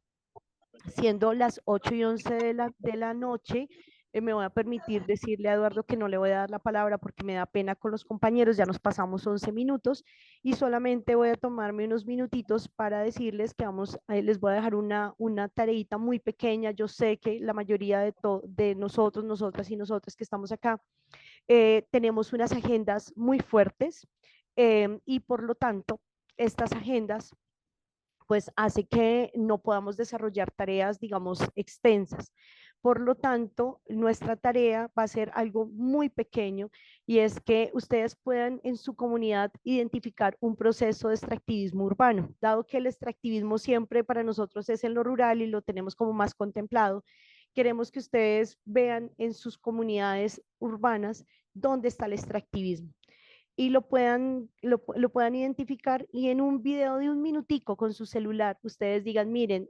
Speaker 2: Siendo las 8:11 de la noche, me voy a permitir decirle a Eduardo que no le voy a dar la palabra porque me da pena con los compañeros, ya nos pasamos 11 minutos y solamente voy a tomarme unos minutitos para decirles que les voy a dejar una tareita muy pequeña. Yo sé que la mayoría de nosotros, nosotras y nosotros que estamos acá, tenemos unas agendas muy fuertes y por lo tanto, estas agendas pues hace que no podamos desarrollar tareas, digamos, extensas. Por lo tanto, nuestra tarea va a ser algo muy pequeño y es que ustedes puedan en su comunidad identificar un proceso de extractivismo urbano, dado que el extractivismo siempre para nosotros es en lo rural y lo tenemos como más contemplado. Queremos que ustedes vean en sus comunidades urbanas dónde está el extractivismo. y lo puedan identificar, y en un video de un minutico con su celular, ustedes digan, miren,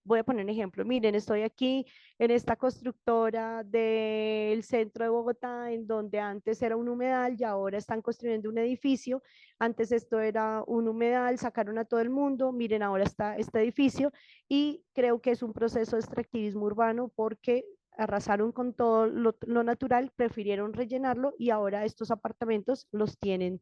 Speaker 2: voy a poner un ejemplo, miren, estoy aquí en esta constructora del centro de Bogotá, en donde antes era un humedal y ahora están construyendo un edificio, antes esto era un humedal, sacaron a todo el mundo, miren, ahora está este edificio, y creo que es un proceso de extractivismo urbano porque arrasaron con todo lo natural, prefirieron rellenarlo y ahora estos apartamentos los tienen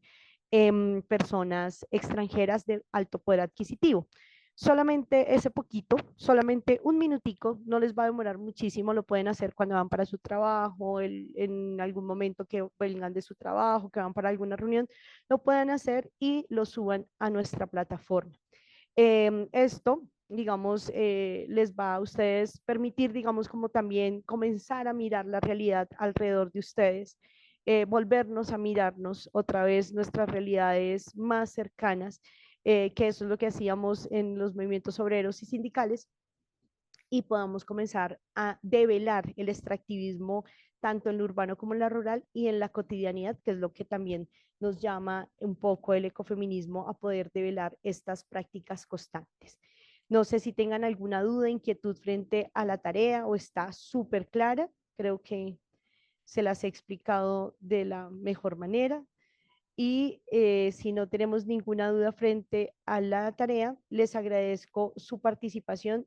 Speaker 2: personas extranjeras de alto poder adquisitivo. Solamente ese poquito, solamente un minutico, no les va a demorar muchísimo, lo pueden hacer cuando van para su trabajo, en algún momento que vengan de su trabajo, que van para alguna reunión, lo pueden hacer y lo suban a nuestra plataforma. Esto, digamos, les va a ustedes permitir, digamos, como también comenzar a mirar la realidad alrededor de ustedes, volvernos a mirarnos otra vez nuestras realidades más cercanas, que eso es lo que hacíamos en los movimientos obreros y sindicales, y podamos comenzar a develar el extractivismo tanto en lo urbano como en la rural y en la cotidianidad, que es lo que también nos llama un poco el ecofeminismo, a poder develar estas prácticas constantes. No sé si tengan alguna duda, inquietud frente a la tarea o está súper clara. Creo que se las he explicado de la mejor manera. Y si no tenemos ninguna duda frente a la tarea, les agradezco su participación